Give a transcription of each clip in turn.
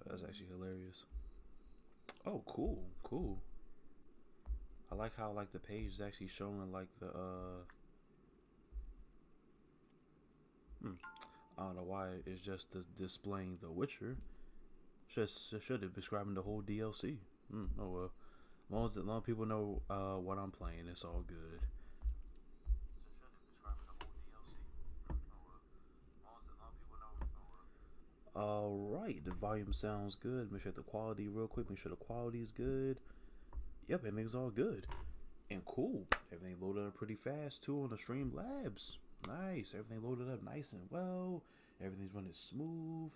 That's actually hilarious. Oh, cool, cool. I like how like the page is actually showing like the I don't know why it's just displaying The Witcher. Just should have describing the whole DLC. Oh well. As long as people know what I'm playing, it's all good. All right, the volume sounds good. Make sure the quality real quick. Make sure the quality is good. Yep, everything's all good and cool. Everything loaded up pretty fast too on the Stream Labs. Nice. Everything loaded up nice and well. Everything's running smooth,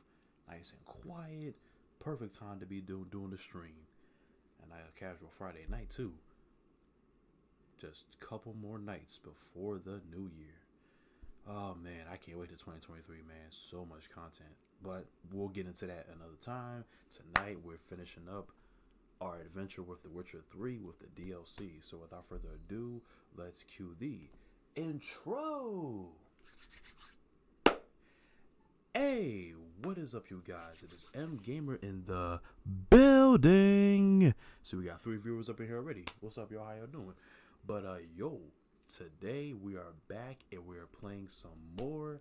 nice and quiet. Perfect time to be doing the stream. And a casual Friday night too. Just a couple more nights before the new year. Oh man, I can't wait to 2023, man. So much content. But we'll get into that another time. Tonight we're finishing up our adventure with The Witcher 3 with the DLC. So without further ado, let's cue the intro. Hey, what is up, you guys? It is M Gamer in the building. So we got 3 viewers up in here already. What's up, y'all? How y'all doing? But yo, today we are back and we are playing some more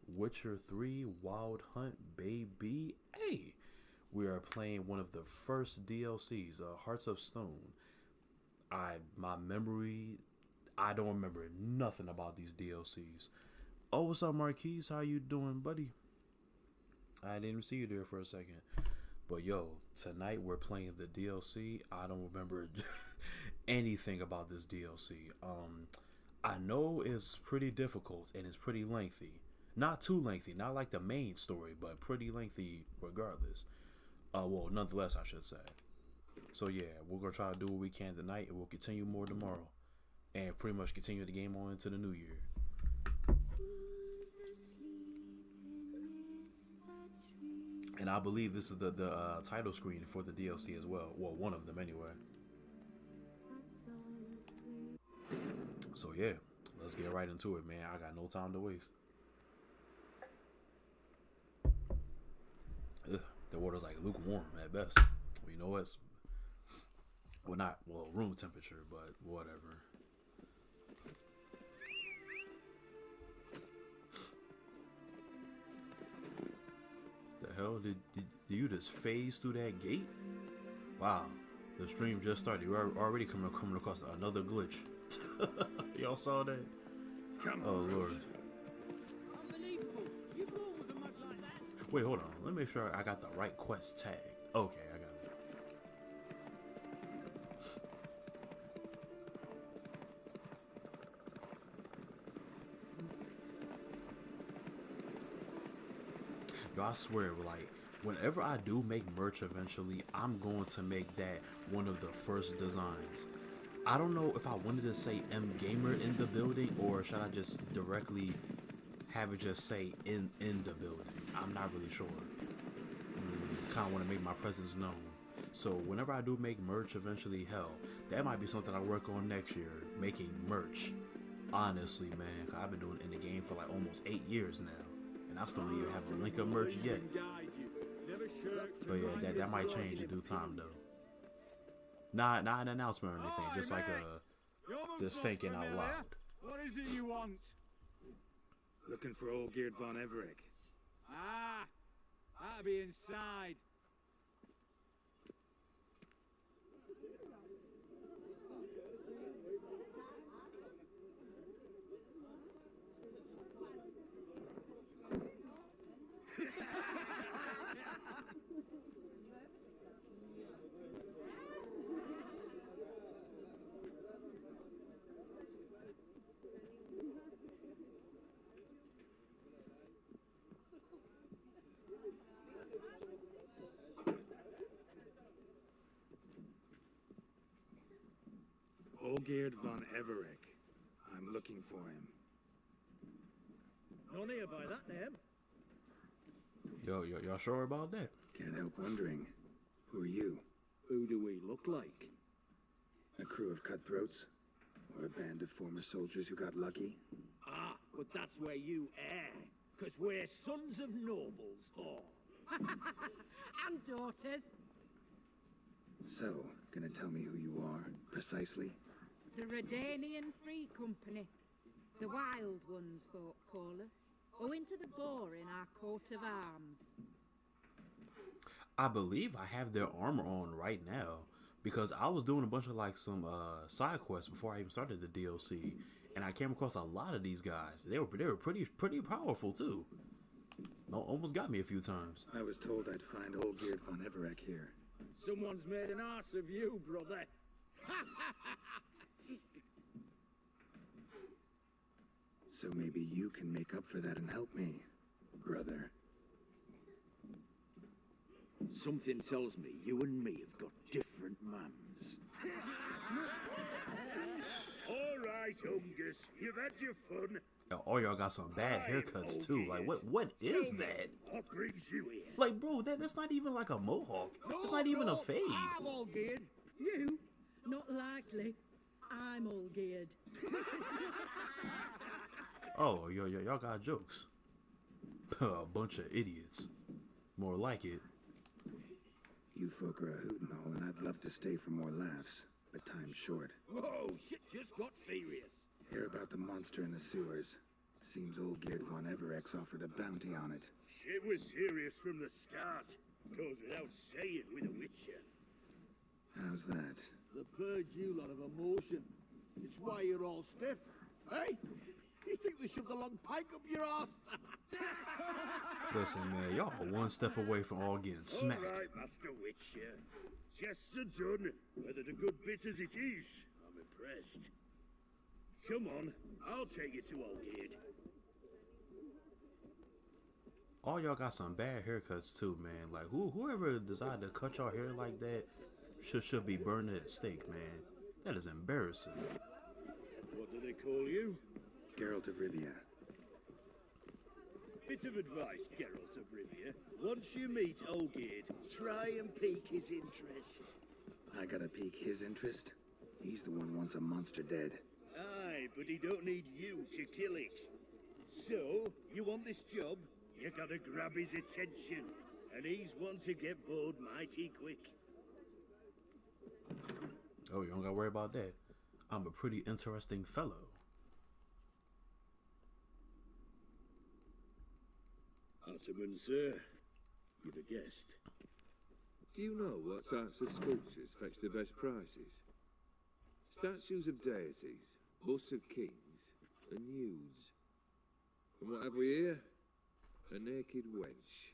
Witcher 3 Wild Hunt, baby. Hey, we are playing one of the first DLCs, Hearts of Stone. My memory, I don't remember nothing about these DLCs. Oh, what's up, Marquise? How you doing, buddy? I didn't even see you there for a second. But yo, tonight we're playing the DLC. I don't remember anything about this DLC. I know it's pretty difficult and it's pretty lengthy. Not too lengthy, not like the main story, but pretty lengthy regardless. Well, nonetheless, I should say. So yeah, we're gonna try to do what we can tonight, and we'll continue more tomorrow, and pretty much continue the game on into the new year. And I believe this is the title screen for the DLC as well. Well, one of them anyway. So yeah, let's get right into it, man. I got no time to waste. Ugh, the water's like lukewarm at best. Well, you know what? Well, not room temperature, but whatever. The hell did you just phase through that gate? Wow, the stream just started. We're already coming across another glitch. Y'all saw that? Oh Lord. Wait, hold on. Let me make sure I got the right quest tag. Okay, I got it. Yo, I swear, like, whenever I do make merch eventually, I'm going to make that one of the first designs. I don't know if I wanted to say M Gamer in the building, or should I just directly have it just say in the building. I'm not really sure. Kind of want to make my presence known. So whenever I do make merch eventually, hell, that might be something I work on next year, making merch. Honestly, man, 'cause I've been doing it in the game for like almost 8 years now, and I still don't even have a link of merch yet. But yeah, that might change in due time though. Not an announcement or anything, just like just thinking out loud. What is it you want? Looking for old Geert von Everett. Ah, I'll be inside. Olgerd von Everett. I'm looking for him. None here by that name. Y'all sure about that? Can't help wondering. Who are you? Who do we look like? A crew of cutthroats? Or a band of former soldiers who got lucky? Ah, but that's where you err. 'Cause we're sons of nobles, all. And daughters. So, gonna tell me who you are, precisely? The Redanian Free Company. The Wild Ones, folk call us. Owing to the boar in our coat of arms. I believe I have their armor on right now because I was doing a bunch of like some side quests before I even started the DLC, and I came across a lot of these guys. They were pretty powerful too. Almost got me a few times. I was told I'd find old Geert von Everek here. Someone's made an arse of you, brother. So maybe you can make up for that and help me, brother. Something tells me you and me have got different mams. All right, Ungus, you've had your fun. All y'all got some bad haircuts too. Like what is that? What brings you here? Like bro, that's not even like a mohawk. It's not even a fade. I'm all geared. You? Not likely. I'm all geared. Oh, y'all got jokes. A bunch of idiots. More like it. You folk are a hoot and all, and I'd love to stay for more laughs, but time's short. Whoa, shit just got serious. Hear about the monster in the sewers. Seems old Geert von Everek's offered a bounty on it. Shit was serious from the start. Goes without saying with a Witcher. How's that? The purge you lot of emotion. It's why you're all stiff. Hey? You think they shoved a long pike up your ass? Listen, man, y'all are one step away from all getting smacked. All right, Master Witcher. Jests are done. Whether the good bit as it is, I'm impressed. Come on, I'll take you to Olgate. All y'all got some bad haircuts too, man. Like whoever decided to cut y'all hair like that should be burned at a stake, man. That is embarrassing. What do they call you? Geralt of Rivia. Bit of advice, Geralt of Rivia. Once you meet Olgate, try and pique his interest. I gotta pique his interest? He's the one wants a monster dead. Aye, but he don't need you to kill it. So, you want this job? You gotta grab his attention. And he's one to get bored mighty quick. Oh, you don't gotta worry about that. I'm a pretty interesting fellow. Ottoman, sir. You've a guest. Do you know what types of sculptures fetch the best prices? Statues of deities, busts of kings, and nudes. And what have we here? A naked wench.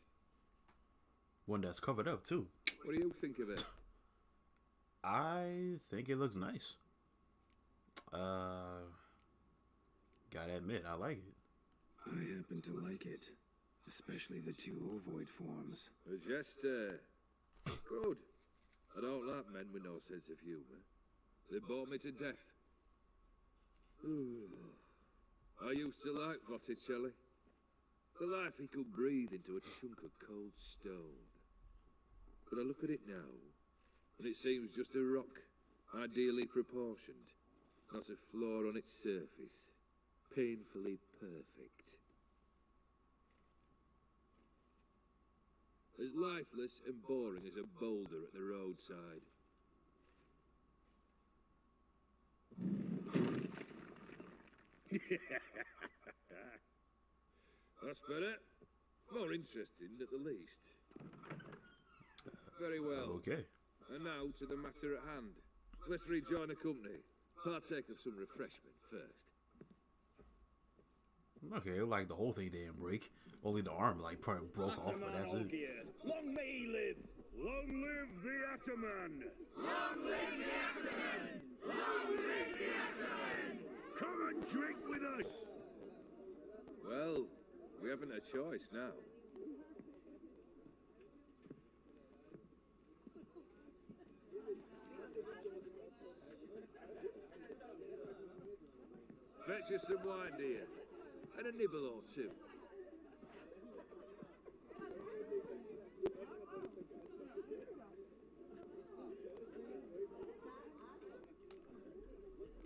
One that's covered up too. What do you think of it? I think it looks nice. Gotta admit, I like it. I happen to like it. Especially the two ovoid forms. A jester. Good. I don't like men with no sense of humour. They bore me to death. I used to like Botticelli. The life he could breathe into a chunk of cold stone. But I look at it now, and it seems just a rock, ideally proportioned, not a flaw on its surface, painfully perfect. As lifeless and boring as a boulder at the roadside. That's better. More interesting at the least. Very well. Okay. And now to the matter at hand. Let's rejoin the company. Partake of some refreshment first. Okay, like the whole thing didn't break. Only the arm like probably broke off, but that's it. Long may he live. Long live the Ataman. Long live the Ataman! Long live the Ataman! Come and drink with us. Well, we haven't a choice now. Fetch us some wine, dear. And a nibble or two.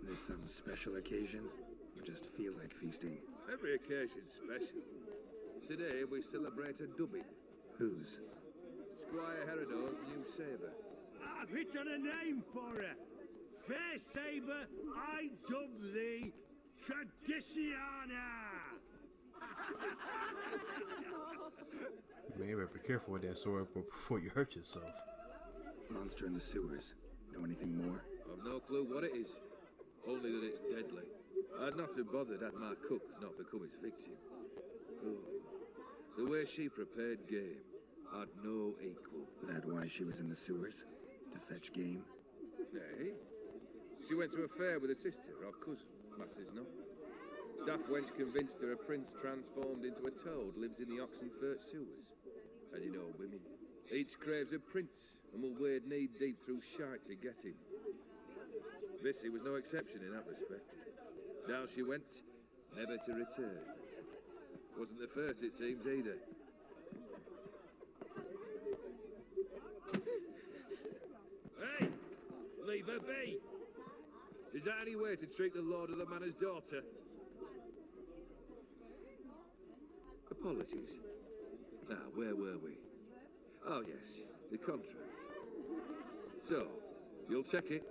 This some special occasion? Or just feel like feasting? Every occasion's special. Today we celebrate a dubbing. Whose? Squire Herodor's new sabre. I've hit on a name for her. Fair Sabre, I dub thee Traditiana. Man, you better be careful with that sword before you hurt yourself. Monster in the sewers. Know anything more? I've no clue what it is. Only that it's deadly. I'd not have bothered had my cook not become its victim. Oh, the way she prepared game had no equal. That why she was in the sewers? To fetch game? Nay. She went to a fair with a sister or cousin, matters not. Daft wench convinced her a prince transformed into a toad lives in the Oxenfurt sewers. And you know women. Each craves a prince and will wade knee deep through shite to get him. Vissy was no exception in that respect. Down she went, never to return. Wasn't the first, it seems, either. Hey! Leave her be! Is that any way to treat the lord of the manor's daughter? Apologies. Now, where were we? Oh, yes, the contract. So, you'll check it?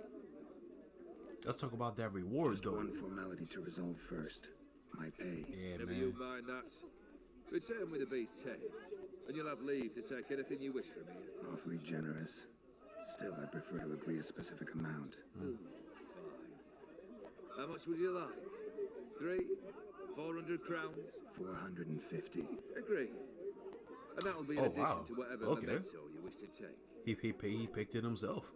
Let's talk about that reward, Just though. one formality to resolve first. My pay. Yeah, Never man. you mind that. Return with the beast's head, and you'll have leave to take anything you wish from here. Awfully generous. Still, I'd prefer to agree a specific amount. Ooh, fine. How much would you like? 300, 400 crowns? 450. Agreed. And that'll be in Oh, addition wow. to whatever Okay. memento you wish to take. He picked it himself.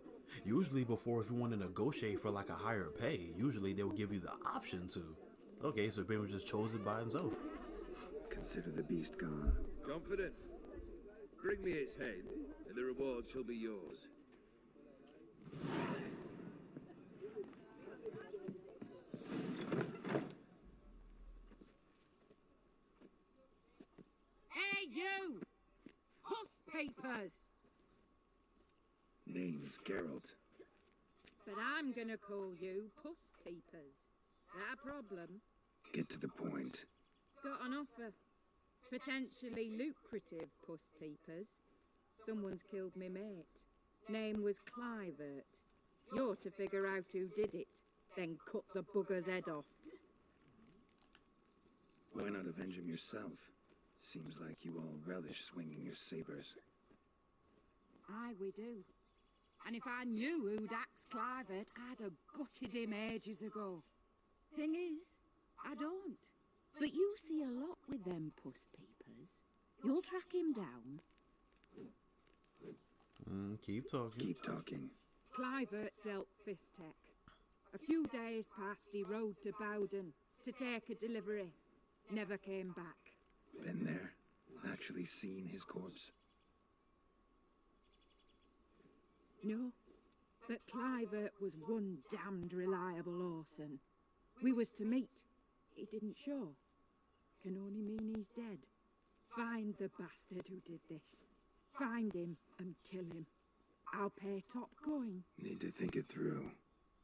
Usually, before, if you want to negotiate for like a higher pay, usually they will give you the option to. Okay, so Baby just chose it by himself. Consider the beast gone. Confident? Bring me its head, and the reward shall be yours. Hey, you! Puss papers! Name's Geralt. But I'm gonna call you Puss Papers. That a problem? Get to the point. Got an offer. Potentially lucrative Puss Papers. Someone's killed me mate. Name was Clivert. You're to figure out who did it, then cut the bugger's head off. Why not avenge him yourself? Seems like you all relish swinging your sabers. Aye, we do. And if I knew who'd axed Clivert, I'd have gutted him ages ago. Thing is, I don't. But you see a lot with them Puss Papers. You'll track him down. Keep talking. Keep talking. Clivert dealt Fistech. A few days past, he rode to Bowden to take a delivery. Never came back. Been there. Actually seen his corpse. No, but Clivert was one damned reliable Orson. We was to meet. He didn't show. Can only mean he's dead. Find the bastard who did this. Find him and kill him. I'll pay top coin. Need to think it through.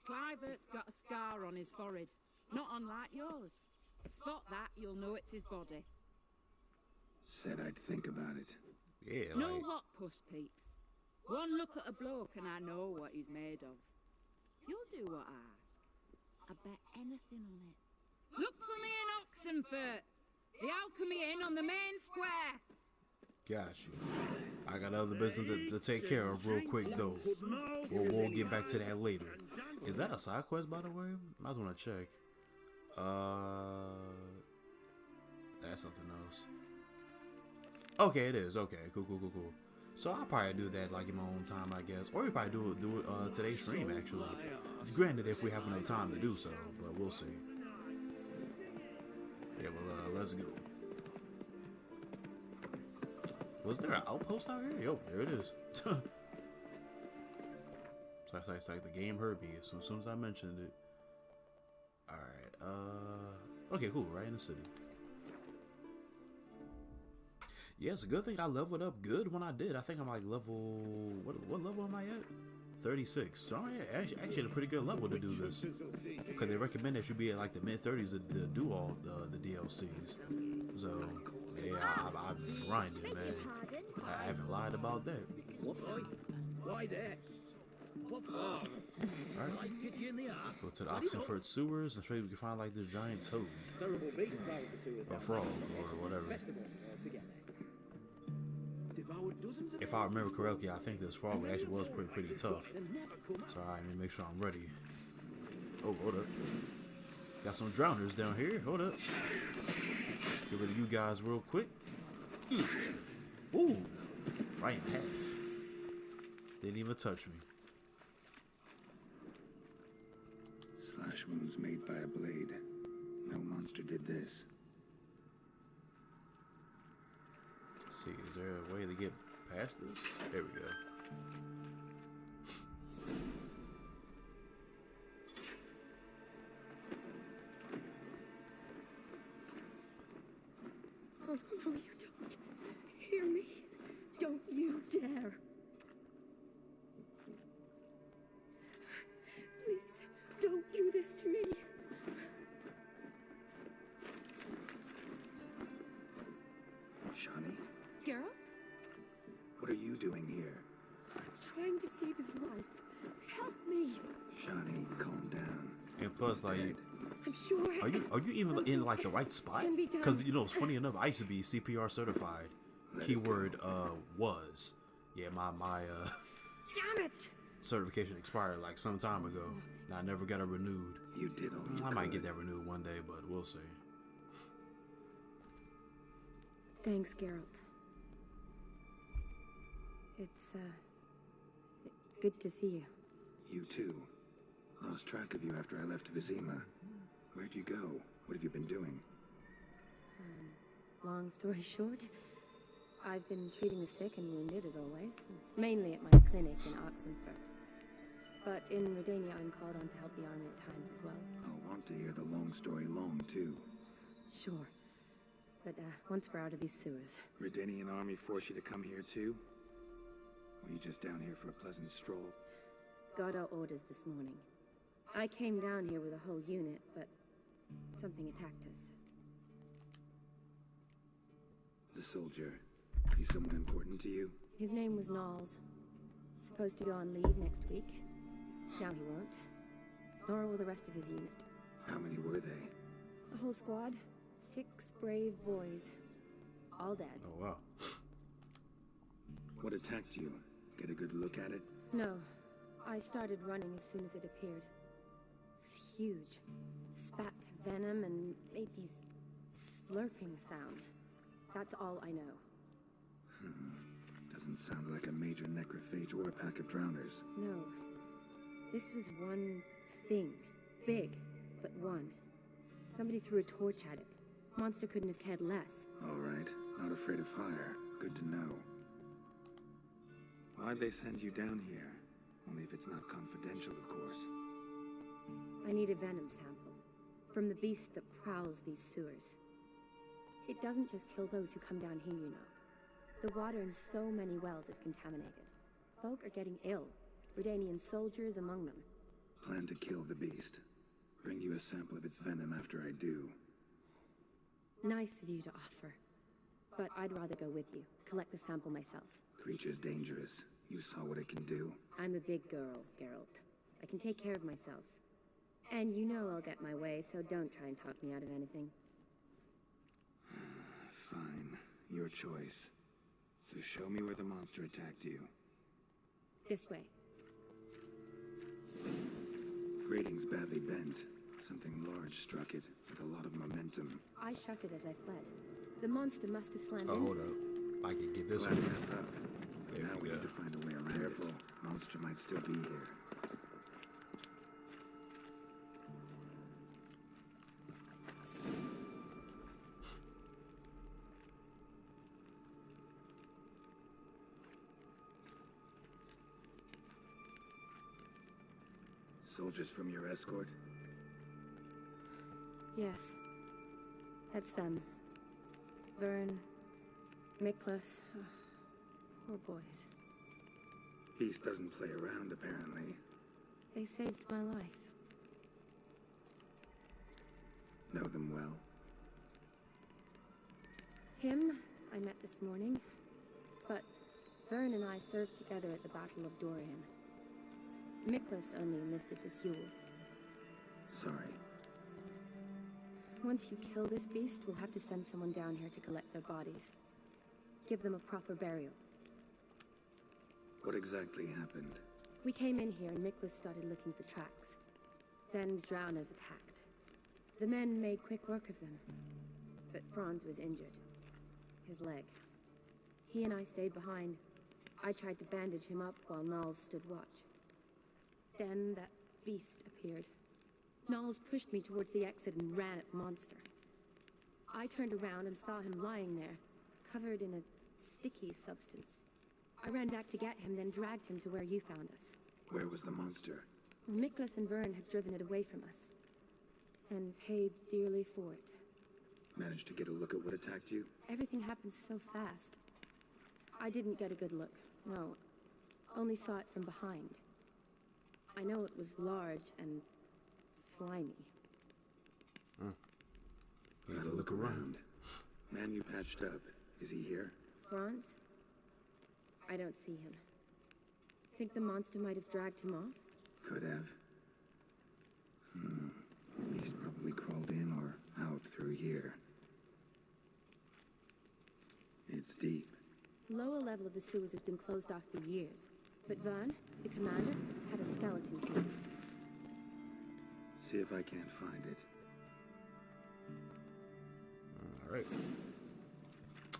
Clivert's got a scar on his forehead, not unlike yours. Spot that, you'll know it's his body. Said I'd think about it. Yeah, Know like, what, Puss Peeps? One look at a bloke and I know what he's made of. You'll do what I ask. I bet anything on it. Look for me in Oxenfurt. The Alchemy Inn on the main square. got you. I got other business to take care of real quick, though. We'll get back to that later. Is that a side quest, by the way? I just want to check. That's something else. Okay, it is. Okay, cool. So I'll probably do that like in my own time, I guess, or we probably do it today's stream actually. Granted, if we have enough time to do so, but we'll see. Yeah, well, let's go. Was there an outpost out here? Yo, there it is. So it's like the game heard me as soon as I mentioned it. All right. Okay, cool. Right in the city. Yeah, it's a good thing I leveled up good when I did. I think I'm like level... What level am I at? 36. So I'm actually at a pretty good level to do this. Because they recommend that you be at like the mid-30s to do all the DLCs. So, Yeah, I've been grinding, man. I haven't lied about that. What boy? Why there? What for? Alright. Life kick you in the arse. Go to the Oxenford sewers and maybe we can find like this giant toad Terrible beast prowled the sewers or down frog or whatever. Best of all together. Devoured dozens of If I remember correctly, I think this frog actually was pretty tough. and never come out. So I need to make sure I'm ready. Oh, hold up. Got some drowners down here. Hold up. Get rid of you guys real quick. Ooh. Right in half. Didn't even touch me. Slash wounds made by a blade. No monster did this. Let's see, is there a way to get past this? There we go. Oh, no, you don't. Hear me. Don't you dare. Please, don't do this to me. Shawnee, Geralt? what are you doing here? Trying to save his life. Help me. Shawnee, calm down. And plus, like, I'm sure. are you even in like the right spot? Can be done. Because you know, it's funny enough. I used to be CPR certified. Keyword was. Yeah, my Damn it! certification expired like some time ago, and I never got it renewed. You did all you I might get could. that renewed one day, but we'll see. Thanks, Geralt. It's, good to see you. You too. Lost track of you after I left Vizima. Where'd you go? What have you been doing? Long story short, I've been treating the sick and wounded, as always, mainly at my clinic in Oxenford. But in Redania, I'm called on to help the army at times as well. I'll want to hear the long story long, too. Sure. But, once we're out of these sewers. Redanian army force you to come here, too? Or you just down here for a pleasant stroll? Got our orders this morning. I came down here with a whole unit, but something attacked us. The soldier. He's someone important to you? His name was Knowles. Supposed to go on leave next week. Now he won't. Nor will the rest of his unit. How many were they? A whole squad. 6 brave boys. All dead. Oh wow. What attacked you? Get a good look at it? No. I started running as soon as it appeared. It was huge. Spat venom and made these slurping sounds. That's all I know. Doesn't sound like a major necrophage or a pack of drowners. No. This was one thing. Big, but one. Somebody threw a torch at it. Monster couldn't have cared less. All right. Not afraid of fire. Good to know. Why'd they send you down here? Only if it's not confidential, of course. I need a venom sample. From the beast that prowls these sewers. It doesn't just kill those who come down here, you know. The water in so many wells is contaminated. Folk are getting ill. Redanian soldiers among them. Plan to kill the beast. Bring you a sample of its venom after I do. Nice of you to offer. But I'd rather go with you. Collect the sample myself. Creature's dangerous. You saw what it can do. I'm a big girl, Geralt. I can take care of myself. And you know I'll get my way, so don't try and talk me out of anything. Fine. Your choice. So show me where the monster attacked you. This way. Grating's badly bent. Something large struck it, with a lot of momentum. I shut it as I fled. The monster must have slammed Oh, into hold up. I can get this Glad one. that up. But There now we we go. need to find a way around Careful. It. Monster might still be here. Soldiers from your escort? Yes. That's them. Vern, Miklas. Poor boys. Beast doesn't play around, apparently. They saved my life. Know them well? Him, I met this morning. But Vern and I served together at the Battle of Dorian. Miklas only enlisted this Yule. Sorry. Once you kill this beast, we'll have to send someone down here to collect their bodies. Give them a proper burial. What exactly happened? We came in here and Miklas started looking for tracks. Then drowners attacked. The men made quick work of them. But Franz was injured. His leg. He and I stayed behind. I tried to bandage him up while Nals stood watch. Then that beast appeared. Nals pushed me towards the exit and ran at the monster. I turned around and saw him lying there, covered in a sticky substance. I ran back to get him, then dragged him to where you found us. Where was the monster? Miklas and Vern had driven it away from us, and paid dearly for it. Managed to get a look at what attacked you? Everything happened so fast. I didn't get a good look, no. Only saw it from behind. I know it was large and slimy. You had to look around. Man you patched up, is he here? Franz? I don't see him. Think the monster might have dragged him off? Could have. Beast probably crawled in or out through here. It's deep. Lower level of the sewers has been closed off for years. But Vern, the commander, had a skeleton key. See if I can't find it. All right.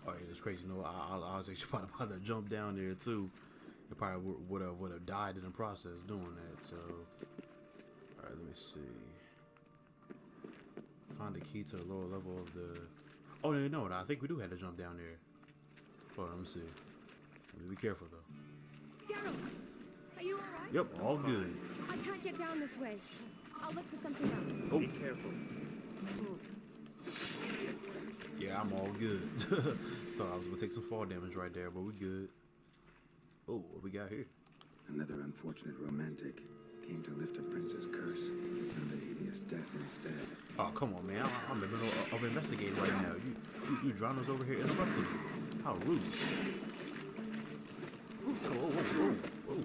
Oh yeah, it's crazy. You know, I was actually about to jump down there too. It probably would have died in the process doing that. So, all right, let me see. Find the key to the lower level of the. Oh no, I think we do have to jump down there. Hold on, let me see. Be careful though. Geralt! Are you alright? Yep, all good. I can't get down this way. I'll look for something else. Oh. Be careful. Yeah, I'm all good. Thought I was gonna take some fall damage right there, but we good. Oh, what we got here? Another unfortunate romantic. Came to lift a prince's curse. Found a hideous death instead. Oh, come on, man. I'm in the middle of investigating right now. You drowners over here interrupting me. How rude. Whoa.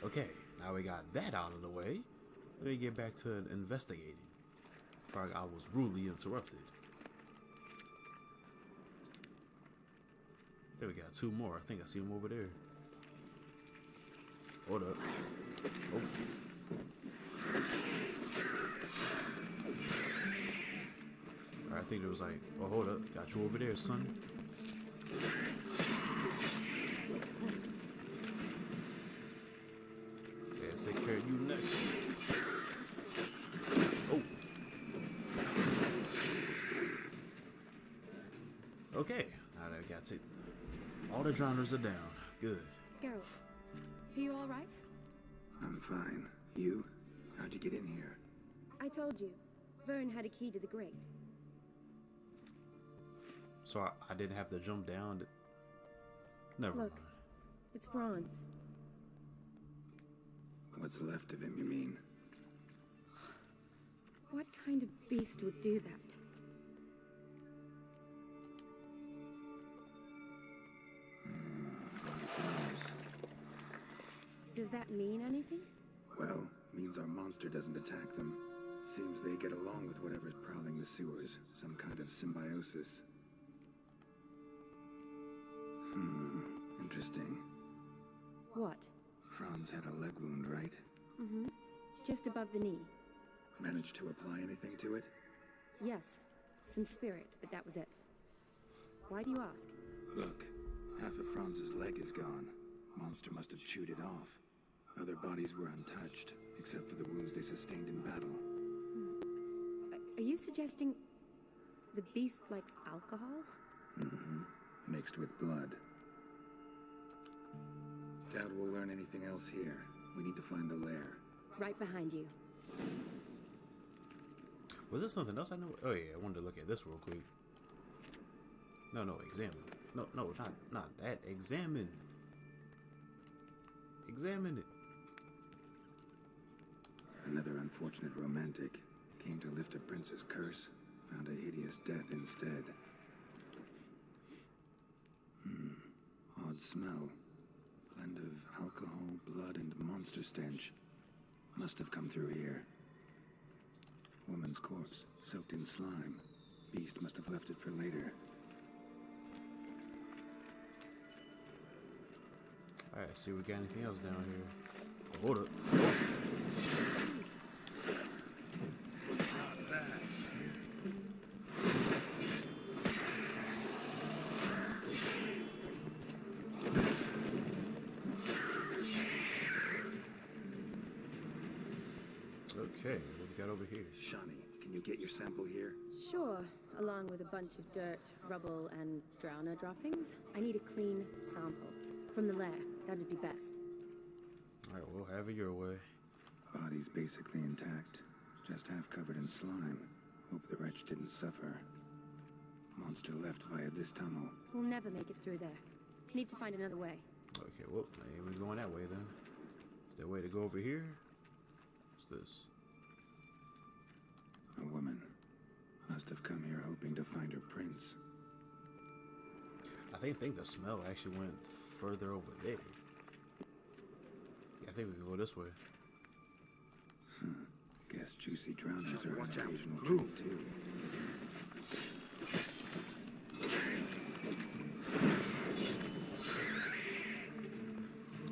Okay, now we got that out of the way. Let me get back to investigating. I was rudely interrupted. There we got two more. I think I see them over there. Hold up. Oh. Alright, I think there was like, oh, hold up. Got you over there, son. Yeah, let's take care of you next. Oh. Okay. Now I got to take. All the drowners are down. Good. Geralt, are you alright? I'm fine. You? How'd you get in here? I told you. Vern had a key to the grate. So I didn't have to jump down. Never Look, mind. it's Franz. What's left of him, you mean? What kind of beast would do that? Does that mean anything? Well, means our monster doesn't attack them. Seems they get along with whatever's prowling the sewers. Some kind of symbiosis. Interesting. What? Franz had a leg wound, right? Mm-hmm. Just above the knee. Managed to apply anything to it? Yes. Some spirit, but that was it. Why do you ask? Look, half of Franz's leg is gone. Monster must have chewed it off. Other bodies were untouched, except for the wounds they sustained in battle. Are you suggesting the beast likes alcohol? Mm-hmm. Mixed with blood. Doubt we'll learn anything else here. We need to find the lair. Right behind you. Was there something else I know? Oh yeah, I wanted to look at this real quick. No, examine. No, no, not that. Examine. Examine it. Another unfortunate romantic came to lift a prince's curse, found a hideous death instead. Odd smell. Blend of alcohol, blood, and monster stench. Must have come through here. Woman's corpse, soaked in slime. Beast must have left it for later. Alright, see if we got anything else down here. Hold up. Okay, what we got over here? Shawnee, can you get your sample here? Sure, along with a bunch of dirt, rubble, and drowner droppings. I need a clean sample. From the lair, that'd be best. Alright, we'll have it your way. Body's basically intact, just half covered in slime. Hope the wretch didn't suffer. Monster left via this tunnel. We'll never make it through there. Need to find another way. Okay, well, maybe we're going that way then. Is there a way to go over here? What's this? A woman. Must have come here hoping to find her prince. I think the smell actually went further over there. Yeah, I think we can go this way. Guess juicy drowners are an watch out. occasional Move. treat too.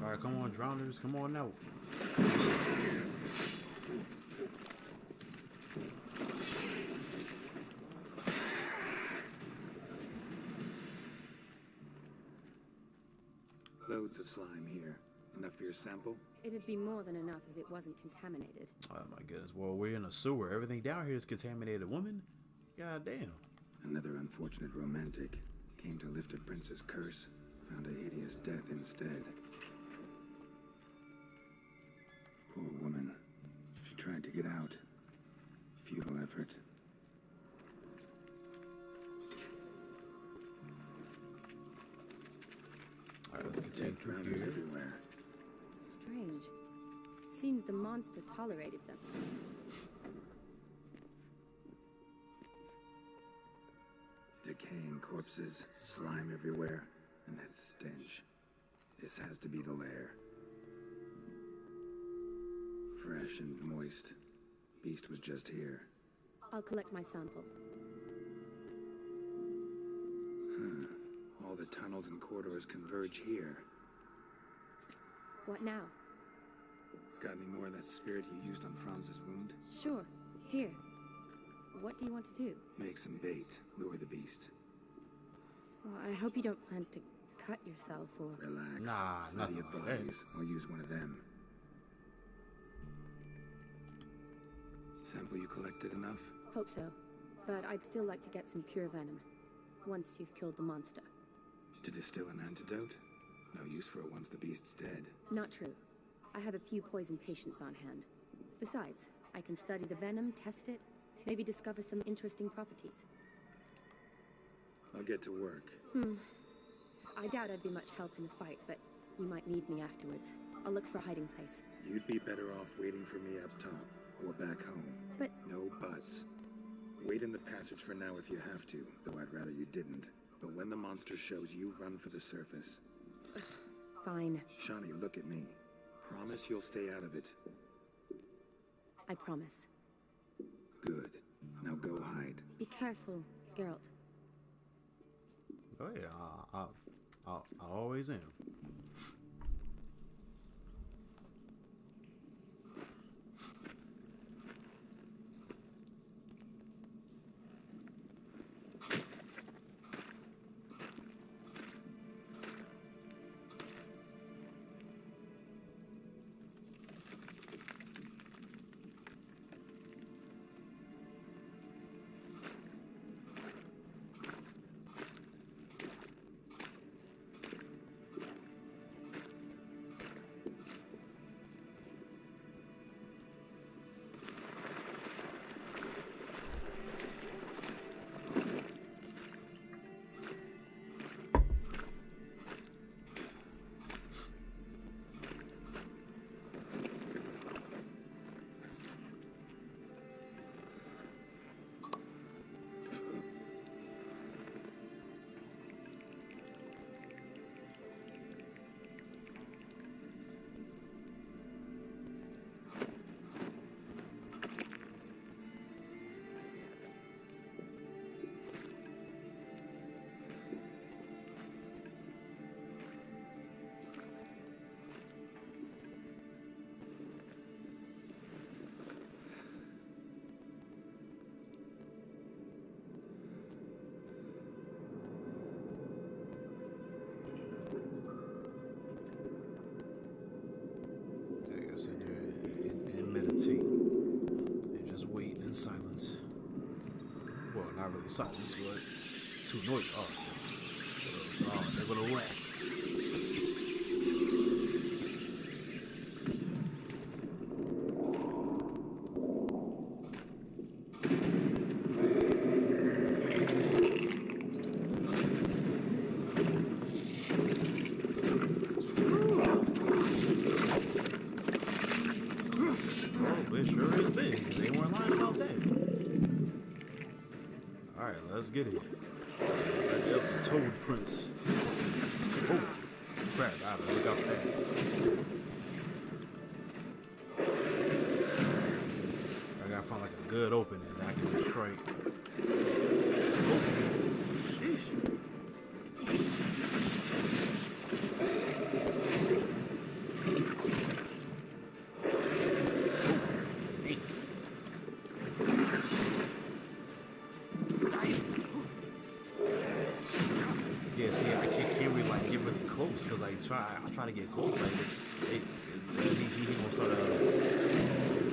Alright, come on, drowners, come on out. Loads of slime here. Enough for your sample? It'd be more than enough if it wasn't contaminated. Oh my goodness, well, we're in a sewer. Everything down here is contaminated. Woman? God damn. Another unfortunate romantic came to lift a prince's curse, found a hideous death instead. Poor woman. She tried to get out. Futile effort. Alright, let's continue Dead through drowners here. everywhere. Strange. Seems the monster tolerated them. Decaying corpses, slime everywhere, and that stench. This has to be the lair. Fresh and moist. Beast was just here. I'll collect my sample. All the tunnels and corridors converge here. What now? Got any more of that spirit you used on Franz's wound? Sure. Here. What do you want to do? Make some bait, lure the beast. Well, I hope you don't plan to cut yourself or... Relax. Nah, Plenty nothing of like that. bodies. I'll use one of them. Sample you collected enough? Hope so. But I'd still like to get some pure venom. Once you've killed the monster. To distill an antidote? No use for it once the beast's dead. Not true. I have a few poison patients on hand. Besides, I can study the venom, test it, maybe discover some interesting properties. I'll get to work. I doubt I'd be much help in the fight, but you might need me afterwards. I'll look for a hiding place. You'd be better off waiting for me up top, or back home. But No buts. Wait in the passage for now if you have to, though I'd rather you didn't. But when the monster shows, you run for the surface. fine. Shawnee, look at me. Promise you'll stay out of it. I promise. Good. Now go hide. Be careful, Geralt. Oh yeah, I always am. not really silence, but too noisy. Oh, they're gonna rest. It sure is big. They weren't lying about that. Alright, let's get it. Yep, Toad Prince. Oh, crap. I gotta look out for that. I gotta find like a good opening that I can just strike. Oh, sheesh. Yeah, see, I can't really like get really close because like I try to get close, like he gonna start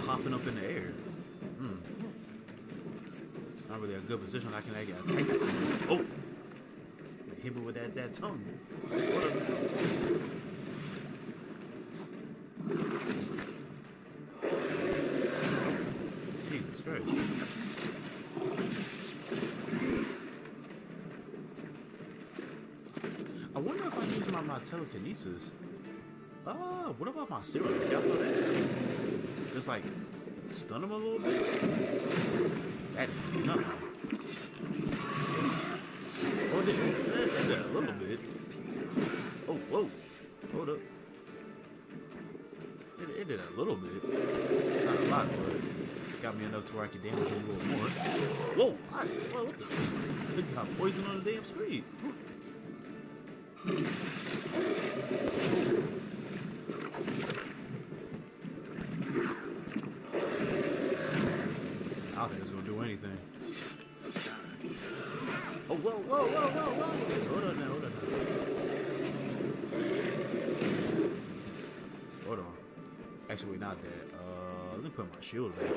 hopping up in the air. It's not really a good position. I can attack that. Oh, hit me with that tongue. What Jesus Christ. I wonder if I use my telekinesis. What about my serum? Y'all know that? Just like stun him a little bit? That did nothing. Oh, it did a little bit. Oh, whoa. Hold up. It did a little bit. Not a lot, but it got me enough to where I could damage him a little more. Whoa! What the? It got poison on the damn screen. I don't think it's gonna do anything. Oh, whoa. Hold on now. Hold on. Actually, not that. Let me put my shield back in.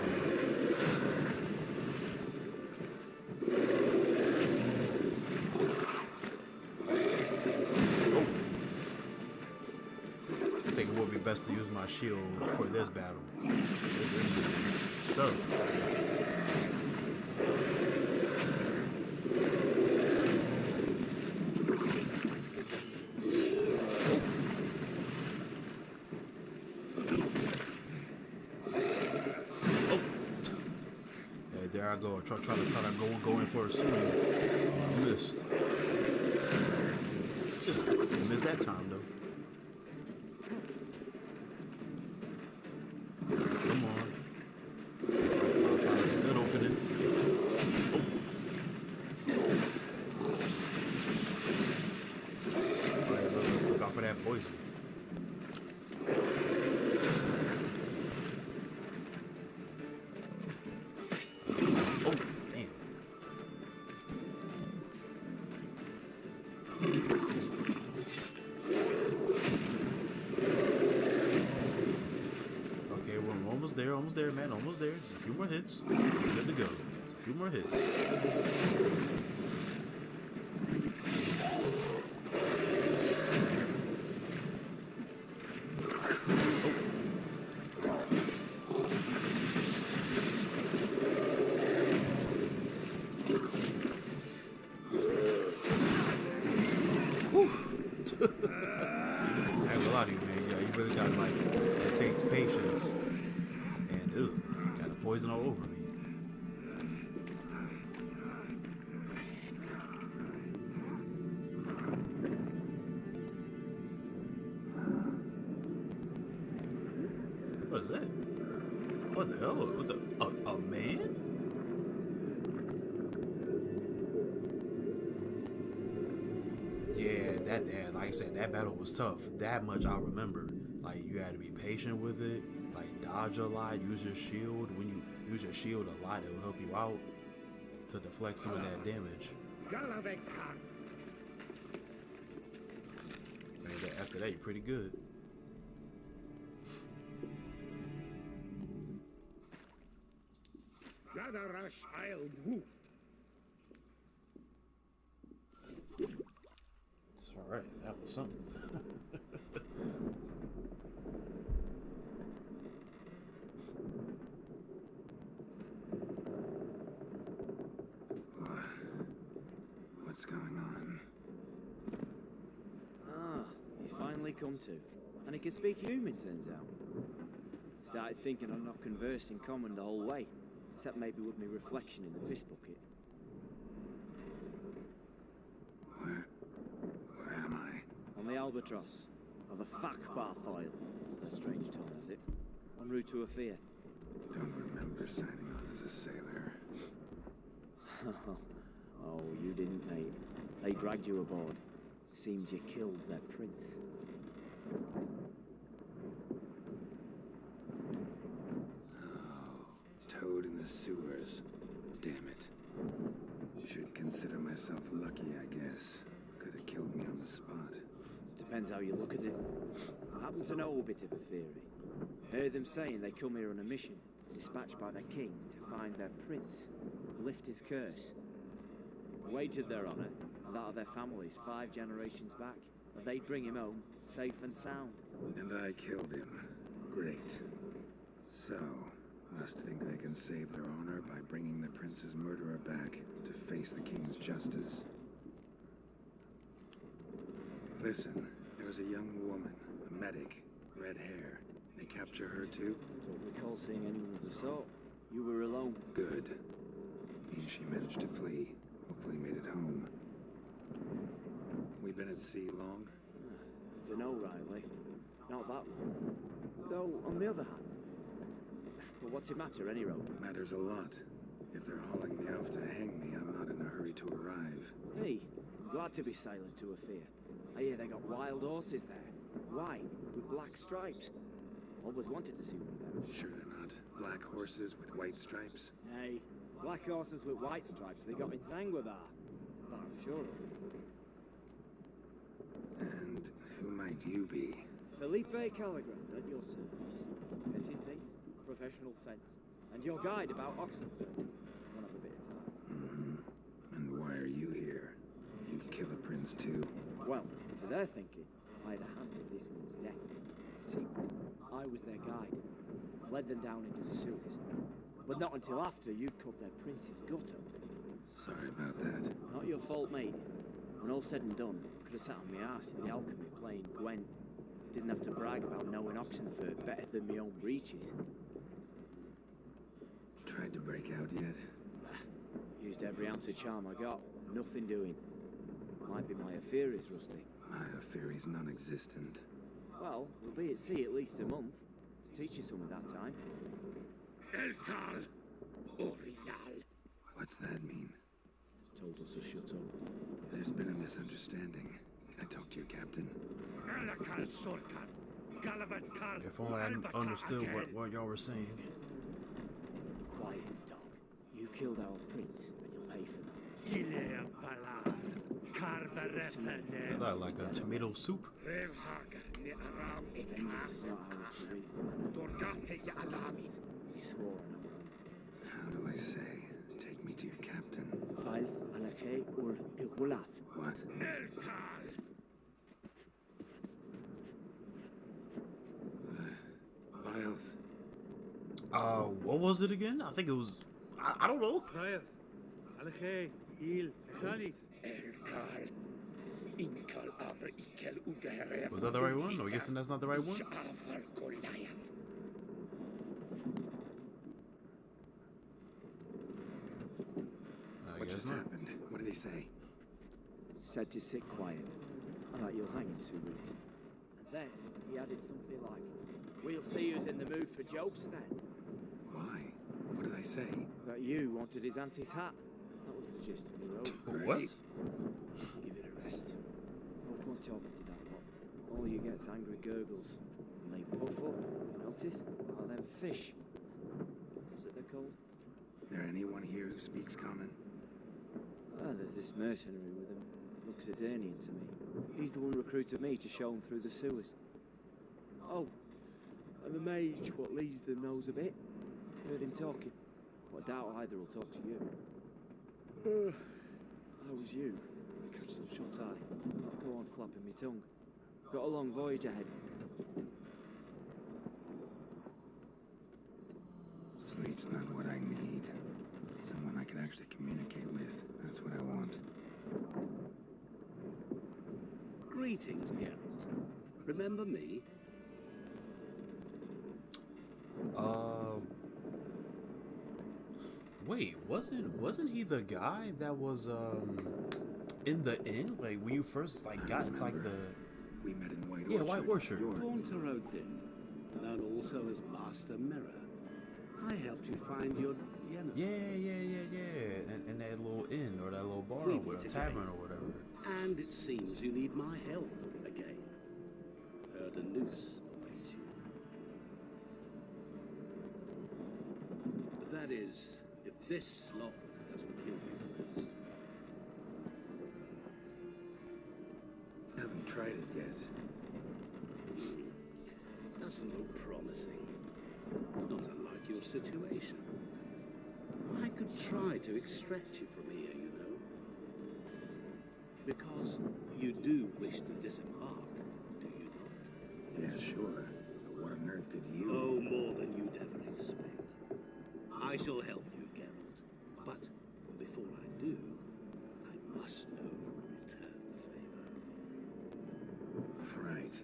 I think it would be best to use my shield for this battle. It's tough. There I go. Try to go in for a swing. I missed. Missed that time though. Come on. Good opening. Oh. Alright, look out for that poison. Almost there, man. Almost there. Just a few more hits. Good to go. Just a few more hits. I ain't gonna lie to you, man. Yeah, you really gotta like, it takes patience. And got the poison all over me. What is that? What the hell? What the? A man? Yeah, like I said, that battle was tough. That much I remember. Like, you had to be patient with it. Like, dodge a lot, use your shield. When you use your shield a lot, it will help you out to deflect some of that damage. And after that, you're pretty good. Right, that was something. What's going on? Ah, he's finally come to. And he can speak human, turns out. Started thinking I'm not conversing common the whole way, except maybe with me reflection in the piss bucket. Where am I? On the Albatross, or the Fakbarth Oil, as their strange tongue has it. En route to Afia. Don't remember signing on as a sailor. Oh, you didn't, mate. They dragged you aboard. Seems you killed their prince. Toad in the sewers. Damn it. Should consider myself lucky, I guess. Could have killed me on the spot. Depends how you look at it. I happen to know a bit of a theory. Heard them saying they come here on a mission, dispatched by their king to find their prince, lift his curse. Wagered their honour, and that of their families 5 generations back, that they'd bring him home, safe and sound. And I killed him. Great. So, must think they can save their honor by bringing the prince's murderer back to face the king's justice. Listen, there was a young woman, a medic, red hair. They capture her too? Don't recall seeing anyone of the sort. You were alone. Good. Means she managed to flee. Hopefully made it home. We been at sea long? Dunno, Riley. Not that long. Though, on the other hand... But what's it matter, any road? Matters a lot. If they're hauling me off to hang me, I'm not in a hurry to arrive. Hey, I'm glad to be sailing to Afia. I hear they got wild horses there. White, with black stripes. Always wanted to see one of them. Sure they're not black horses with white stripes? Nay, black horses with white stripes they got in Zanguibar. That I'm sure of. And who might you be? Felipe Caligrand, at your service. Petty thief, professional fence, and your guide about Oxenford. One of a bit of time. And why are you here? You kill a prince too? Well, to their thinking, I had a hand in this one's death. See, I was their guide. Led them down into the sewers. But not until after you'd cut their prince's gut open. Sorry about that. Not your fault, mate. When all said and done, could have sat on my arse in the alchemy playing Gwent. Didn't have to brag about knowing Oxenford better than my own breeches. Tried to break out yet? Used every ounce of charm I got. Nothing doing. Might be my affair is rusty. My affair is non-existent. Well, we'll be at sea at least a month. Teach you some of that time. Elkal Orial. What's that mean? Told us to shut up. There's been a misunderstanding. Can I talk to your captain? Elkal Sorkan. Galavat Kar. If only I understood what y'all were saying. Quiet, dog. You killed our prince, and you'll pay for that. Gile Valar. Karvarefene. Like a tomato soup. Revhag ni Aram Vengeance is not ours to reap, man. Dorgates Alami. He swore on our honor. How do I say? Take me to your captain. Falth Alakhe ul Igulath. What? Elkal. Vilth. What was it again? I think it was... I don't know. Rayaf. Alakhe. Il. Khalif. Elkal. Inkal Avra Ikel Ugahere. Was that the right one? Are we guessing that's not the right one? Shafar Goliath. I What guess just not. happened? What did he say? Said to sit quiet, and that you'll hang in 2 weeks. And then he added something like, "We'll see who's in the mood for jokes then." Why? What did I say? That you wanted his auntie's hat. That was the gist of your own. What? Give it a rest. No point talking to that lot. All you get's angry gurgles. And they puff up, you notice? Are them fish. What's it they're called? There anyone here who speaks common? Ah, there's this mercenary with him. Looks Edirnian to me. He's the one who recruited me to show him through the sewers. Oh, and the mage what leads them knows a bit. Heard him talking, but I doubt either will talk to you. How was you? catch some shut eye. Not go on flapping me tongue. Got a long voyage ahead. Sleep's not what I need. Someone I can actually communicate with. That's what I want. Greetings, Geralt. Remember me? Wait, wasn't he the guy that was in the inn? Like when you first got it's like the We met in White yeah, Orchard. White Orchard. Haunter Odin, known also as Master Mirror. I helped you find your Yennefer. Yeah. And that little inn or that little bar We or meet whatever, again. tavern or whatever. And it seems you need my help again. Heard a noose awaits you. But that is, if this slog doesn't kill you first. Haven't tried it yet. Doesn't look promising. Not unlike your situation. I could try to extract you from here, you know. Because you do wish to disembark, do you not? Yeah, sure. But what on earth could you... Oh, more than you'd ever expect. I shall help you, Geralt. But before I do, I must know you'll return the favor. Right.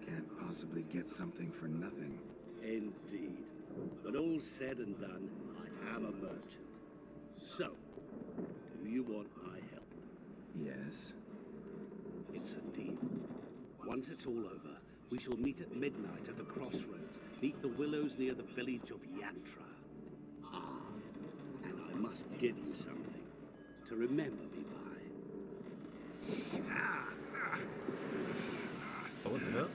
Can't possibly get something for nothing. Indeed. But all said and done, I am a merchant. So, do you want my help? Yes. It's a deal. Once it's all over, we shall meet at midnight at the crossroads, neath the willows near the village of Yantra. Ah, and I must give you something to remember me by. Oh, what the hell?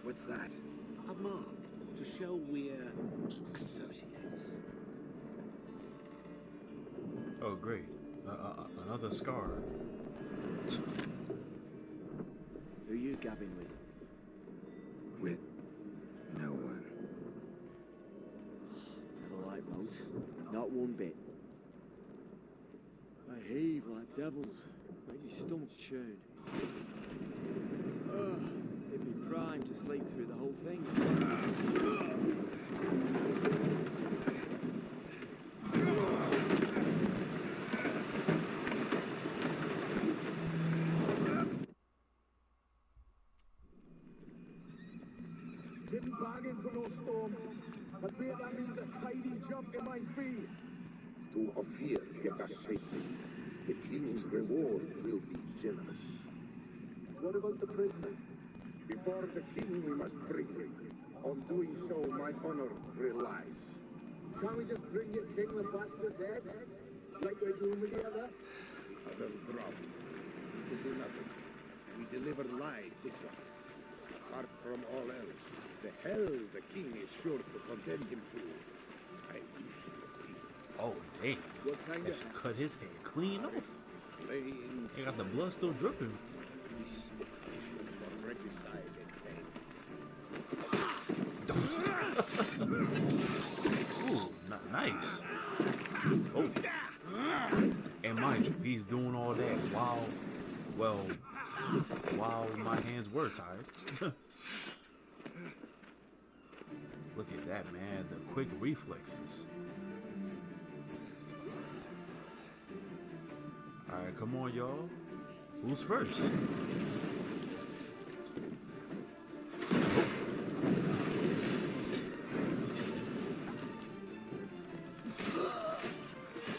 What's that? A mark to show we're associates. Oh, great. Another scar. Who you gabbing with? With no one. Never liked boats. Not one bit. I heave like devils. Make me stomach churn. It'd be prime to sleep through the whole thing. Didn't bargain for no storm. I fear that means a tidy jump in my fee. To Ophir get us safely. The king's reward will be generous. What about the prisoner? Before the king we must bring him. On doing so, my honor relies. Can't we just bring your king the bastard's head? Like we're doing with the other? Other dropped. We do nothing. We deliver live this one. Apart from all else, the hell the king is sure to condemn him to. I usually see. Oh, dang. What kind They of... cut his head clean off. Slaying They got the blood still dripping. this punishment for regicide and Ooh, nice. Oh. And mind you, he's doing all that while my hands were tied. Look at that, man. The quick reflexes. Alright, come on, y'all. Who's first?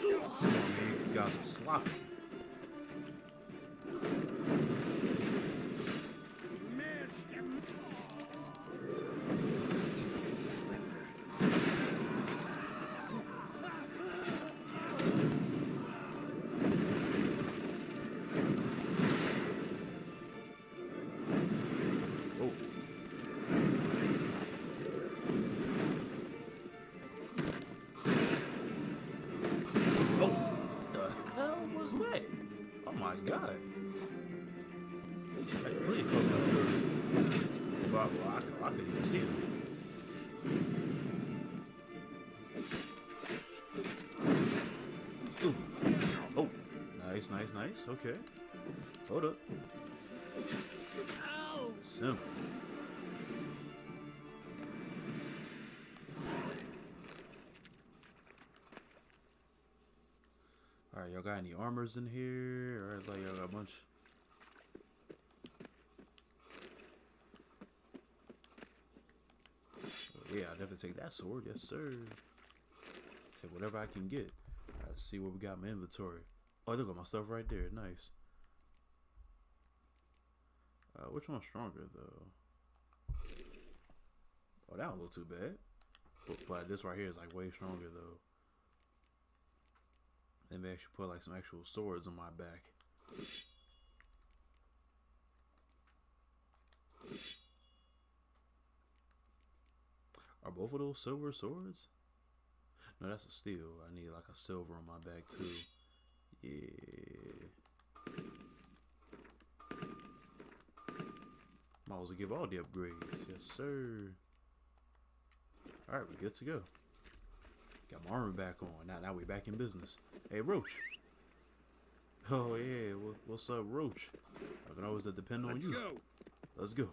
You guys are sloppy. Oh. Oh, the hell was that? Oh my god. That's pretty close up. Well, I couldn't even see him. Ooh. Oh, Nice, nice, nice. Okay. Hold up. Simple. Alright, y'all got any armors in here? Or like y'all got a bunch? Oh, yeah, I'll definitely take that sword. Yes, sir. Take whatever I can get. Let's see what we got in my inventory. Oh, look at my stuff right there. Nice. Which one's stronger, though? Oh, that don't look too bad. But this right here is like way stronger, though. Let me actually put like some actual swords on my back. Are both of those silver swords? No, that's a steel. I need like a silver on my back too. Yeah. Might as well give all the upgrades. Yes, sir. Alright, we're good to go. Got my armor back on. Now we're back in business. Hey, Roach. Oh, yeah. What's up, Roach? I can always depend on you. Let's go. Let's go.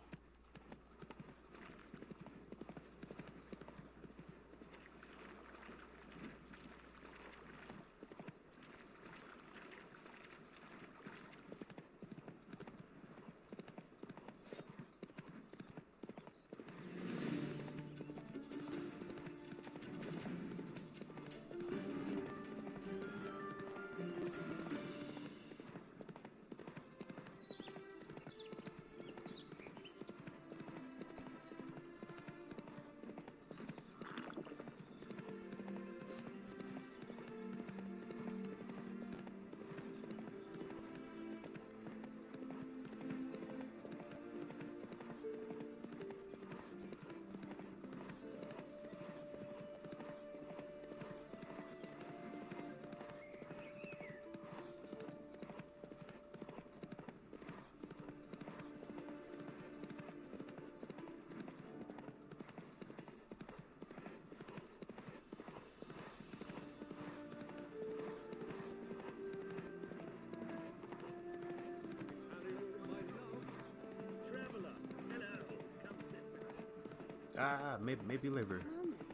Maybe later.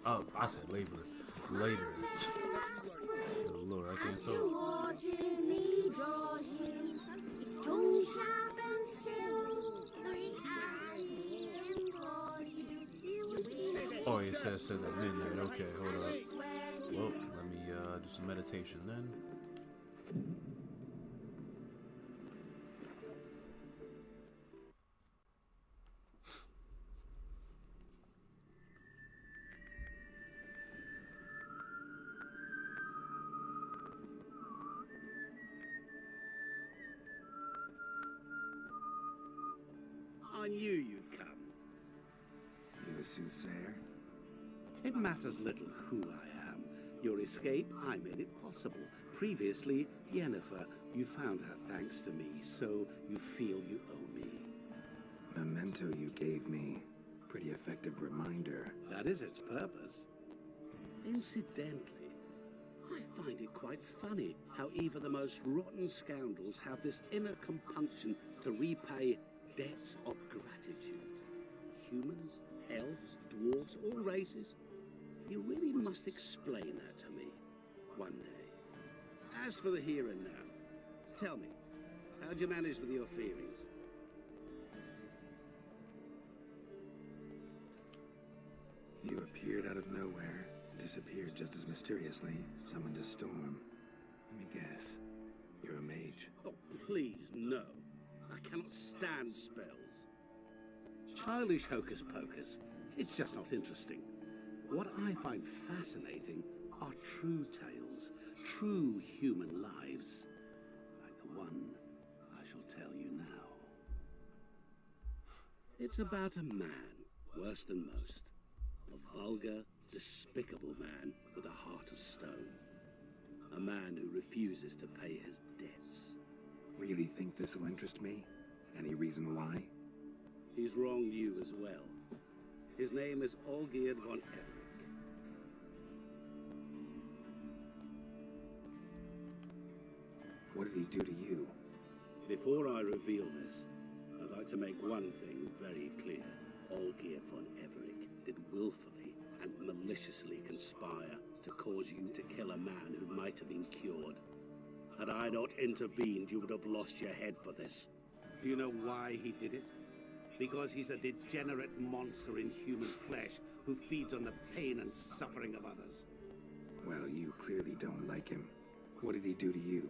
Oh, I said later. Later. Good Lord, I can't talk. Oh, it says at midnight. Okay, hold up. Well, let me do some meditation then. I knew you'd come. You a soothsayer? It matters little who I am. Your escape, I made it possible. Previously, Yennefer, you found her thanks to me, so you feel you owe me. Memento you gave me. Pretty effective reminder. That is its purpose. Incidentally, I find it quite funny how even the most rotten scoundrels have this inner compunction to repay debts of gratitude. Humans, elves, dwarves, all races. You really must explain that to me one day. As for the here and now, tell me, how'd you manage with your feelings? You appeared out of nowhere, disappeared just as mysteriously, summoned a storm. Let me guess, you're a mage. Oh, please, no. I cannot stand spells. Childish hocus pocus. It's just not interesting. What I find fascinating are true tales, true human lives, like the one I shall tell you now. It's about a man, worse than most. A vulgar, despicable man with a heart of stone. A man who refuses to pay his debts. Really think this will interest me? Any reason why? He's wronged you as well. His name is Olgierd von Everick. What did he do to you? Before I reveal this, I'd like to make one thing very clear. Olgierd von Everec did willfully and maliciously conspire to cause you to kill a man who might have been cured. Had I not intervened, you would have lost your head for this. Do you know why he did it? Because he's a degenerate monster in human flesh who feeds on the pain and suffering of others. Well, you clearly don't like him. What did he do to you?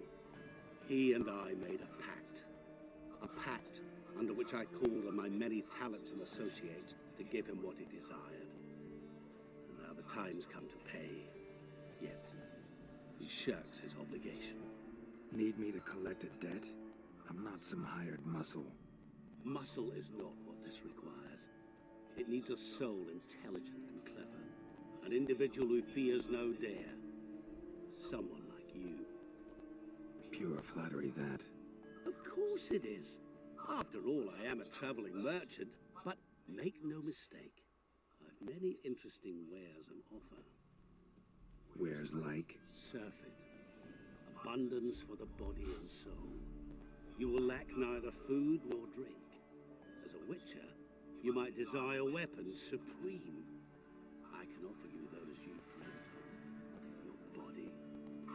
He and I made a pact. A pact under which I called on my many talents and associates to give him what he desired. And now the time's come to pay. Yet, he shirks his obligation. Need me to collect a debt? I'm not some hired muscle. Muscle is not what this requires. It needs a soul intelligent and clever. An individual who fears no dare. Someone like you. Pure flattery, that. Of course it is. After all, I am a traveling merchant. But make no mistake, I've many interesting wares on offer. Wares like? Surfeit. Abundance for the body and soul. You will lack neither food nor drink. As a witcher, you might desire weapons supreme. I can offer you those you dreamt of. Your body,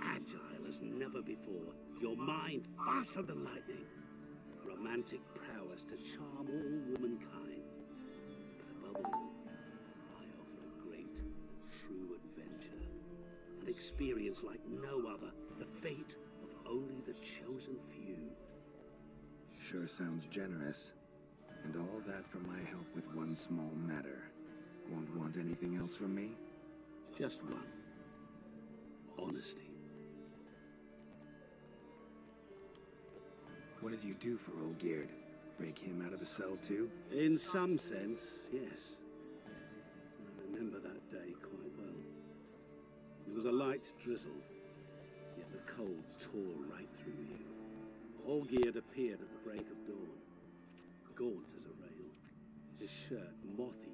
agile as never before. Your mind, faster than lightning. Romantic prowess to charm all womankind. But above all, I offer a great and true adventure. An experience like no other. The fate of only the chosen few. Sure sounds generous. And all that for my help with one small matter. Won't want anything else from me? Just one. Honesty. What did you do for Olgierd? Break him out of a cell too? In some sense, yes. I remember that day quite well. It was a light drizzle, yet the cold tore right through you. Olgierd appeared at the break of dawn, gaunt as a rail, his shirt moth-eaten.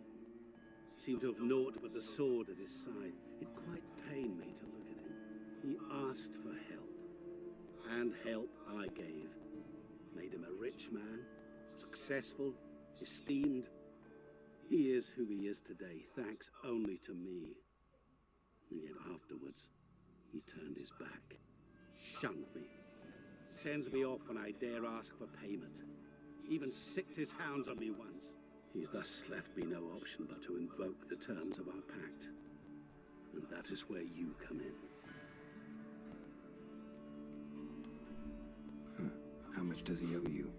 Seemed to have naught but the sword at his side. It quite pained me to look at him. He asked for help, and help I gave. Made him a rich man, successful, esteemed. He is who he is today, thanks only to me. And yet afterwards, he turned his back, shunned me, sends me off when I dare ask for payment. Even sicked his hounds on me once. He's thus left me no option but to invoke the terms of our pact. And that is where you come in. How much does he owe you?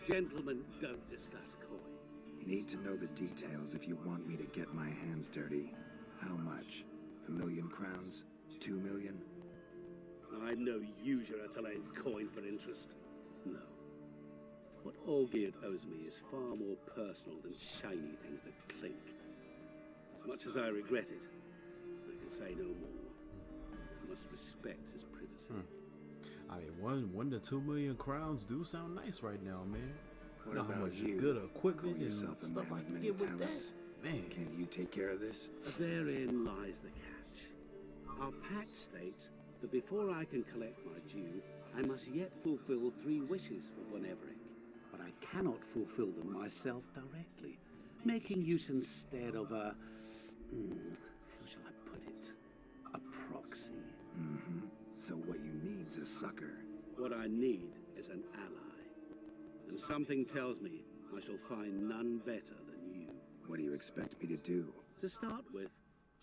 Gentlemen don't discuss coin. Need to know the details if you want me to get my hands dirty. How much? 1 million crowns? 2 million? I'm no usurer to lend coin for interest. No. What Olgierd owes me is far more personal than shiny things that clink. As much as I regret it, I can say no more. I must respect his privacy. I mean, 1 to 2 million crowns do sound nice right now, man. What Know how about much you? good equipment Call and yourself a stuff man I of can many get with talents. that. Man, Can't you take care of this? Therein lies the catch. Our pact states that before I can collect my due, I must yet fulfill 3 wishes for Von Everec. But I cannot fulfill them myself directly, making use instead of a... how shall I put it? A proxy. Mm-hmm. So what you need's a sucker. What I need is an ally. And something tells me I shall find none better than you. What do you expect me to do? To start with,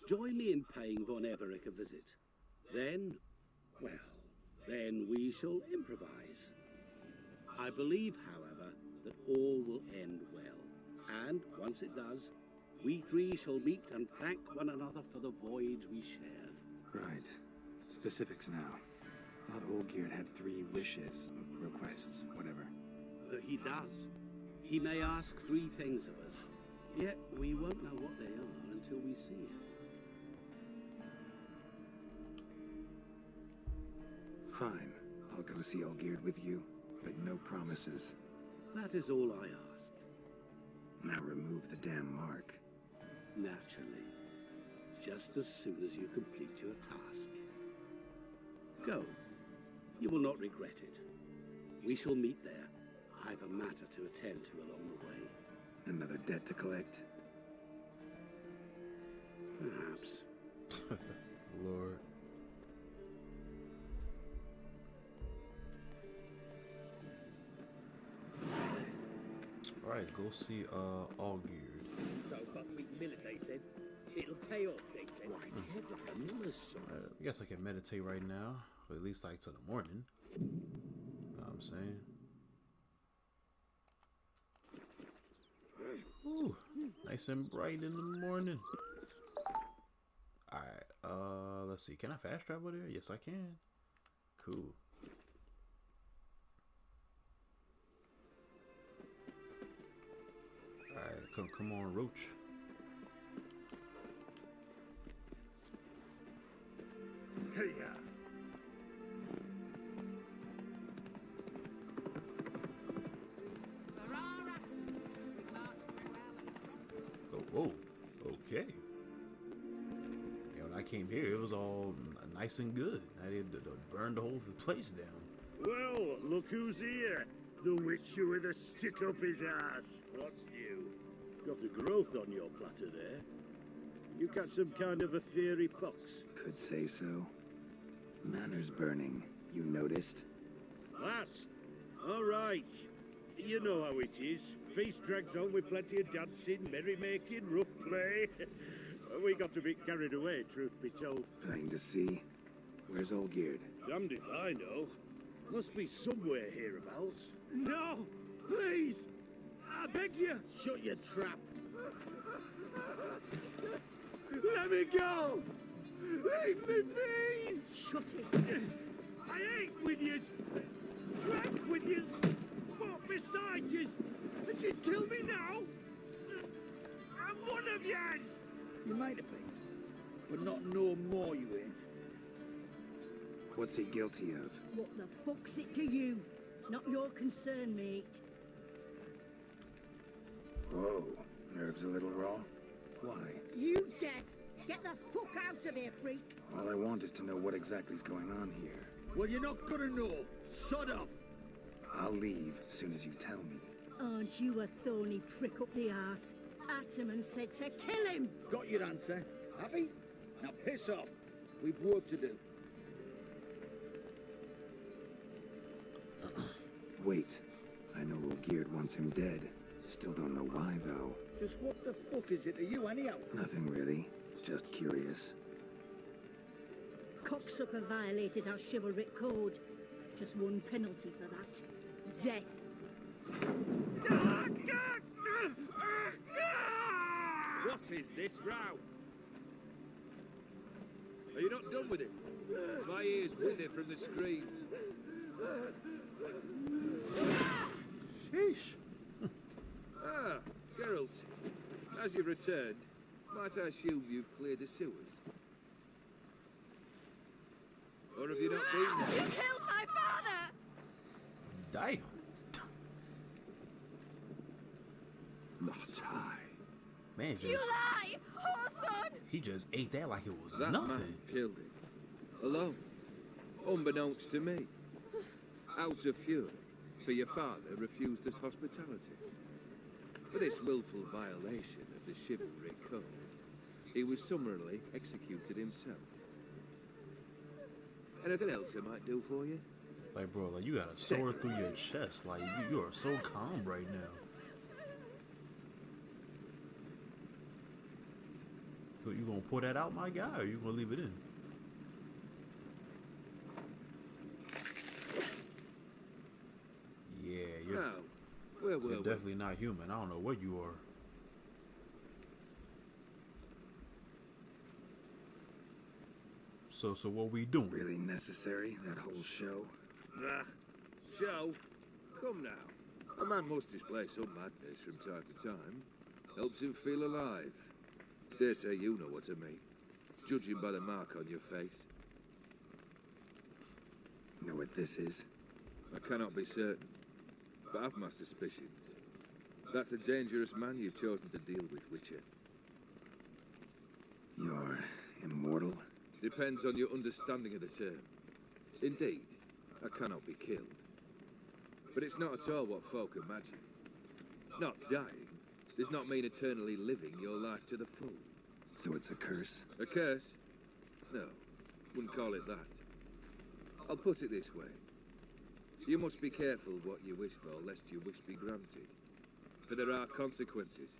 join me in paying Von Everec a visit. Then, well, then we shall improvise. I believe, however, that all will end well. And once it does, we 3 shall meet and thank one another for the voyage we shared. Right. Specifics now. Thought Olgierd had 3 wishes, requests, whatever. He does. He may ask 3 things of us, yet we won't know what they are until we see him. Fine. I'll go see Olgierd with you, but no promises. That is all I ask. Now remove the damn mark. Naturally. Just as soon as you complete your task. Go. You will not regret it. We shall meet there. I have a matter to attend to along the way. Another debt to collect? Perhaps. Lord. Alright, go see Allgeared. So buckwheat millet, they said. It'll pay off, they said. Right, head like a miller's son. I guess I can meditate right now, or at least like to the morning. Know what I'm saying? Ooh, nice and bright in the morning. Alright, let's see. Can I fast travel there? Yes, I can. Cool. Alright, come on, Roach. Hey, ya. Oh, whoa. Okay. Yeah, when I came here, it was all nice and good. I did burn the whole place down. Well, look who's here. The witcher with a stick up his ass. What's new? Got a growth on your platter there. You catch some kind of a fiery pox? Could say so. Manners burning, you noticed? That? All right. You know how it is. Feast drags on with plenty of dancing, merrymaking, rough play. We got a bit carried away, truth be told. Plain to see. Where's Allgeared? Damned if I know. Must be somewhere hereabouts. No! Please! I beg you! Shut your trap! Let me go! Leave me be! Shut it! I ate with yous! Drank with yous! Fought beside yous! And you kill me now? I'm one of yous! You might have been, but not no more you ain't. What's he guilty of? What the fuck's it to you? Not your concern, mate. Whoa, nerves a little raw? Why? You deaf! Get the fuck out of here, freak! All I want is to know what exactly is going on here. Well, you're not gonna know. Sod off! I'll leave as soon as you tell me. Aren't you a thorny prick up the arse? Ataman said to kill him! Got your answer. Happy? Now piss off. We've work to do. Wait, I know Allgeared wants him dead. Still don't know why, though. Just what the fuck is it to you, anyhow? Nothing really. Just curious. Cocksucker violated our chivalric code. Just one penalty for that. Death. What is this row? Are you not done with it? My ears wither from the screams. Sheesh. Ah, Geralt. As you've returned, might I assume you've cleared the sewers? Or have you not been there? You killed my father! Damn. Not I. Man, You lie! Whoreson! he just ate that like it was That nothing. man killed him. Alone. Unbeknownst to me. Out of fury, for your father refused us hospitality. For this willful violation of the chivalry code, he was summarily executed himself. Anything else I might do for you? Like, bro, like you got a sword through your chest. Like you are so calm right now. You gonna pour that out, my guy, or you gonna leave it in? Yeah, you're, Now, where were you're we? definitely not human. I don't know what you are. So what we doing? Really necessary, that whole show? Ah, show? Come now. A man must display some madness from time to time. Helps him feel alive. Dare say you know what I mean. Judging by the mark on your face. Know what this is? I cannot be certain, but I've my suspicions. That's a dangerous man you've chosen to deal with, Witcher. You're immortal? Depends on your understanding of the term. Indeed, I cannot be killed. But it's not at all what folk imagine. Not dying does not mean eternally living your life to the full. So it's a curse? A curse? No, wouldn't call it that. I'll put it this way. You must be careful what you wish for, lest your wish be granted. For there are consequences.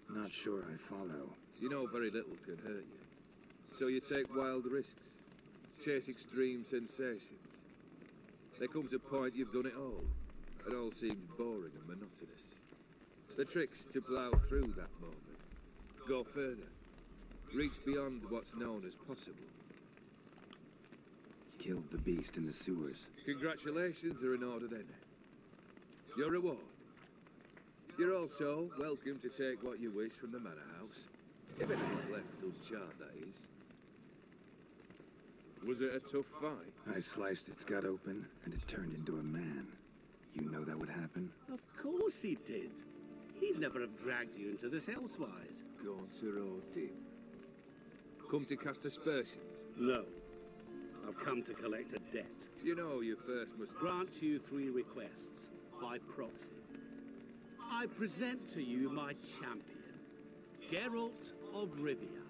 Not sure I follow. You know very little can hurt you. So you take wild risks, chase extreme sensations. There comes a point you've done it all, and all seems boring and monotonous. The trick's to plough through that moment, go further, reach beyond what's known as possible. Killed the beast in the sewers. Congratulations are in order then. Your reward. You're also welcome to take what you wish from the manor house, if anything's left uncharred, that is. Was it a tough fight? I sliced its gut open, and it turned into a man. You know that would happen? Of course he did. He'd never have dragged you into this elsewise. Gaunter or Dim? Come to cast aspersions? No. I've come to collect a debt. You know you first must grant you 3 requests by proxy. I present to you my champion, Geralt of Rivia.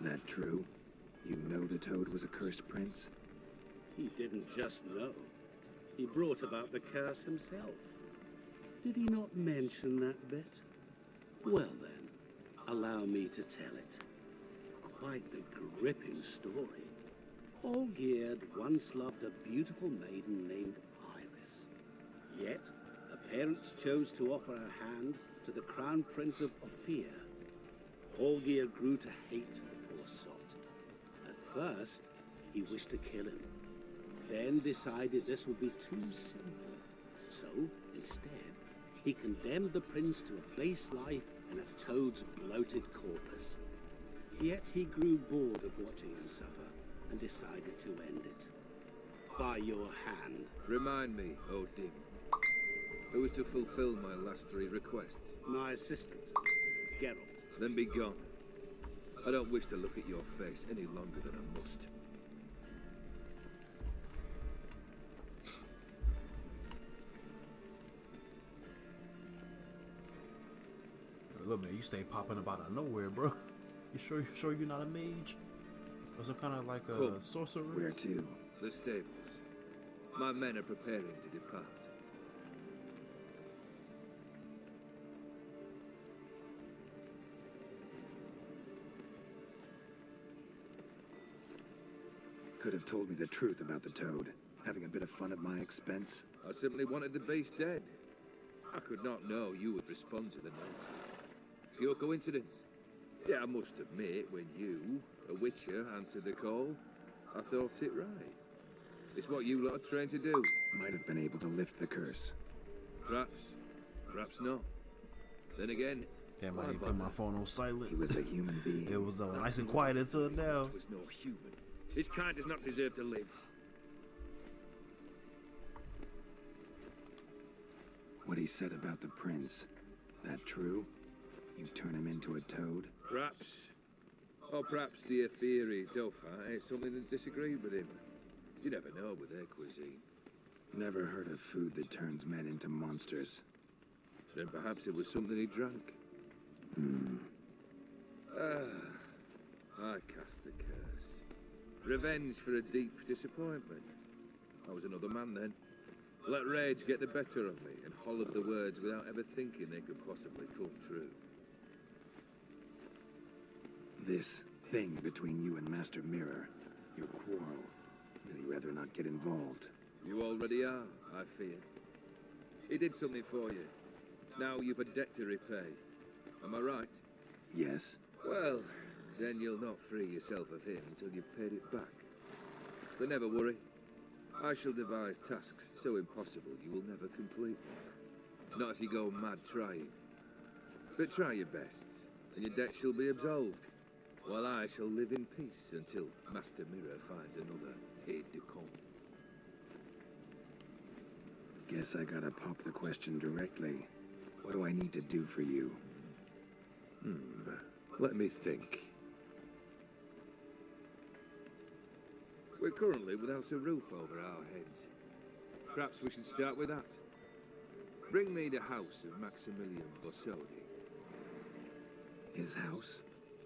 That true? You know the Toad was a cursed prince? He didn't just know. He brought about the curse himself. Did he not mention that bit? Well then, allow me to tell it. Quite the gripping story. Olgierd once loved a beautiful maiden named Iris. Yet, her parents chose to offer her hand to the Crown Prince of Ophir. Olgierd grew to hate the poor sot. At first, he wished to kill him. Then decided this would be too simple. So, instead, he condemned the prince to a base life and a toad's bloated corpus. Yet he grew bored of watching him suffer and decided to end it. By your hand. Remind me, O Dim. Who is to fulfill my last 3 requests? My assistant, Geralt. Then be gone. I don't wish to look at your face any longer than I must. Look, man, you stay popping up out of nowhere, bro. You sure you're not a mage? Or some kind of like a sorcerer? Where to? The stables. My men are preparing to depart. Could have told me the truth about the Toad. Having a bit of fun at my expense. I simply wanted the beast dead. I could not know you would respond to the notice. Pure coincidence. Yeah, I must admit, when you, a witcher, answered the call, I thought it right. It's what you lot are trained to do. Might have been able to lift the curse. Perhaps. Perhaps not. Then again, damn, I put my phone on silent. He was a human being. It was nice and quiet until now. It was no human. His kind does not deserve to live. What he said about the prince, that true? You turn him into a toad? Perhaps. Or perhaps the Ephiri Dauphin ate something that disagreed with him. You never know with their cuisine. Never heard of food that turns men into monsters. Then perhaps it was something he drank. I cast the curse. Revenge for a deep disappointment. I was another man then. Let rage get the better of me and hollered the words without ever thinking they could possibly come true. This thing between you and Master Mirror, your quarrel, really rather not get involved. You already are, I fear. He did something for you. Now you've a debt to repay. Am I right? Yes. Well, then you'll not free yourself of him until you've paid it back. But never worry. I shall devise tasks so impossible you will never complete them. Not if you go mad trying. But try your best, and your debt shall be absolved, while I shall live in peace until Master Mirror finds another aide-de-camp. Guess I gotta pop the question directly. What do I need to do for you? Let me think. currently without a roof over our heads. Perhaps we should start with that. Bring me the house of Maximilian Bossodi. His house?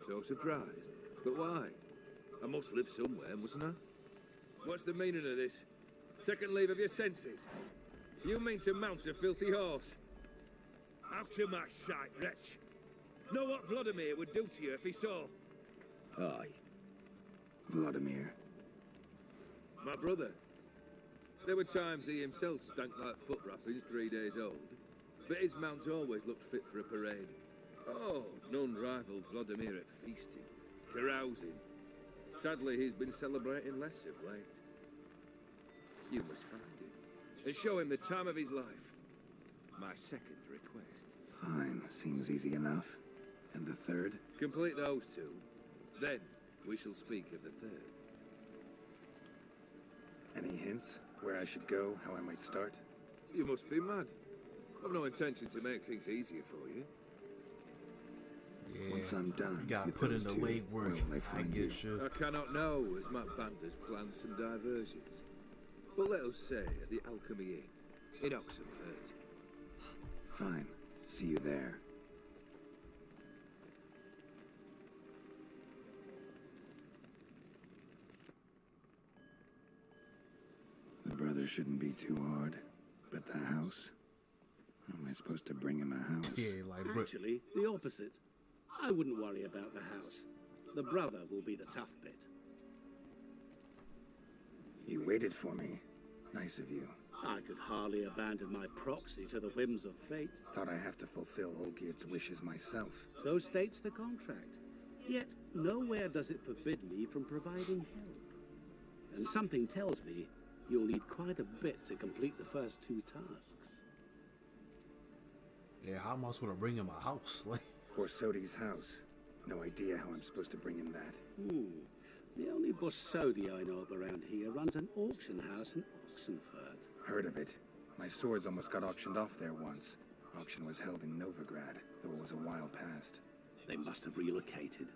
So surprised. But why? I must live somewhere, mustn't I? What's the meaning of this? Second leave of your senses? You mean to mount a filthy horse? Out of my sight, wretch. Know what Vladimir would do to you if he saw? Aye. Vladimir. My brother. There were times he himself stank like foot wrappings 3 days old, but his mount always looked fit for a parade. Oh, none rivaled Vladimir at feasting, carousing. Sadly, he's been celebrating less of late. You must find him, and show him the time of his life. My second request. Fine, seems easy enough. And the third? Complete those two, then we shall speak of the third. Any hints? Where I should go, how I might start? You must be mad. I've no intention to make things easier for you. Yeah, once I'm done, you gotta with put in those the two, legwork. where will I find you? I cannot know, as my band has planned some diversions. But let us say at the Alchemy Inn, in Oxenfurt. Fine. See you there. The brother shouldn't be too hard. But the house? How am I supposed to bring him a house? Yeah, like Actually, the opposite. I wouldn't worry about the house. The brother will be the tough bit. You waited for me. Nice of you. I could hardly abandon my proxy to the whims of fate. Thought I have to fulfill Olgierd's wishes myself. So states the contract. Yet, nowhere does it forbid me from providing help. And something tells me you'll need quite a bit to complete the first 2 tasks. Yeah, how am I supposed to bring him a house? Like, Borsodi's house. No idea how I'm supposed to bring him that. The only Bossodi I know of around here runs an auction house in Oxenfurt. Heard of it. My swords almost got auctioned off there once. Auction was held in Novigrad, though it was a while past. They must have relocated.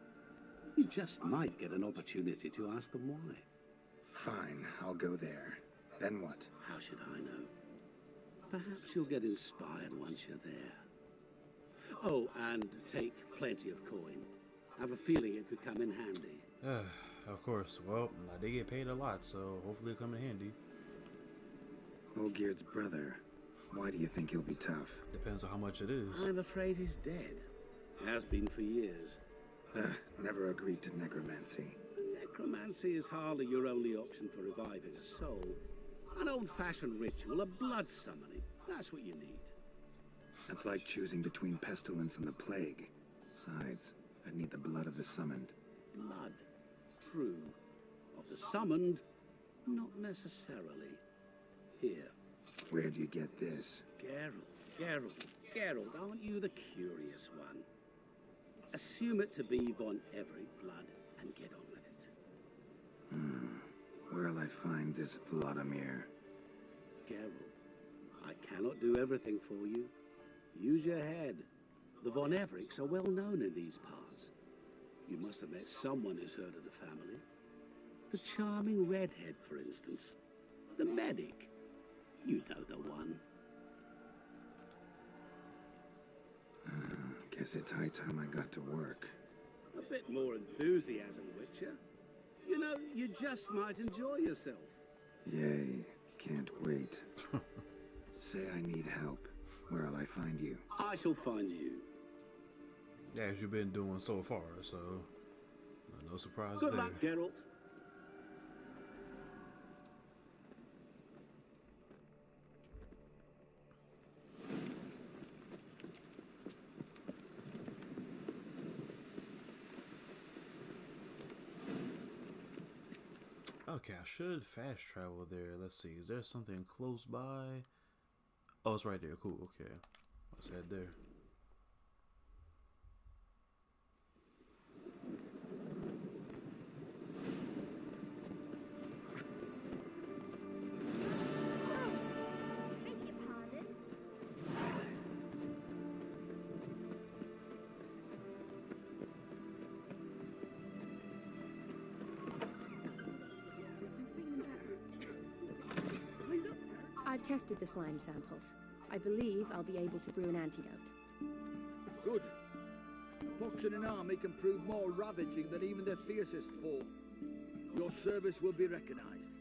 You just might get an opportunity to ask them why. Fine, I'll go there. Then what? How should I know? Perhaps you'll get inspired once you're there. Oh, and take plenty of coin. Have a feeling it could come in handy. of course. Well, they get paid a lot, so hopefully it'll come in handy. Olgierd's brother. Why do you think he'll be tough? Depends on how much it is. I'm afraid he's dead. Has been for years. Never agreed to necromancy. Necromancy is hardly your only option for reviving a soul. An old-fashioned ritual, a blood summoning. That's what you need. That's like choosing between pestilence and the plague. Besides, I'd need the blood of the summoned. Blood. True. Of the summoned, not necessarily. Here. Where'd you get this? Geralt, aren't you the curious one? Assume it to be Von Everett blood and get on with it. Where'll I find this Vladimir? Geralt, I cannot do everything for you. Use your head. The Von Evericks are well known in these parts. You must have met someone who's heard of the family. The charming redhead, for instance. The medic. You know the one. Guess it's high time I got to work. A bit more enthusiasm, Witcher. You know, you just might enjoy yourself. Yay, can't wait. Say I need help. Where'll I find you? I shall find you. Yeah, as you've been doing so far, so no surprise Good there. luck, Geralt. Okay, I should fast travel there. Let's see. Is there something close by? Oh, it's right there. Cool. Okay. Let's head there. Beg your pardon? I'm feeling I've tested the slime samples. I believe I'll be able to brew an antidote. Good. A pox in an army can prove more ravaging than even their fiercest foe. Your service will be recognized.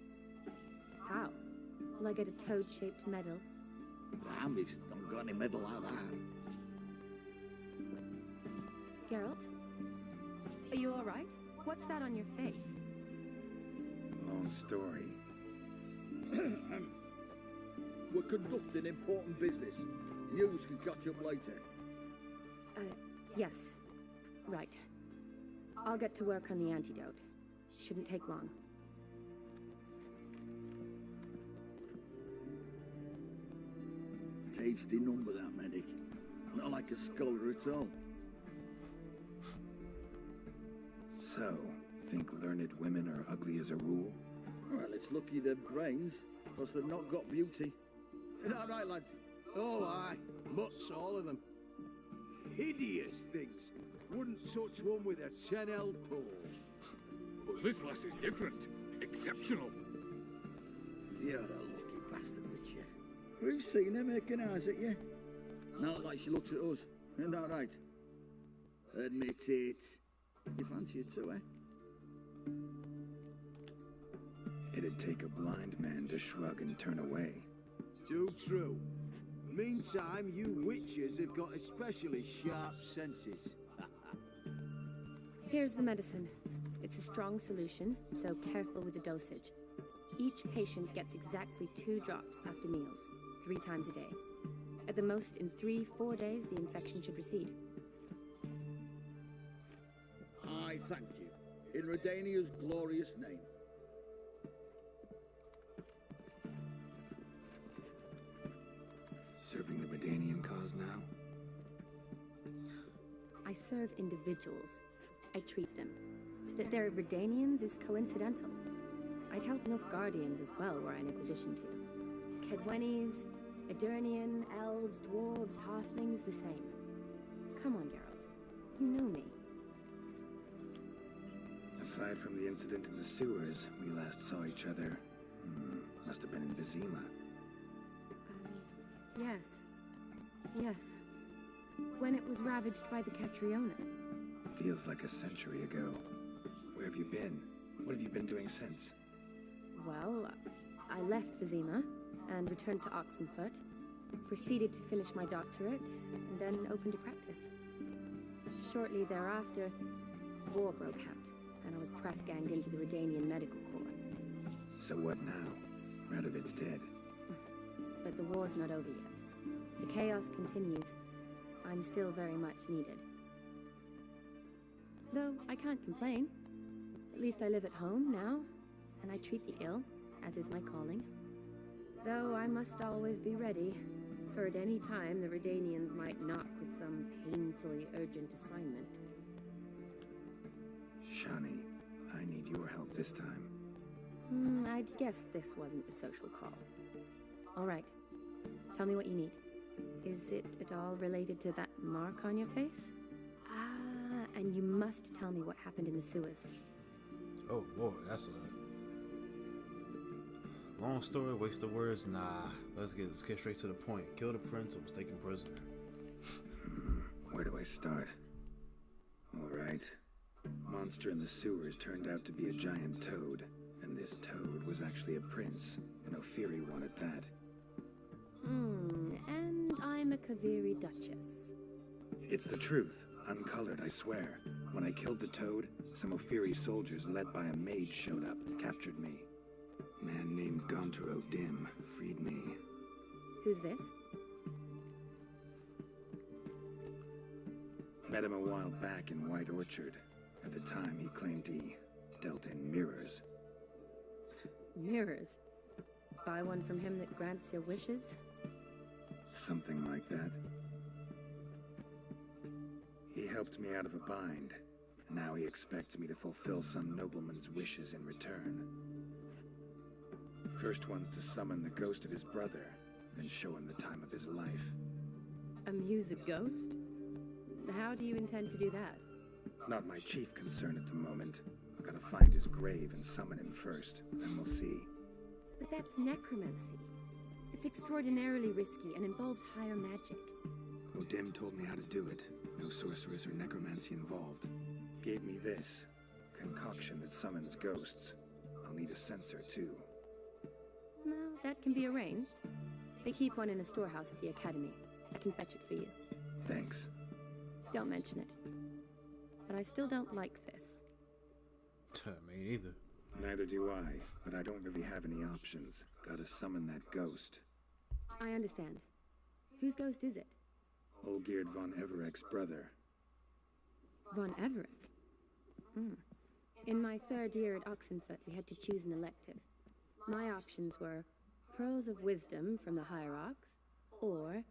How? Will I get a toad-shaped medal? The army's not got any medal like that. Geralt? Are you alright? What's that on your face? Long story. We're conducting important business. News can catch up later. Yes. Right. I'll get to work on the antidote. Shouldn't take long. Tasty number, that medic. Not like a scholar at all. So, think learned women are ugly as a rule? Well, it's lucky they've brains, plus they've not got beauty. Is that right, lads? Oh, aye. Mutts, all of them. Hideous things. Wouldn't touch one with a 10L pole. But this lass is different. Exceptional. You're a lucky bastard, Richard. We've seen her making eyes at you. Not like she looks at us. Isn't that right? Admit it. You fancy it too, eh? It'd take a blind man to shrug and turn away. Too true. Meantime, you witches have got especially sharp senses. Here's the medicine. It's a strong solution, so careful with the dosage. Each patient gets exactly 2 drops after meals, 3 times a day. At the most, in 3-4 days, the infection should recede. I thank you. In Redania's glorious name. Serving the Redanian cause now? I serve individuals. I treat them. That they're Redanians is coincidental. I'd help Nilfgaardians as well were I in a position to. Kedwenis, Edirnian, elves, dwarves, halflings, the same. Come on, Geralt. You know me. Aside from the incident in the sewers, we last saw each other. Must have been in Vizima. Yes. Yes. When it was ravaged by the Catriona. Feels like a century ago. Where have you been? What have you been doing since? Well, I left Vizima and returned to Oxenfoot, proceeded to finish my doctorate, and then opened a practice. Shortly thereafter, war broke out, and I was press-ganged into the Redanian Medical Corps. So what now? Radovid's dead. But the war's not over yet. The chaos continues. I'm still very much needed. Though I can't complain. At least I live at home now, and I treat the ill, as is my calling. Though I must always be ready, for at any time the Redanians might knock with some painfully urgent assignment. Shani, I need your help this time. I'd guess this wasn't a social call. All right. Tell me what you need. Is it at all related to that mark on your face? Ah, and you must tell me what happened in the sewers. Oh boy, that's a long story, waste of words. Nah, let's get straight to the point. Kill the prince or was taken prisoner. Where do I start? Alright. Monster in the sewers turned out to be a giant toad, and this toad was actually a prince, and Ophiri wanted that. And I'm a Kaviri Duchess. It's the truth. Uncolored, I swear. When I killed the toad, some Ophiri soldiers led by a mage showed up, captured me. Man named Gontar O'Dim freed me. Who's this? Met him a while back in White Orchard. At the time, he claimed he dealt in mirrors. Mirrors? Buy one from him that grants your wishes? Something like that. He helped me out of a bind, and now he expects me to fulfill some nobleman's wishes in return. First one's to summon the ghost of his brother, then show him the time of his life. Amuse a ghost? How do you intend to do that? Not my chief concern at the moment. Gotta find his grave and summon him first, then we'll see. But that's necromancy. It's extraordinarily risky and involves higher magic. Odin told me how to do it. No sorceress or necromancy involved. Gave me this concoction that summons ghosts. I'll need a sensor too. No, that can be arranged. They keep one in a storehouse at the academy. I can fetch it for you. Thanks. Don't mention it. But I still don't like this. Me either. Neither do I, but I don't really have any options. Gotta summon that ghost. I understand. Whose ghost is it? Olgierd von Evereck's brother. Von Everett? In my third year at Oxenfoot, we had to choose an elective. My options were Pearls of Wisdom from the Hierarchs, or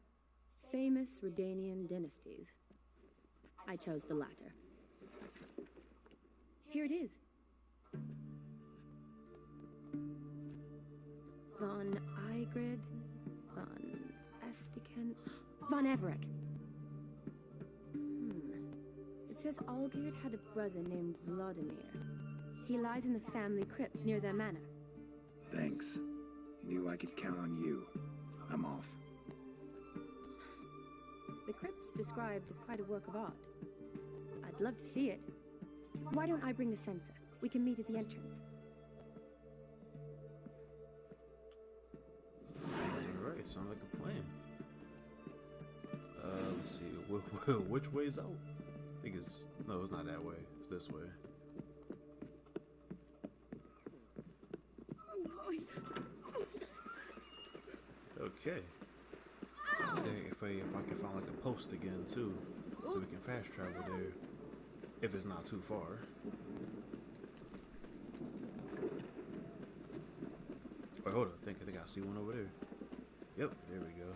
Famous Redanian Dynasties. I chose the latter. Here it is. Von Igrid, Von Estiken, Von Everett. It says Olgierd had a brother named Vladimir. He lies in the family crypt near their manor. Thanks. Knew I could count on you. I'm off. The crypt's described as quite a work of art. I'd love to see it. Why don't I bring the censer? We can meet at the entrance. Alright, sounds like a plan. Let's see. Which way's out? I think it's... No, it's not that way. It's this way. Okay. See if I can find like a post again too, so we can fast travel there if it's not too far. Wait, hold on. I think I see one over there. Yep, there we go.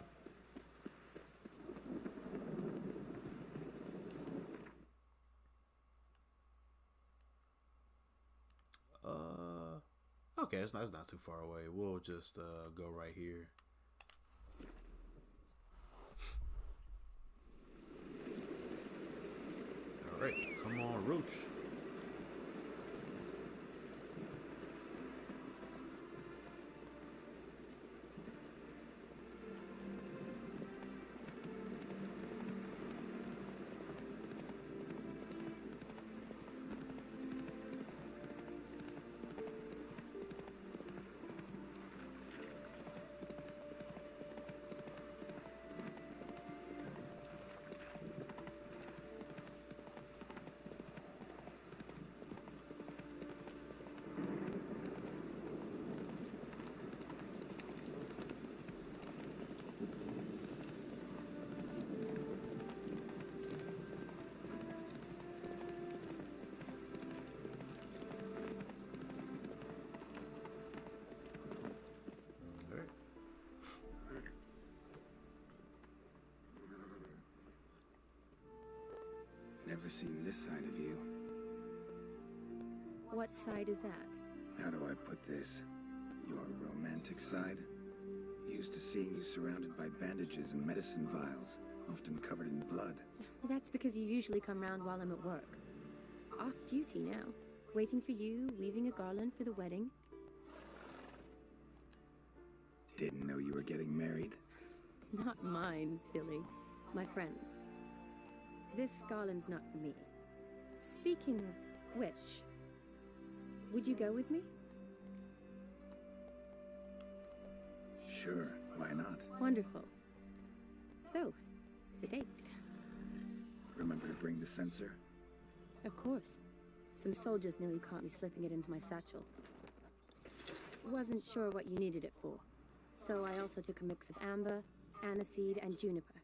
Okay, it's not too far away. We'll just go right here. Alright, come on, Roach. Never seen this side of you. What side is that? How do I put this? Your romantic side? Used to seeing you surrounded by bandages and medicine vials, often covered in blood. That's because you usually come round while I'm at work. Off duty now. Waiting for you, weaving a garland for the wedding. Didn't know you were getting married. Not mine, silly. My friends. This garland's not for me. Speaking of which, would you go with me? Sure, why not? Wonderful. So, it's a date. Remember to bring the censer? Of course. Some soldiers nearly caught me slipping it into my satchel. Wasn't sure what you needed it for, so I also took a mix of amber, aniseed, and juniper.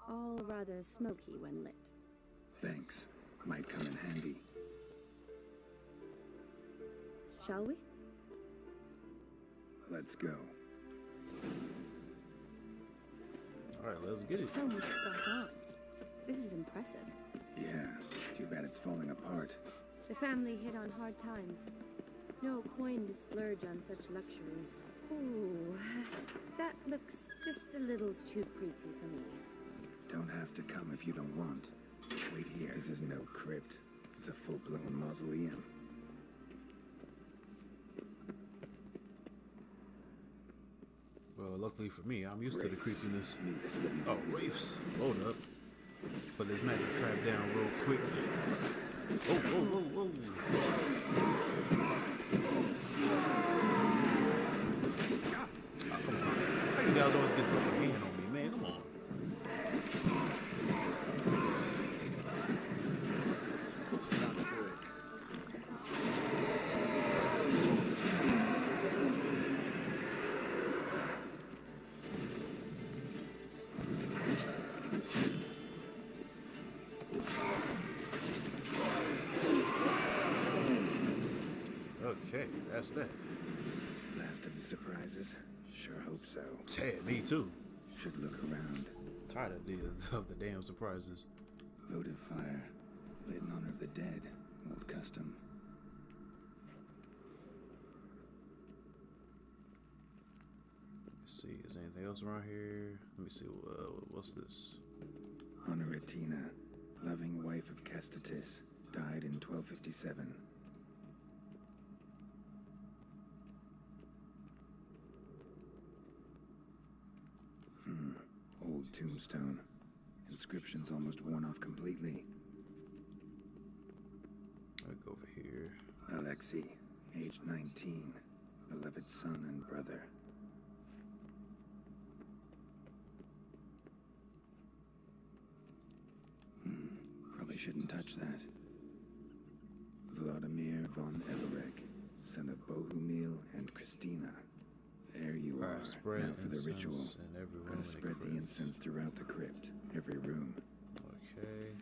All rather smoky when lit. Thanks. Might come in handy. Shall we? Let's go. Alright, let's get it. The tone was spot on. This is impressive. Yeah, too bad it's falling apart. The family hit on hard times. No coin to splurge on such luxuries. Ooh, that looks just a little too creepy for me. Don't have to come if you don't want. Wait here, this is no crypt. It's a full-blown mausoleum. Well, Luckily for me, I'm used to the creepiness. Oh, wraiths. Hold up. Put this magic trap down real quick. Oh, whoa, whoa, whoa. Oh, come on. How you guys always get the upper hand on me, man? Come on. Okay, that's that. Last of the surprises. Sure hope so. Yeah, me too. Should look around. Tired of the damn surprises. Votive fire. Lit in honor of the dead. Old custom. Let's see, is there anything else around here? Let me see, what's this? Honoratina, loving wife of Kestatis, died in 1257. Old tombstone. Inscription's almost worn off completely. I'll go over here. Alexei, age 19, beloved son and brother. Probably shouldn't touch that. Vladimir von Everek, son of Bohumil and Christina. There you are. Spread now for the ritual. in every room. Gotta spread the incense throughout the crypt, every room. Okay.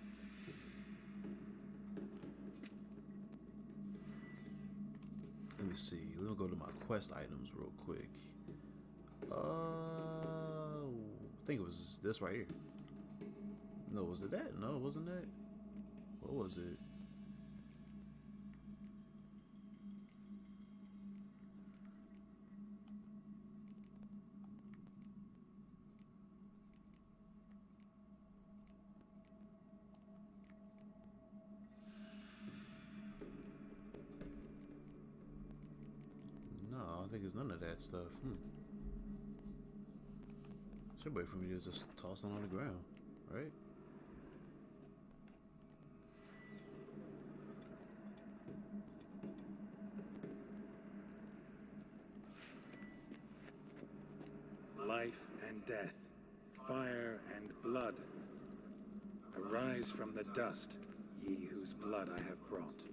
Let me see. Let me go to my quest items real quick. I think it was this right here. No, was it that? No, it wasn't that. What was it? No, I don't think it's none of that stuff. Should wait for me to just toss it on the ground, right? Life and death, fire and blood. Arise from the dust, ye whose blood I have brought.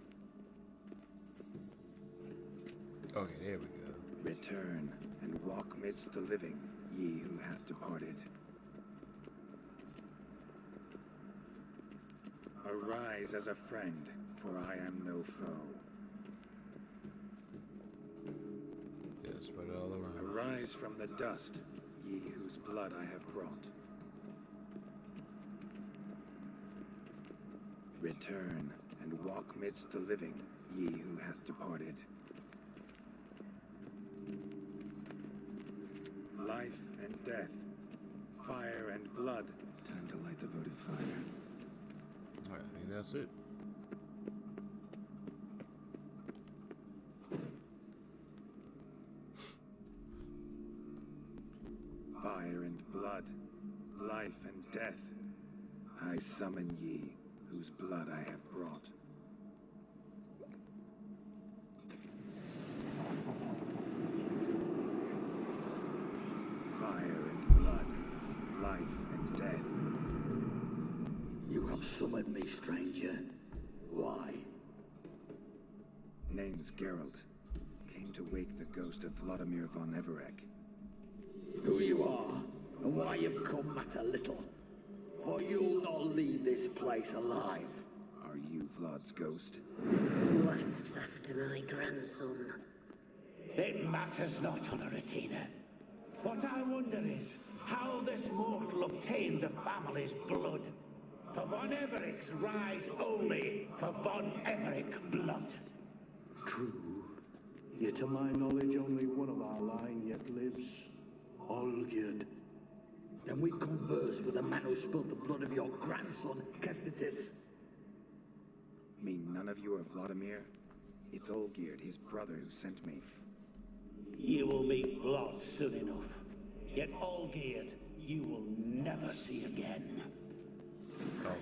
Okay, there we go. Return and walk midst the living, ye who have departed. Arise as a friend, for I am no foe. Yeah, spread it all around. Arise from the dust, ye whose blood I have brought. Return and walk midst the living, ye who hath departed. Life and death, fire and blood. Time to light the votive fire. Alright, I think that's it. Fire and blood, life and death. I summon ye, whose blood I have brought. Fire and blood, life and death. You have summoned me, stranger. Why? Name's Geralt. Came to wake the ghost of Vladimir von Everek. Who you are, and why you've come matter little. For you'll not leave this place alive. Are you Vlad's ghost? Who asks after my grandson? It matters not, Honoratina. What I wonder is how this mortal obtained the family's blood. For von Everek's rise only for von Everek blood. True. Yet to my knowledge, only one of our line yet lives. Olgierd. Then we converse with the man who spilled the blood of your grandson, Kestatis. Mean none of you are Vladimir? It's Olgierd, his brother, who sent me. You will meet Vlad soon enough. Yet Olgierd, you will never see again. Oh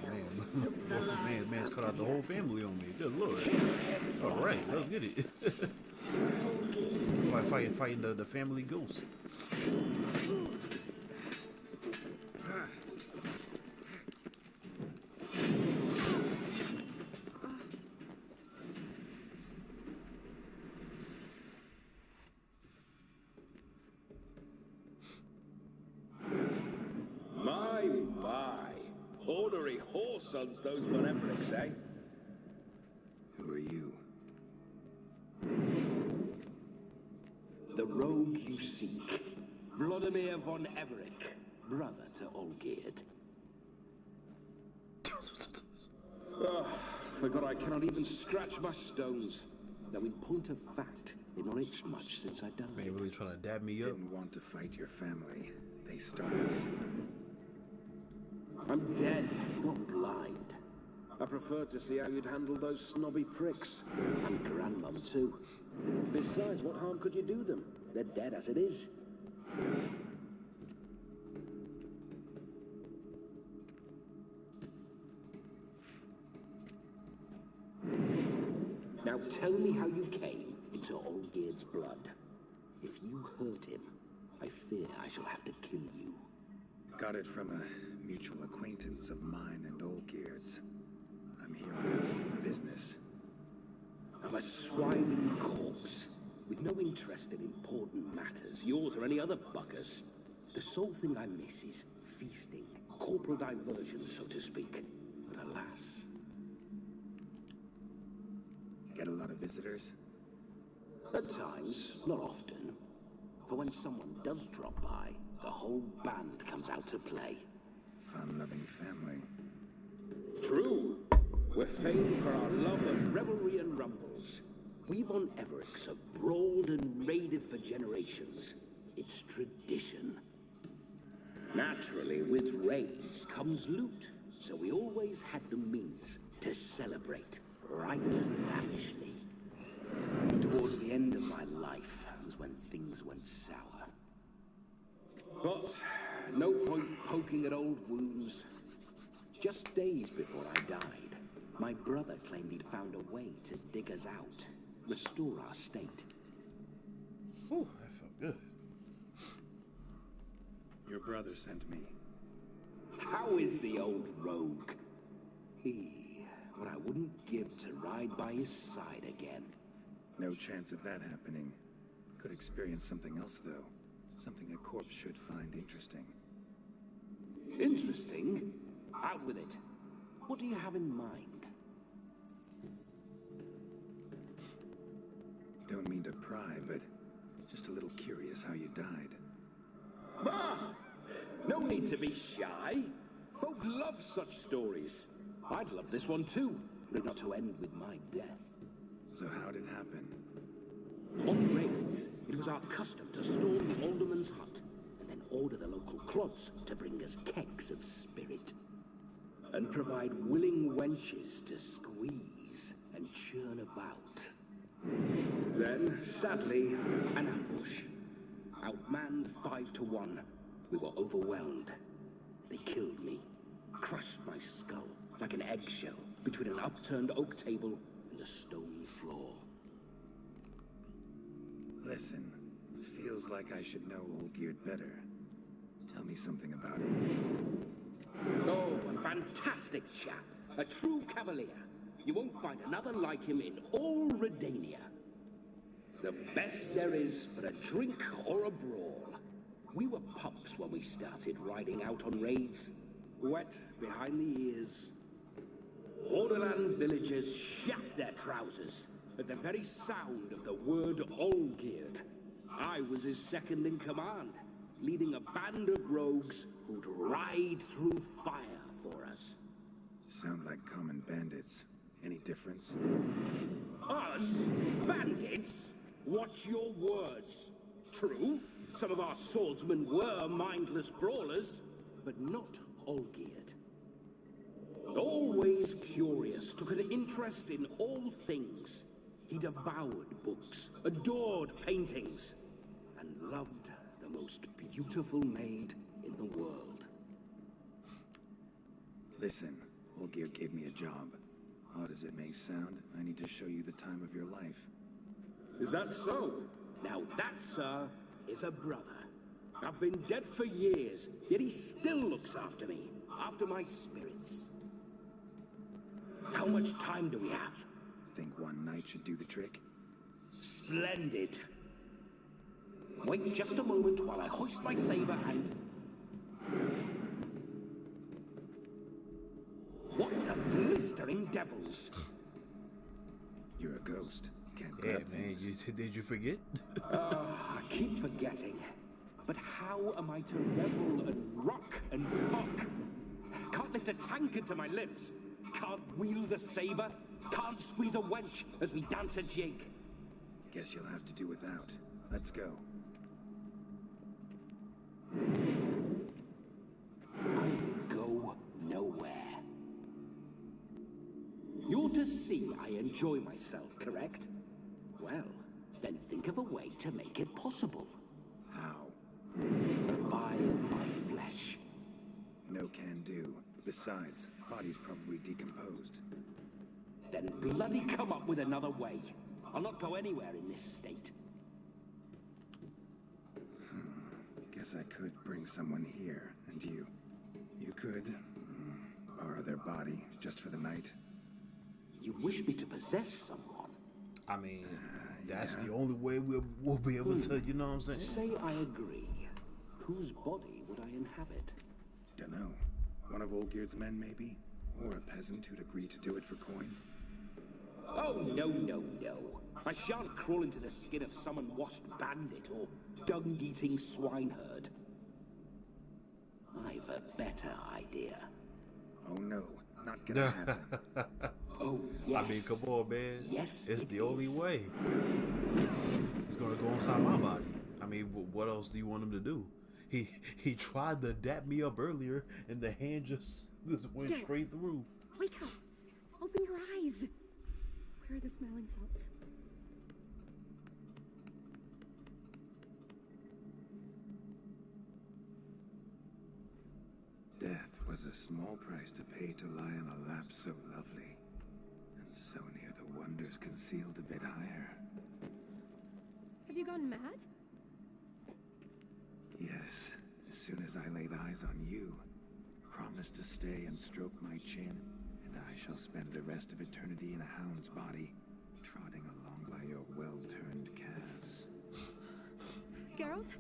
man, man's cut out the whole family on me. Good lord. All right, let's get it. Fighting the family ghost. My. Ornery whoresons those von Evericks, eh? Who are you? The rogue you seek. Vladimir von Everik, brother to Olgierd. Forgot I cannot even scratch my stones. Though in point of fact, they've not itched much since I died. Man, really trying to dab me up. Didn't want to fight your family. They started it. I'm dead, not blind. I preferred to see how you'd handle those snobby pricks. And Grandmum, too. Besides, what harm could you do them? They're dead as it is. Now tell me how you came into Olgierd's blood. If you hurt him, I fear I shall have to kill you. Got it from a mutual acquaintance of mine and Olgierd's. I'm here on business. I'm a swiving corpse, with no interest in important matters, yours or any other buggers. The sole thing I miss is feasting, corporal diversion, so to speak. But alas... Get a lot of visitors? At times, not often. For when someone does drop by, the whole band comes out to play. Fun-loving family. True. We're famed for our love of revelry and rumbles. We von Evericks have brawled and raided for generations. It's tradition. Naturally, with raids comes loot, so we always had the means to celebrate right lavishly. Towards the end of my life was when things went sour. But no point poking at old wounds. Just days before I died, my brother claimed he'd found a way to dig us out, restore our state. Oh, that felt good. Your brother sent me. How is the old rogue? What I wouldn't give to ride by his side again. No chance of that happening. Could experience something else, though. Something a corpse should find interesting. Interesting? Out with it. What do you have in mind? Don't mean to pry, but just a little curious how you died. No need to be shy. Folk love such stories. I'd love this one too, but not to end with my death. So how'd it happen? On raids, it was our custom to storm the alderman's hut, and then order the local clods to bring us kegs of spirit. And provide willing wenches to squeeze and churn about. Then, sadly, an ambush. Outmanned 5 to 1, we were overwhelmed. They killed me, crushed my skull like an eggshell between an upturned oak table and the stone floor. Listen, feels like I should know Olgierd better. Tell me something about him. Oh, a fantastic chap. A true cavalier. You won't find another like him in all Redania. The best there is for a drink or a brawl. We were pups when we started riding out on raids. Wet behind the ears. Borderland villagers shat their trousers at the very sound of the word Olgierd. I was his second in command, leading a band of rogues who'd ride through fire for us. Sound like common bandits. Any difference? Us? Bandits? Watch your words. True, some of our swordsmen were mindless brawlers, but not Olgierd. Always curious, took an interest in all things. He devoured books, adored paintings, and loved the most beautiful maid in the world. Listen, Olgierd gave me a job. Odd as it may sound, I need to show you the time of your life. Is that so? Now that, sir, is a brother. I've been dead for years, yet he still looks after me, after my spirits. How much time do we have? Think one night should do the trick? Splendid. Wait just a moment while I hoist my saber and... What the blistering devils? You're a ghost. Can't Yeah, grab man. things. Did you forget? I keep forgetting. But how am I to revel and rock and fuck? Can't lift a tankard to my lips. Can't wield a saber. Can't squeeze a wench as we dance a jig. Guess you'll have to do without. Let's go. I'll go nowhere. You're to see I enjoy myself, correct? Well, then think of a way to make it possible. How? Revive my flesh. No can do. Besides, body's probably decomposed. Then bloody come up with another way. I'll not go anywhere in this state. Guess I could bring someone here, and you. You could borrow their body just for the night. You wish me to possess someone? I mean, that's the only way we'll be able to, you know what I'm saying? Say I agree. Whose body would I inhabit? Dunno. One of Olgierd's men, maybe? Or a peasant who'd agree to do it for coin? Oh, no, no, no. I shan't crawl into the skin of some unwashed bandit or dung-eating swineherd. I've a better idea. Oh no, not gonna happen. Oh, yes. I mean, come on, man. Yes, It's it the only is. way. It's gonna go inside my body. I mean, what else do you want him to do? He tried to dap me up earlier, and the hand just went Get. straight through. Wake up! Open your eyes! Where are the smelling salts? Death was a small price to pay to lie on a lap so lovely, and so near the wonders concealed a bit higher. Have you gone mad? Yes, as soon as I laid eyes on you, promised to stay and stroke my chin, and I shall spend the rest of eternity in a hound's body, trotting along by your well-turned calves. Geralt?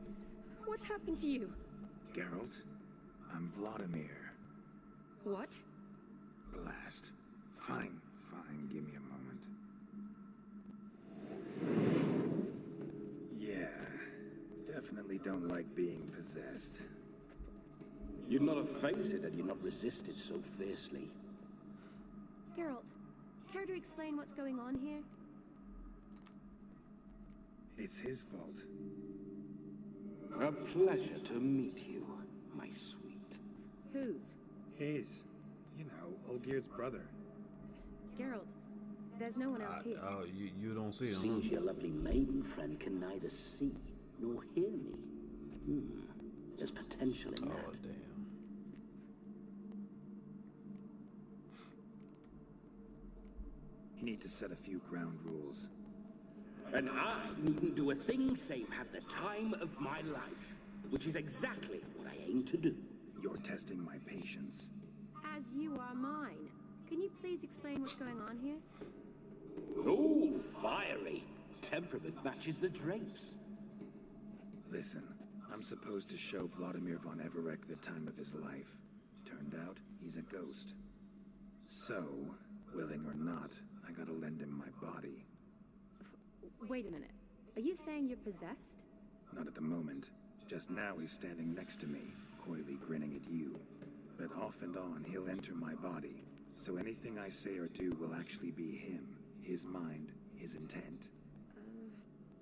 What's happened to you? Geralt, I'm Vladimir. What? Blast. Fine, give me a moment. Yeah, definitely don't like being possessed. You'd not have fainted had you not resisted so fiercely. Geralt, care to explain what's going on here? It's his fault. A pleasure to meet you, my sweet. Whose? His. You know, Olgierd's brother. Geralt, there's no one else here. Oh, you don't see him. Seems your lovely maiden friend can neither see nor hear me. There's potential in Oh, that. damn. Need to set a few ground rules. And I needn't do a thing save have the time of my life, which is exactly what I aim to do. You're testing my patience. As you are mine. Can you please explain what's going on here? Oh, fiery. Temperament matches the drapes. Listen, I'm supposed to show Vladimir von Everec the time of his life. Turned out, he's a ghost. So, willing or not, I gotta lend him my body. Wait a minute. Are you saying you're possessed? Not at the moment. Just now he's standing next to me, coyly grinning at you. But off and on, he'll enter my body. So anything I say or do will actually be him, his mind, his intent.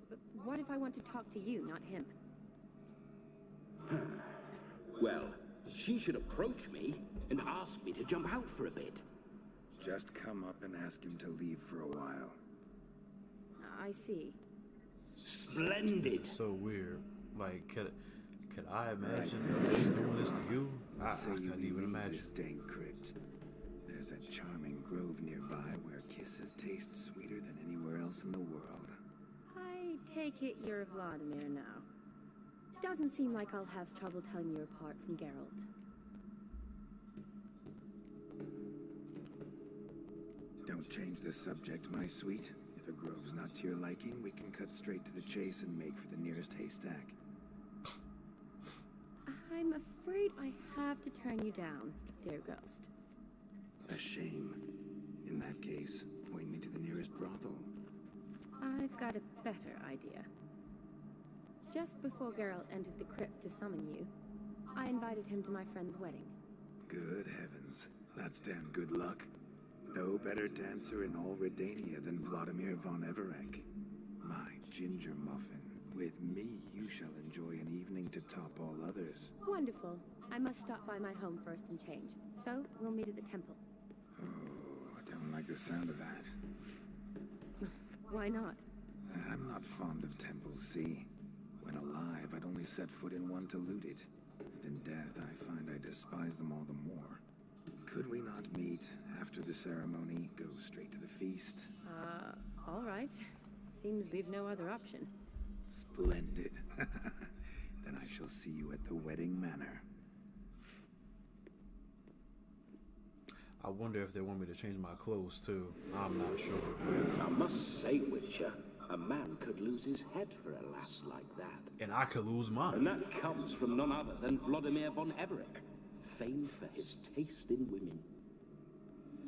But what if I want to talk to you, not him? Well, she should approach me and ask me to jump out for a bit. Just come up and ask him to leave for a while. I see. Splendid. So weird. Like, Could I imagine she's doing this to you? I Say you couldn't even leave imagine. this dank crypt. There's a charming grove nearby where kisses taste sweeter than anywhere else in the world. I take it you're Vladimir now. Doesn't seem like I'll have trouble telling you apart from Geralt. Don't change the subject, my sweet. If a grove's not to your liking, we can cut straight to the chase and make for the nearest haystack. I'm afraid I have to turn you down, dear ghost. A shame. In that case, point me to the nearest brothel. I've got a better idea. Just before Geralt entered the crypt to summon you, I invited him to my friend's wedding. Good heavens. That's damn good luck. No better dancer in all Redania than Vladimir von Everec. My ginger muffin. With me, you shall enjoy an evening to top all others. Wonderful. I must stop by my home first and change. So, we'll meet at the temple. Oh, I don't like the sound of that. Why not? I'm not fond of temples, see? When alive, I'd only set foot in one to loot it. And in death, I find I despise them all the more. Could we not meet after the ceremony, go straight to the feast? All right. Seems we've no other option. Splendid. Then I shall see you at the wedding manor. I wonder if they want me to change my clothes too. I'm not sure. I must say, Witcher, a man could lose his head for a lass like that. And I could lose mine. And that comes from none other than Vladimir von Everec, famed for his taste in women.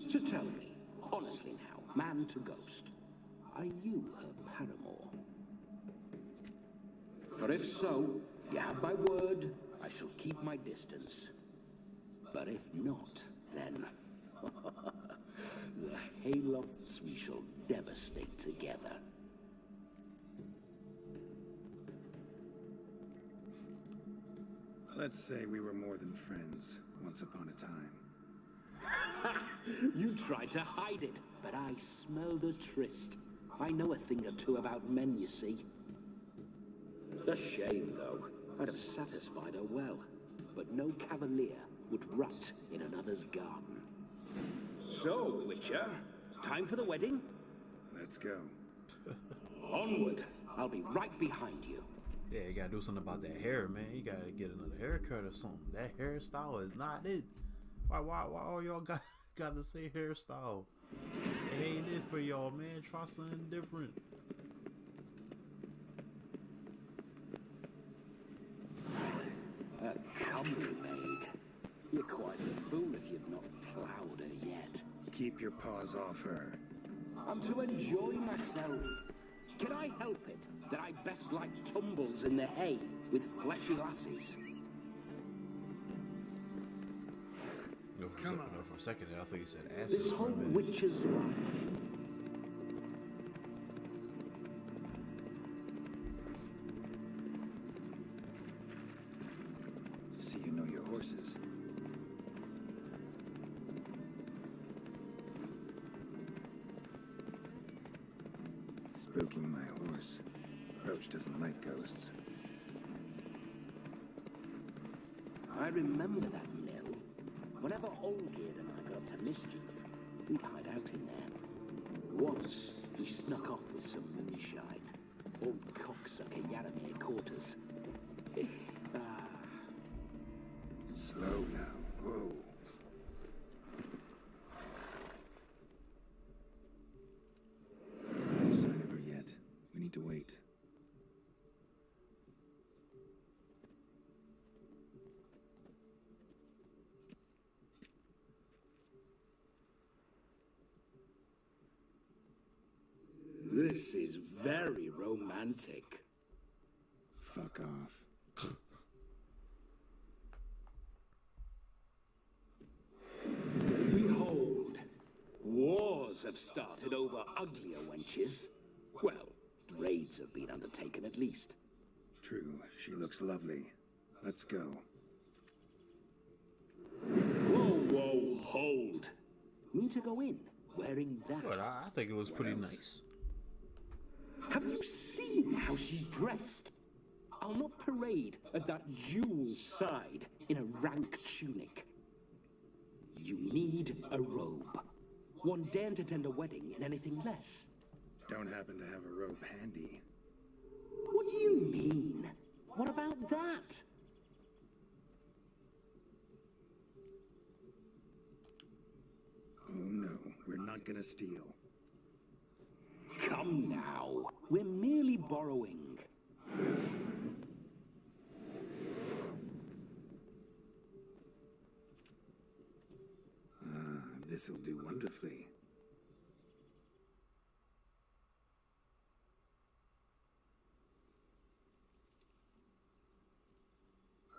So tell me, honestly now, man to ghost, are you her paramour? For if so, you have my word, I shall keep my distance. But if not, then the haylofts we shall devastate together. Let's say we were more than friends, once upon a time. You tried to hide it, but I smelled a tryst. I know a thing or two about men, you see. A shame, though. I'd have satisfied her well, but no cavalier would rut in another's garden. So, Witcher, time for the wedding? Let's go. Onward. I'll be right behind you. Yeah, you gotta do something about that hair, man. You gotta get another haircut or something. That hairstyle is not it. Why all y'all got the same hairstyle? It ain't it for y'all, man. Try something different. A comely maid. You're quite the fool if you've not ploughed her yet. Keep your paws off her. I'm to enjoy myself. Can I help it that I best like tumbles in the hay with fleshy lasses? Come on. For a second, I thought you said ass. This whole witch's life. See you know your horses. Spooking my horse. Roach doesn't like ghosts. I remember that mill. Whenever Olgerd and I got up to mischief, we'd hide out in there. Once, we snuck off with some moonshine. Old cocksucker Yaramir caught us. Slow now. Whoa. No sign of her yet. We need to wait. This is very romantic. Fuck off. Behold, wars have started over uglier wenches. Well, raids have been undertaken at least. True, she looks lovely. Let's go. Whoa, hold. Mean to go in wearing that? But I think it looks pretty nice. Have you seen how she's dressed? I'll not parade at that jewel's side in a rank tunic. You need a robe. One daren't attend a wedding in anything less. Don't happen to have a robe handy. What do you mean? What about that? Oh no, we're not gonna steal. Come now. We're merely borrowing. This'll do wonderfully.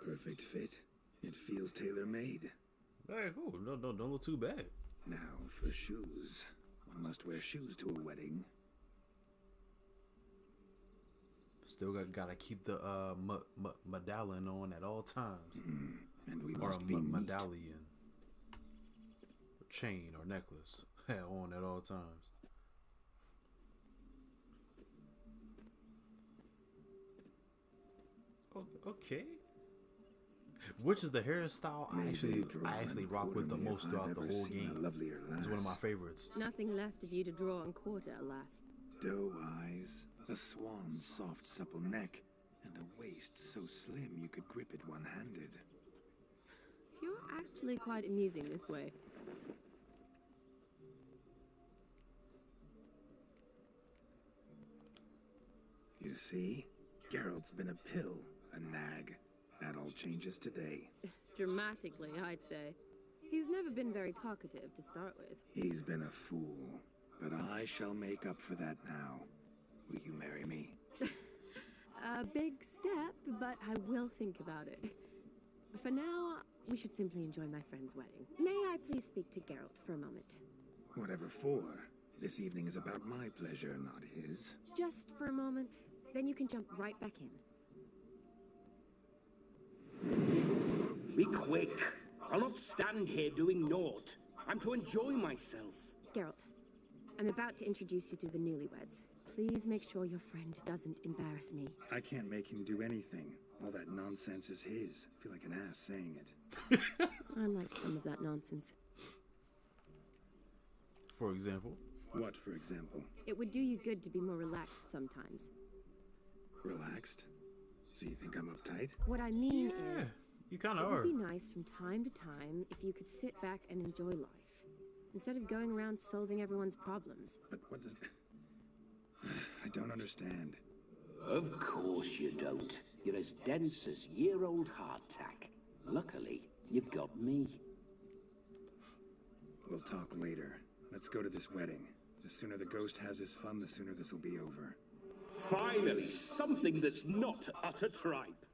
Perfect fit. It feels tailor-made. Very cool. No, don't look too bad. Now for shoes. One must wear shoes to a wedding. Still gotta keep the medallion on at all times. And we or must be neat. medallion. Chain or necklace on at all times. Okay. Which is the hairstyle I actually rock with the most throughout the whole game. It's one of my favorites. Nothing left of you to draw and quarter, alas. Doe eyes, a swan's soft supple neck, and a waist so slim you could grip it one-handed. You're actually quite amusing this way. You see? Geralt's been a pill, a nag. That all changes today. Dramatically, I'd say. He's never been very talkative to start with. He's been a fool, but I shall make up for that now. Will you marry me? A big step, but I will think about it. For now, we should simply enjoy my friend's wedding. May I please speak to Geralt for a moment? Whatever for. This evening is about my pleasure, not his. Just for a moment, then you can jump right back in. Be quick. I'll not stand here doing naught. I'm to enjoy myself. Geralt, I'm about to introduce you to the newlyweds. Please make sure your friend doesn't embarrass me. I can't make him do anything. All that nonsense is his. I feel like an ass saying it. I like some of that nonsense. For example? What, for example? It would do you good to be more relaxed sometimes. Relaxed? So you think I'm uptight? What I mean is, you kind of it are. would be nice from time to time if you could sit back and enjoy life, instead of going around solving everyone's problems. But what does... I don't understand. Of course you don't. You're as dense as year-old hardtack. Luckily, you've got me. We'll talk later. Let's go to this wedding. The sooner the ghost has his fun, the sooner this'll be over. Finally, something that's not utter tripe.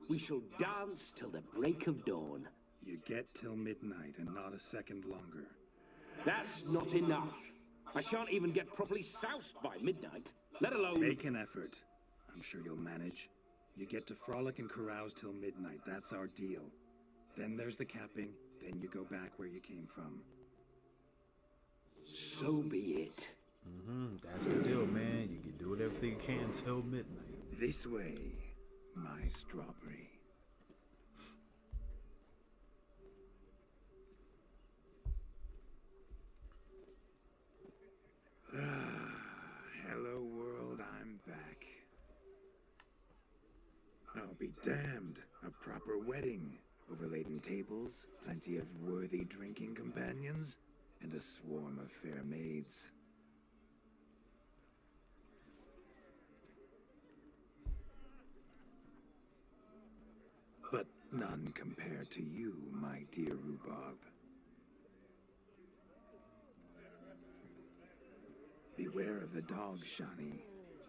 We shall dance till the break of dawn. You get till midnight and not a second longer. That's not enough. I shan't even get properly soused by midnight, let alone... Make an effort. I'm sure you'll manage. You get to frolic and carouse till midnight. That's our deal. Then there's the capping. Then you go back where you came from. So be it. That's the deal, man. You can do whatever you can till midnight. This way, my strawberry. Hello, world. I'm back. I'll be damned. A proper wedding. Overladen tables, plenty of worthy drinking companions, and a swarm of fair maids. But none compared to you, my dear rhubarb. Beware of the dog, Shani.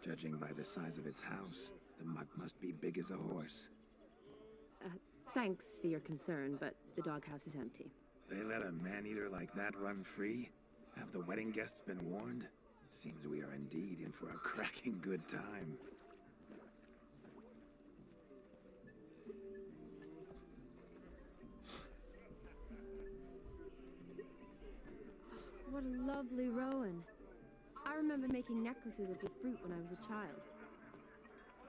Judging by the size of its house, the mutt must be big as a horse. Thanks for your concern, but the doghouse is empty. They let a man-eater like that run free? Have the wedding guests been warned? Seems we are indeed in for a cracking good time. What a lovely rowan. I remember making necklaces of the fruit when I was a child.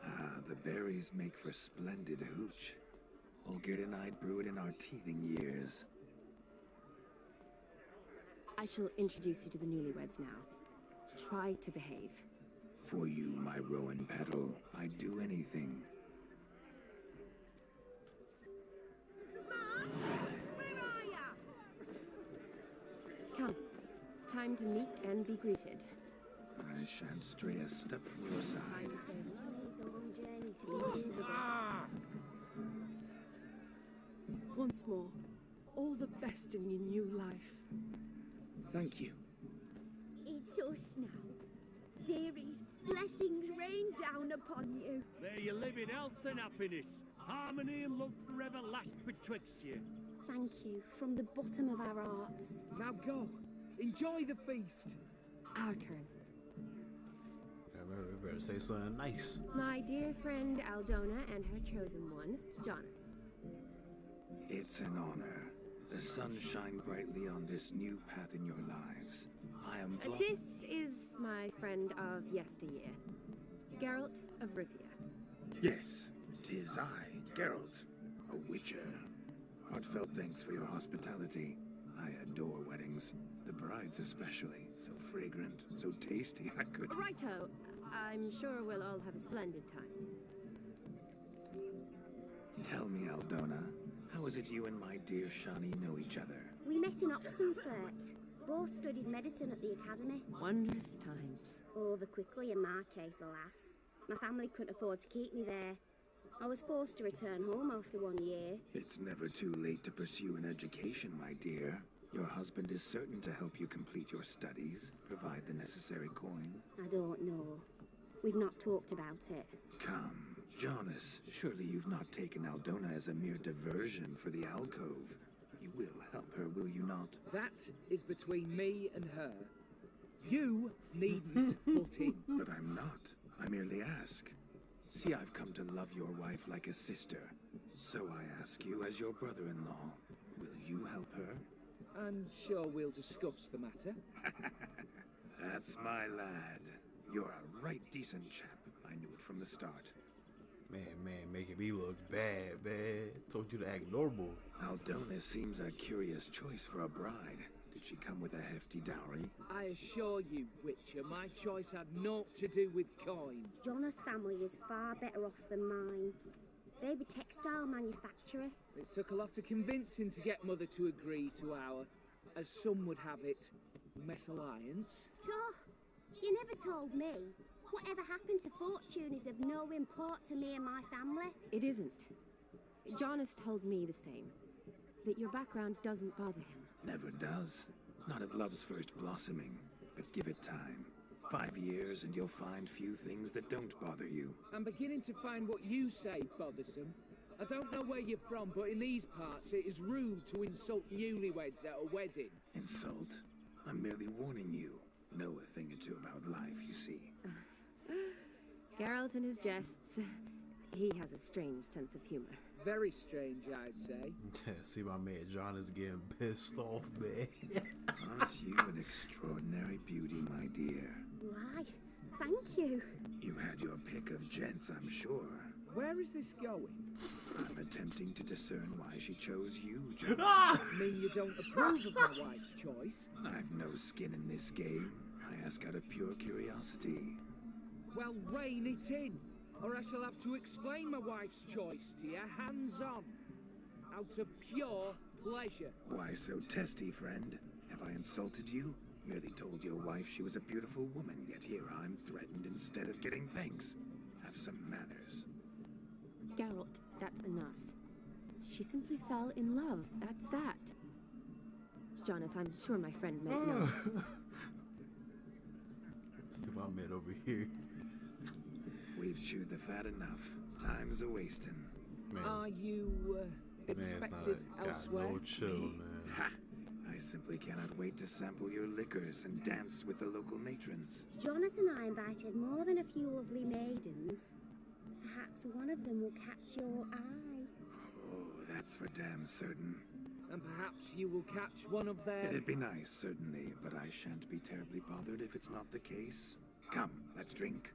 Ah, the berries make for splendid hooch. Olgerd and I brewed in our teething years. I shall introduce you to the newlyweds now. Try to behave. For you, my rowan petal, I'd do anything. Come. Time to meet and be greeted. I shan't stray a step from your side. Once more, all the best in your new life. Thank you. It's us now. Dearies, blessings rain down upon you. May you live in health and happiness. Harmony and love forever last betwixt you. Thank you from the bottom of our hearts. Now go. Enjoy the feast. Our turn. Yeah, we better say something nice. My dear friend Aldona and her chosen one, Jonas. It's an honor. The sun shine brightly on this new path in your lives. I am This is my friend of yesteryear, Geralt of Rivia. Yes, 'tis I, Geralt, a witcher. Heartfelt thanks for your hospitality. I adore weddings. The brides especially. So fragrant, so tasty, I could... Righto. I'm sure we'll all have a splendid time. Tell me, Aldona, how is it you and my dear Shani know each other? We met in Oxenfurt. Both studied medicine at the academy. Wondrous times. Over quickly in my case, alas. My family couldn't afford to keep me there. I was forced to return home after 1 year. It's never too late to pursue an education, my dear. Your husband is certain to help you complete your studies, provide the necessary coin. I don't know. We've not talked about it. Come, Jonas, surely you've not taken Aldona as a mere diversion for the alcove. You will help her, will you not? That is between me and her. You needn't butt in. But I'm not. I merely ask. See, I've come to love your wife like a sister. So I ask you as your brother-in-law, will you help her? I'm sure we'll discuss the matter. That's my lad. You're a right decent chap. I knew it from the start. Man, making me look bad, man. Told you to act normal. Aldona seems a curious choice for a bride. Did she come with a hefty dowry? I assure you, Witcher, my choice had naught to do with coin. Jonas' family is far better off than mine. They've a textile manufacturer. It took a lot of convincing to get Mother to agree to our, as some would have it, mesalliance. Oh, you never told me. Whatever happened to fortune is of no import to me and my family. It isn't. Jonas told me the same. That your background doesn't bother him. Never does. Not at love's first blossoming. But give it time. 5 years and you'll find few things that don't bother you. I'm beginning to find what you say bothersome. I don't know where you're from, but in these parts it is rude to insult newlyweds at a wedding. Insult? I'm merely warning you. Know a thing or two about life, you see. Geralt and his jests. He has a strange sense of humor. Very strange, I'd say. See, my man John is getting pissed off, man. Aren't you an extraordinary beauty, my dear? Why, thank you. You had your pick of gents, I'm sure. Where is this going? I'm attempting to discern why she chose you, Jonas. Mean you don't approve of my wife's choice? I've no skin in this game. I ask out of pure curiosity. Well, rein it in, or I shall have to explain my wife's choice to you hands-on. Out of pure pleasure. Why so testy, friend? Have I insulted you? Merely told your wife she was a beautiful woman, yet here I'm threatened instead of getting thanks. Have some manners. Geralt, that's enough. She simply fell in love, that's that. Jonas, I'm sure my friend meant no offense. My man over here. We've chewed the fat enough. Time's a-wasting. Are you expected elsewhere? No chill, man. Ha! I simply cannot wait to sample your liquors and dance with the local matrons. Jonas and I invited more than a few lovely maidens. Perhaps one of them will catch your eye. Oh, that's for damn certain. And perhaps you will catch one of their... It'd be nice, certainly, but I shan't be terribly bothered if it's not the case. Come, let's drink.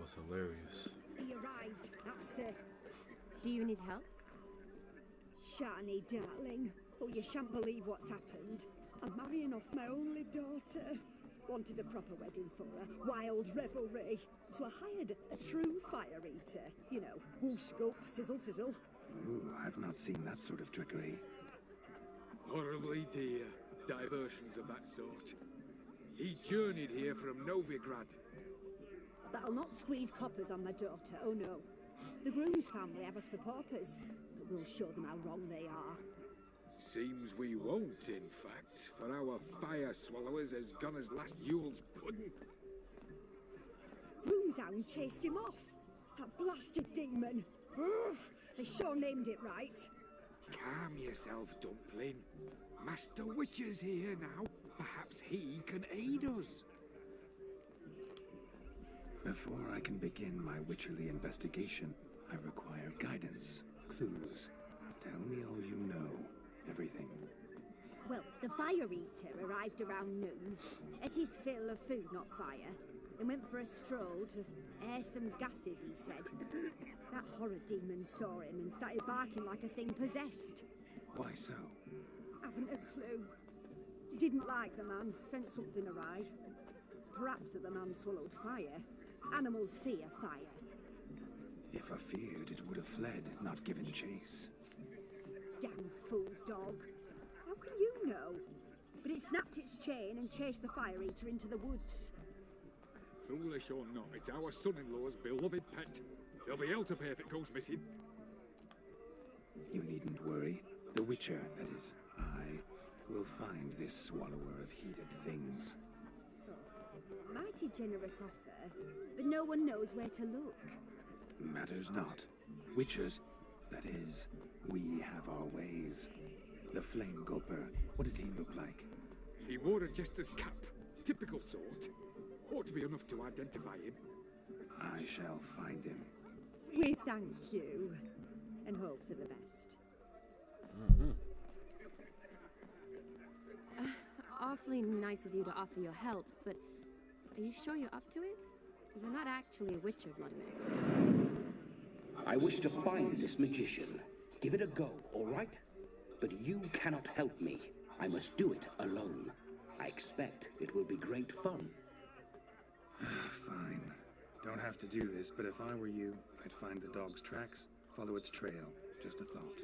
was hilarious. He arrived, that's it. Do you need help? Shani, darling. Oh, you shan't believe what's happened. I'm marrying off my only daughter. Wanted a proper wedding for her, wild revelry. So I hired a true fire eater. You know, wool scope, sizzle, sizzle. Ooh, I've not seen that sort of trickery. Horribly dear diversions of that sort. He journeyed here from Novigrad. But I'll not squeeze coppers on my daughter, oh no. The groom's family have us for paupers, but we'll show them how wrong they are. Seems we won't, in fact, for our fire swallowers has gone as last Yule's pudding. Groom's hound chased him off. That blasted demon. Ugh, they sure named it right. Calm yourself, Dumpling. Master Witcher's here now. Perhaps he can aid us. Before I can begin my witcherly investigation, I require guidance, clues. Tell me all you know. Everything. Well, the fire eater arrived around noon, ate his fill of food, not fire, then went for a stroll to air some gases, he said. That horror demon saw him and started barking like a thing possessed. Why so? Haven't a clue. Didn't like the man, sent something awry. Perhaps that the man swallowed fire. Animals fear fire. If I feared, it would have fled, not given chase. Damn fool dog. How can you know? But it snapped its chain and chased the fire eater into the woods. Foolish or not, it's our son-in-law's beloved pet. There'll be hell to pay if it goes missing. You needn't worry. The Witcher, that is, I, will find this swallower of heated things. Oh, mighty generous offer, but no one knows where to look. Matters not. Witchers, that is, we have our ways. The Flame Gulper, what did he look like? He wore a jester's cap. Typical sort. Ought to be enough to identify him. I shall find him. We thank you, and hope for the best. Awfully nice of you to offer your help, but are you sure you're up to it? You're not actually a witcher, Vladimir. I wish to find this magician. Give it a go, all right? But you cannot help me. I must do it alone. I expect it will be great fun. Fine. Don't have to do this, but if I were you, I'd find the dog's tracks, follow its trail. Just a thought.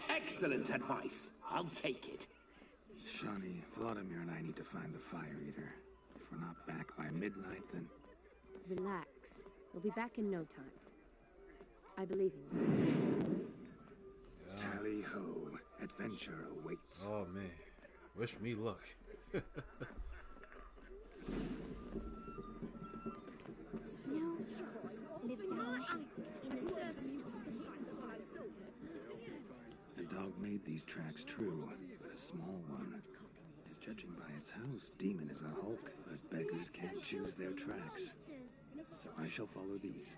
Excellent advice. I'll take it. Shani, Vladimir and I need to find the fire eater. If we're not back by midnight, then... Relax. We'll be back in no time. I believe in you. Tally-ho. Adventure awaits. Oh, man. Wish me luck. Snow lives down in the surf. The dog made these tracks true, but a small one. Judging by its house, Demon is a hulk, but beggars can't choose their tracks. So I shall follow these.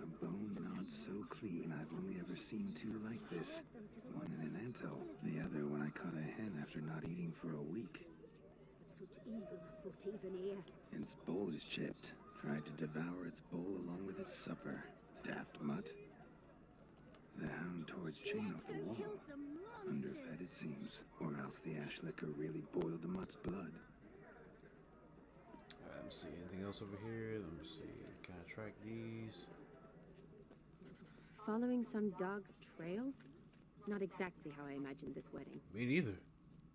A bone not so clean I've only ever seen two like this. One in an anthill, the other when I caught a hen after not eating for a week. Such evil afoot even here. Its bowl is chipped. Tried to devour its bowl along with its supper. Daft mutt. The hound tore its chain off the wall. Underfed it seems, or else the ash liquor really boiled the mutt's blood. Alright, let me see. Anything else over here? Let me see. Can I track these? Following some dog's trail? Not exactly how I imagined this wedding. Me neither.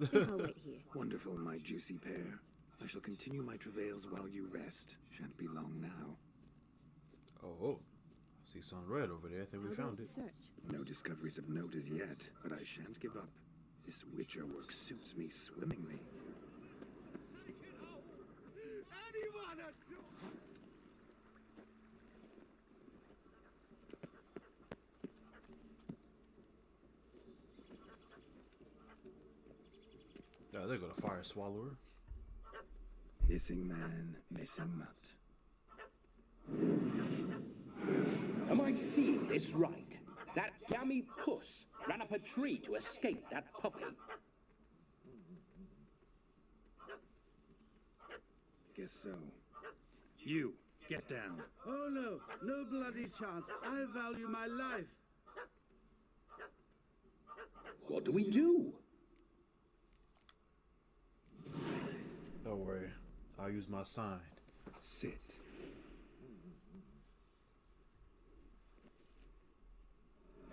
Think I'll wait here. Wonderful, my juicy pair. I shall continue my travails while you rest. Shan't be long now. Oh. I see some red over there. I think we found it. Search. No discoveries of note as yet, but I shan't give up. This Witcher work suits me swimmingly. Yeah, there go the fire swallower. Hissing man, missing mutt. Am I seeing this right? That gammy puss ran up a tree to escape that puppy. Guess so. You, Get down. Oh no, no bloody chance. I value my life. What do we do? Don't worry. I'll use my sign. Sit.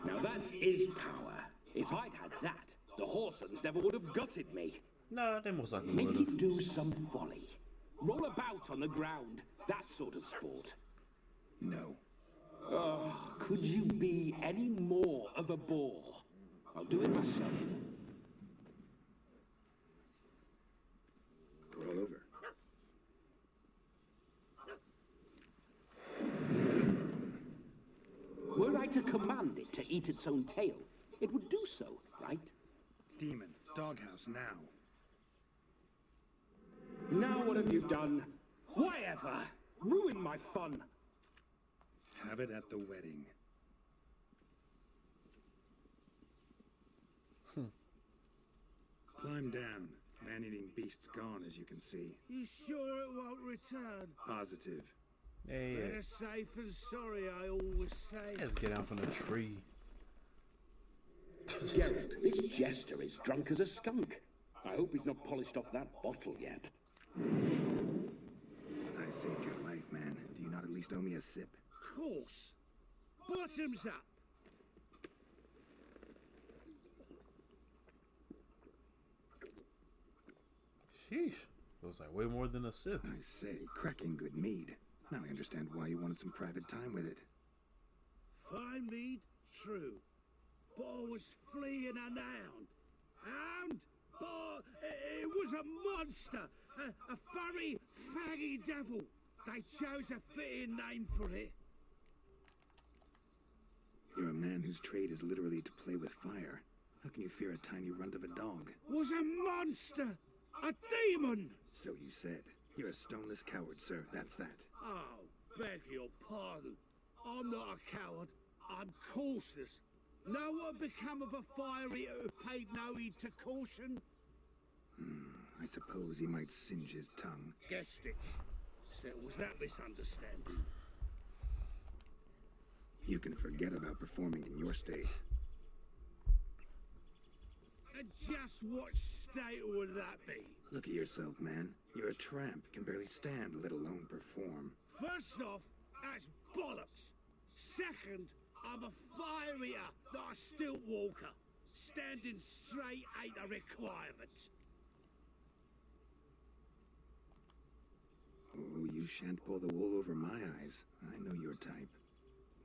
Now that is power. If I'd had that, the Horsons never would have gutted me. Nah, they most likely Make would him have. do some folly. Roll about on the ground. That sort of sport. No. Oh, could you be any more of a bore? I'll do it myself. Roll over. Were I to command it to eat its own tail, it would do so, right? Demon, doghouse now. Now what have you done? Why ever? Ruin my fun. Have it at the wedding. Climb down. Man-eating beast's gone, as you can see. You sure it won't return? Positive. Hey, Better safe than sorry, I always say. let's get down from the tree. Geralt, this jester is drunk as a skunk. I hope he's not polished off that bottle yet. I saved your life, man. Do you not at least owe me a sip? Of course. Bottoms up. Sheesh. Looks like way more than a sip. I say, cracking good mead. Now I understand why you wanted some private time with it. Fine mead, true. But I was fleeing an hound. Hound? But it was a monster. A furry, faggy devil. They chose a fitting name for it. You're a man whose trade is literally to play with fire. How can you fear a tiny runt of a dog? Was a monster. A demon. So you said. You're a stoneless coward, sir. That's that. Oh, beg your pardon. I'm not a coward. I'm cautious. Know what become of a fiery who paid no heed to caution? I suppose he might singe his tongue. Guessed it. Settles that misunderstanding. You can forget about performing in your state. And just what state would that be? Look at yourself, man. You're a tramp, can barely stand, let alone perform. First off, that's bollocks. Second, I'm a fire eater, not a stilt walker. Standing straight ain't a requirement. Oh, you shan't pull the wool over my eyes. I know your type.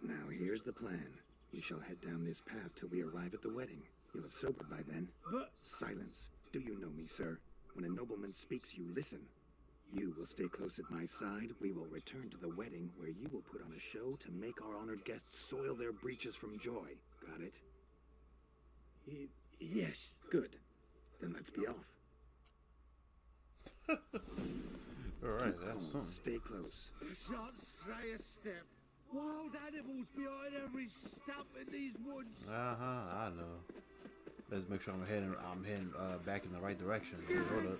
Now, here's the plan. We shall head down this path till we arrive at the wedding. You'll have sobered by then. But... Silence. Do you know me, sir? When a nobleman speaks, you listen. You will stay close at my side. We will return to the wedding, where you will put on a show to make our honored guests soil their breeches from joy. Got it? Yes. Good. Then let's be off. Alright, that's something. Stay close. Shan't say a step. Wild animals behind every stump in these woods. I know. Let's make sure I'm heading back in the right direction. Hold up.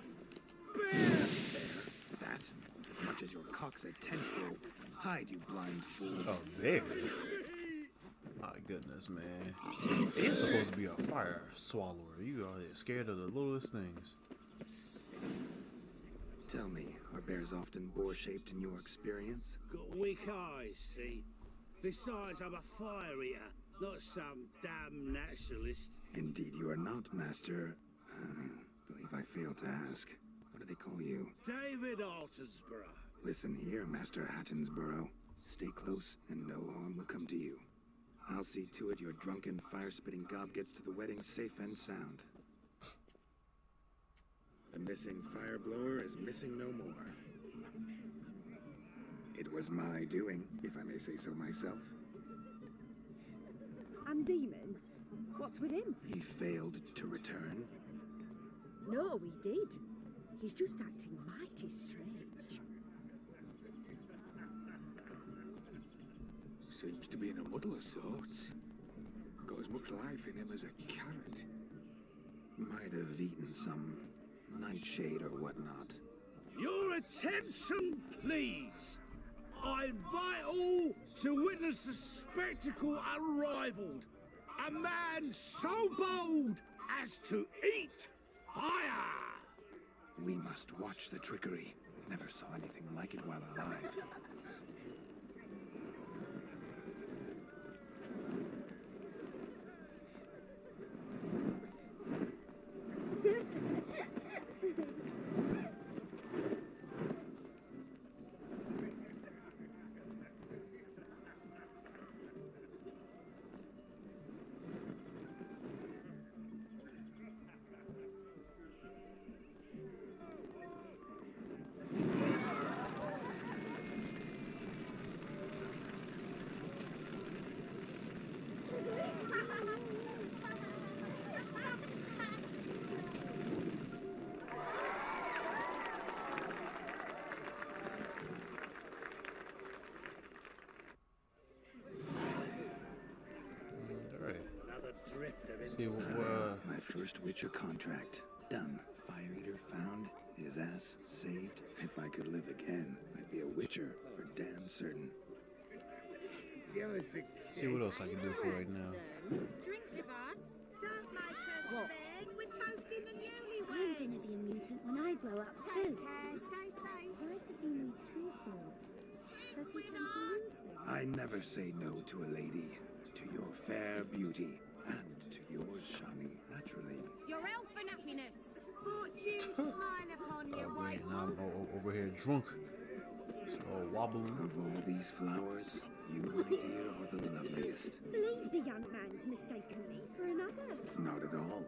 That, as much as your cock's a tent-pole. Hide, you blind fool. Oh, there. My goodness, man. It's supposed to be a fire swallower. You are scared of the littlest things. Tell me, are bears often boar-shaped in your experience? Got weak eyes, see? Besides, I'm a fire eater, not some damn naturalist. Indeed you are not, Master. Believe I failed to ask. What do they call you? David Altonsborough. Listen here, Master Hattonsborough. Stay close, and no harm will come to you. I'll see to it your drunken, fire-spitting gob gets to the wedding safe and sound. The missing fire blower is missing no more. It was my doing, if I may say so myself. And Demon? What's with him? He failed to return. No, he did. He's just acting mighty strange. Seems to be in a muddle of sorts. Got as much life in him as a carrot. Might have eaten some nightshade or whatnot. Your attention, please. I invite all to witness a spectacle unrivaled. A man so bold as to eat fire! We must watch the trickery. Never saw anything like it while alive. See my first Witcher contract done. Fire Eater found. His ass saved. If I could live again, I'd be a Witcher for damn certain. See what else I can do for right now. Drink with us. Don't make us beg. We're toasting the newlyweds. I'm gonna be a mutant when I grow up too. Take care. Stay safe. Why does he need two swords? Does he With tend to us. use them? I never say no to a lady. To your fair beauty. And to yours, Shani, naturally. Your elfin happiness. Fortune smile upon you, Oh, white man, wolf. I'm over here drunk. So wobbling. Of all these flowers, you, my dear, are the loveliest. Leave the young man's mistaken me for another. Not at all.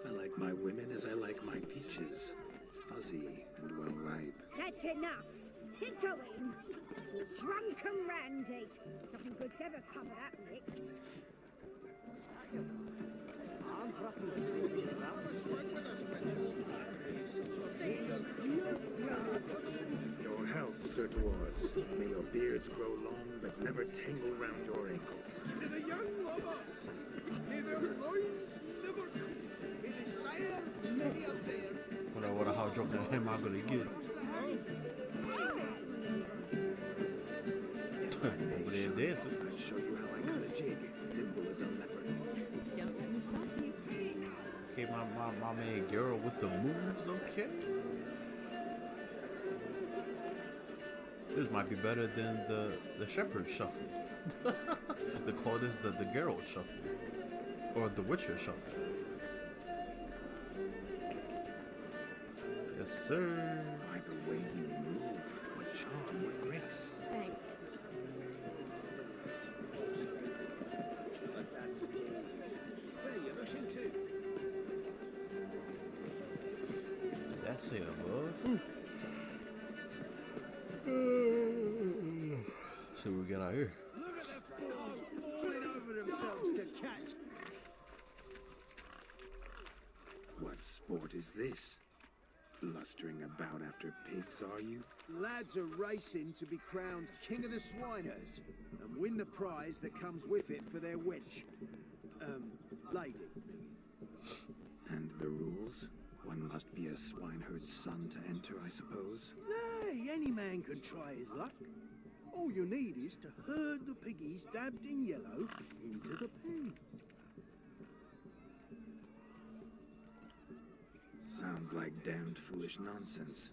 I like my women as I like my peaches. Fuzzy and well ripe. That's enough. Get going. You're drunk and randy. Nothing good's ever come of that mix. I'm Your health, Sir Dwarves. May your beards grow long, but never tangle round your ankles. To the young lovers, may their loins never cool. May the sire many a fair. What how drunk I am I gonna get? Over there dancing. I'd show you how I cut a jig, nimble as a leopard. Don't let me stop you. Okay, my man Geralt with the moves, okay. This might be better than the Shepherd Shuffle. They call this the Geralt Shuffle. Or the Witcher Shuffle. Yes, sir. By the way you move, what charm, what grace. Thanks. Hey, you're rushing too. That's it, above. See what we got out here. Look at the boys falling over themselves to catch. What sport is this? Blustering about after pigs, are you? Lads are racing to be crowned king of the swineherds and win the prize that comes with it for their wench. Lady. And the rules? One must be a swineherd's son to enter, I suppose. Nay, any man can try his luck. All you need is to herd the piggies dabbed in yellow into the pen. Sounds like damned foolish nonsense.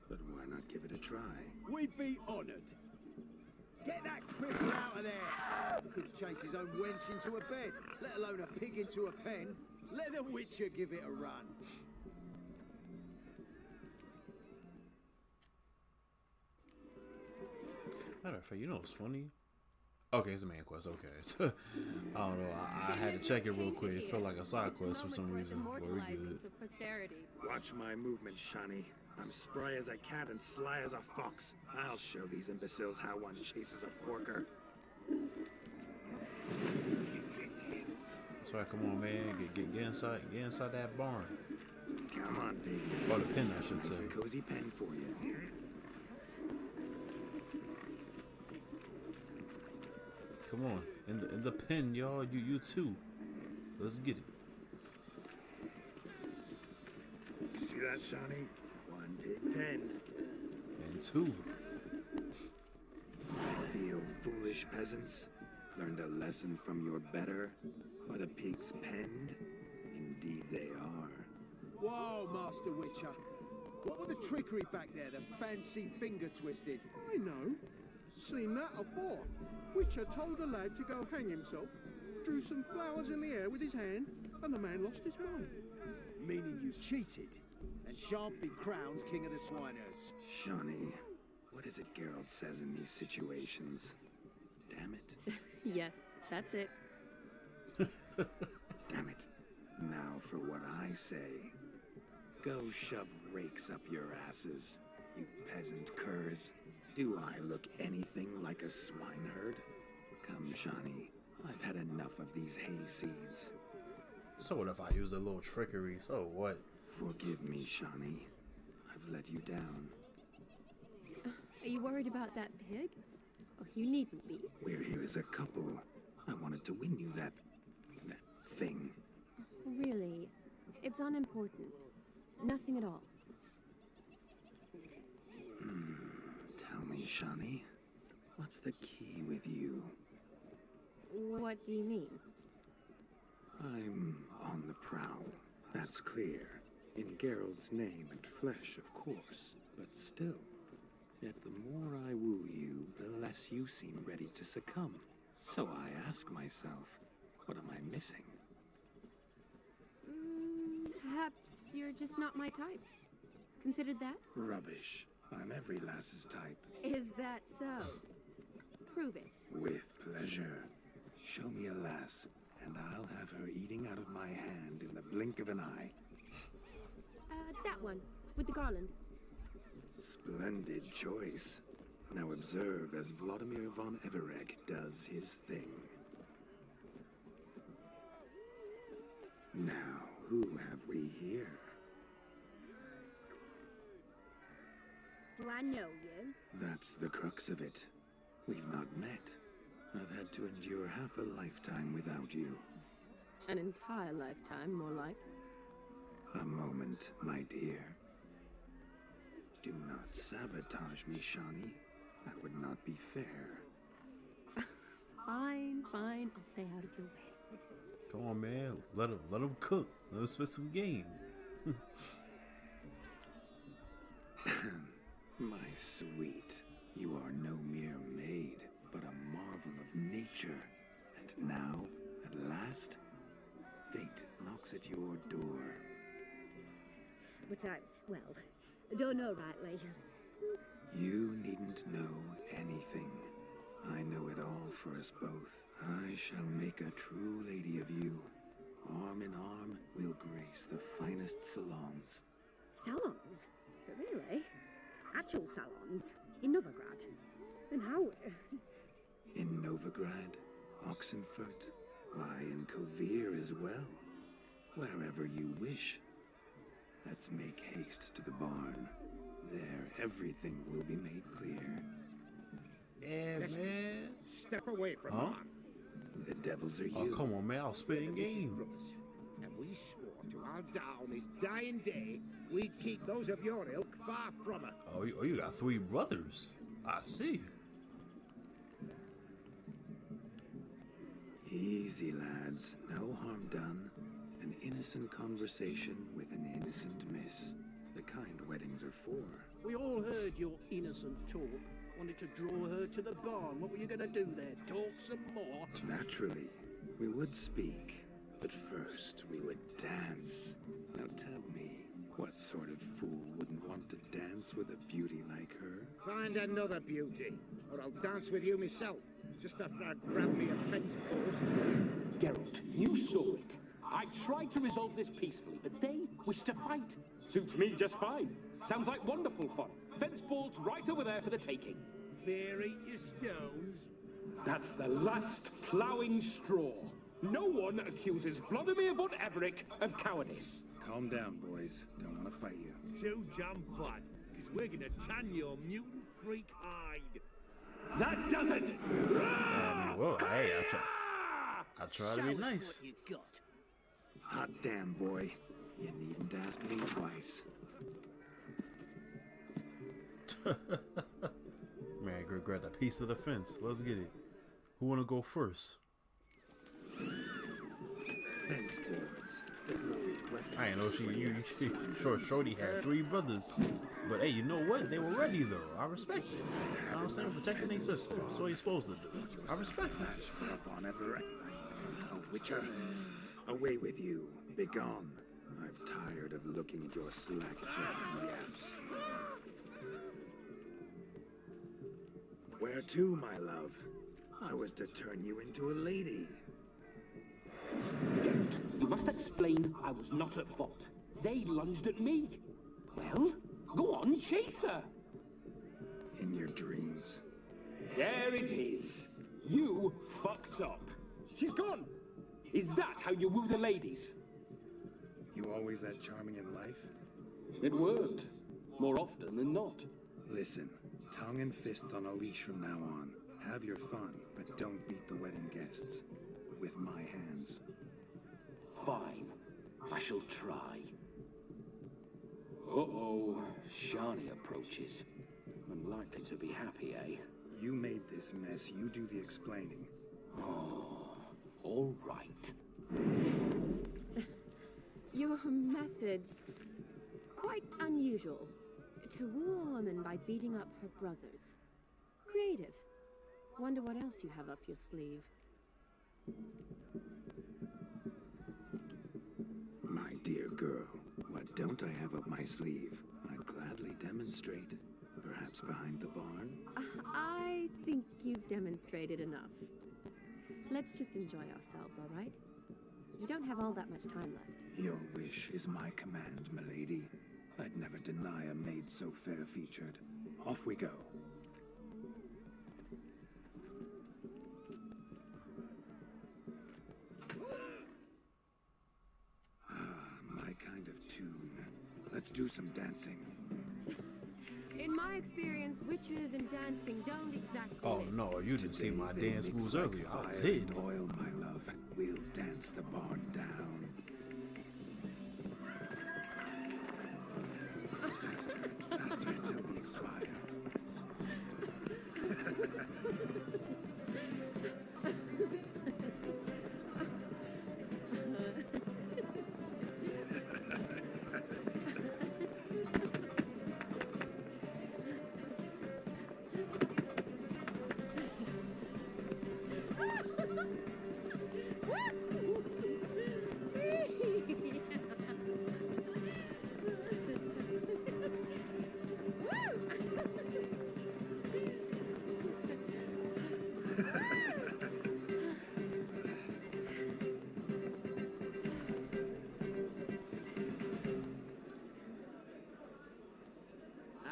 But why not give it a try? We'd be honoured. Get that cripple out of there! Couldn't chase his own wench into a bed, let alone a pig into a pen. Let the Witcher give it a run. Matter of fact, you know what's funny? Okay, it's a main quest, okay. I don't know, I had to check it real quick. It felt like a side quest for some reason. But we're good. For posterity. Watch my movement, Shani. I'm spry as a cat and sly as a fox. I'll show these imbeciles how one chases a porker. That's right, come on, man. Get inside that barn. Come on, baby. Or the pen, I should say. There's a cozy pen for you. Come on, in the pen, y'all. You too. Let's get it. See that, Shani? One big pen. And two. foolish peasants? Learned a lesson from your better? Are the pigs penned? Indeed they are. Whoa, Master Witcher. What were the trickery back there, the fancy finger twisting? I know. Seen that afore. Witcher told a lad to go hang himself, drew some flowers in the air with his hand, and the man lost his mind. Meaning you cheated, and shan't be crowned king of the swineherds. Shawnee, what is it Geralt says in these situations? Damn it. Yes, that's it. Damn it. Now for what I say. Go shove rakes up your asses, you peasant curs. Do I look anything like a swineherd? Come, Shawnee. I've had enough of these hayseeds. So what if I use a little trickery? So what? Forgive me, Shawnee. I've let you down. Are you worried about that pig? Oh, you needn't be. We're here as a couple. I wanted to win you that thing. Really? It's unimportant. Nothing at all. Tell me, Shawnee, what's the key with you? What do you mean? I'm on the prowl. That's clear. In Geralt's name and flesh, of course. But still. Yet the more I woo you, the less you seem ready to succumb. So I ask myself, what am I missing? Perhaps you're just not my type. Considered that? Rubbish. I'm every lass's type. Is that so? Prove it. With pleasure. Show me a lass, and I'll have her eating out of my hand in the blink of an eye. That one, with the garland. Splendid choice. Now observe as Vladimir von Everegg does his thing. Now, who have we here? Do I know you? That's the crux of it. We've not met. I've had to endure half a lifetime without you. An entire lifetime, more like. A moment, my dear. Do not sabotage me, Shawnee. That would not be fair. Fine, fine. I'll stay out of your way. Come on, man. Let him cook. Let him spit some game. My sweet, you are no mere maid, but a marvel of nature. And now, at last, fate knocks at your door. But well, I don't know rightly. You needn't know anything. I know it all for us both. I shall make a true lady of you. Arm in arm, we'll grace the finest salons. Salons? Really? Actual salons? In Novigrad? Then how? In Novigrad, Oxenfurt, why, in Kovir as well. Wherever you wish. Let's make haste to the barn. There, everything will be made clear. Yeah, man. Step away from huh? Who the devils are you? Oh, come on, man. I'll spit in game. Brothers, and we swore to our down his dying day we'd keep those of your ilk far from her. Oh, you got 3 brothers. I see. Easy, lads. No harm done. An innocent conversation with an innocent miss. The kind weddings are for. We all heard your innocent talk. Wanted to draw her to the barn. What were you going to do there? Talk some more? Naturally. We would speak. But first, we would dance. Now tell me, what sort of fool wouldn't want to dance with a beauty like her? Find another beauty, or I'll dance with you myself. Just after I grab me a fence post. Geralt, you saw it. I tried to resolve this peacefully, but they wish to fight. Suits me just fine. Sounds like wonderful fun. Fence bolts right over there for the taking. Fear eat your stones. That's the last ploughing straw. No one accuses Vladimir von Everegg of cowardice. Calm down, boys. Don't want to fight you. Too jam bad, because we're gonna tan your mutant freak hide. That does it! Well, hey, I try to be Show us nice. what you got. Hot damn, boy. You needn't ask me twice. Man, grab that piece of the fence. Let's get it. Who wanna go first? Fence boards. The perfect weapon. I ain't know Shorty had 3 brothers. But hey, you know what? They were ready though. I respect it. You know what I'm saying? Protecting their sister. That's what you're supposed to do. I respect it. Witcher, away with you. Begone. I've tired of looking at your slack-jawed yaps. Where to, my love? I was to turn you into a lady. Geralt, you must explain I was not at fault. They lunged at me. Well, go on, chase her. In your dreams. There it is. You fucked up. She's gone. Is that how you woo the ladies? You always that charming in life? It worked. More often than not. Listen, tongue and fists on a leash from now on. Have your fun, but don't beat the wedding guests. With my hands. Fine. I shall try. Uh-oh. Shani approaches. Unlikely to be happy, eh? You made this mess. You do the explaining. Oh, all right. Your methods, quite unusual. To woo a woman by beating up her brothers. Creative. Wonder what else you have up your sleeve. My dear girl, what don't I have up my sleeve? I'd gladly demonstrate. Perhaps behind the barn? I think you've demonstrated enough. Let's just enjoy ourselves, all right? You don't have all that much time left. Your wish is my command, milady. I'd never deny a maid so fair-featured. Off we go. My kind of tune. Let's do some dancing. In my experience, witches and dancing don't exactly... Oh no, you didn't see my dance moves earlier. I was hidden. Oil, my love. We'll dance the barn down. Faster, faster until we expire.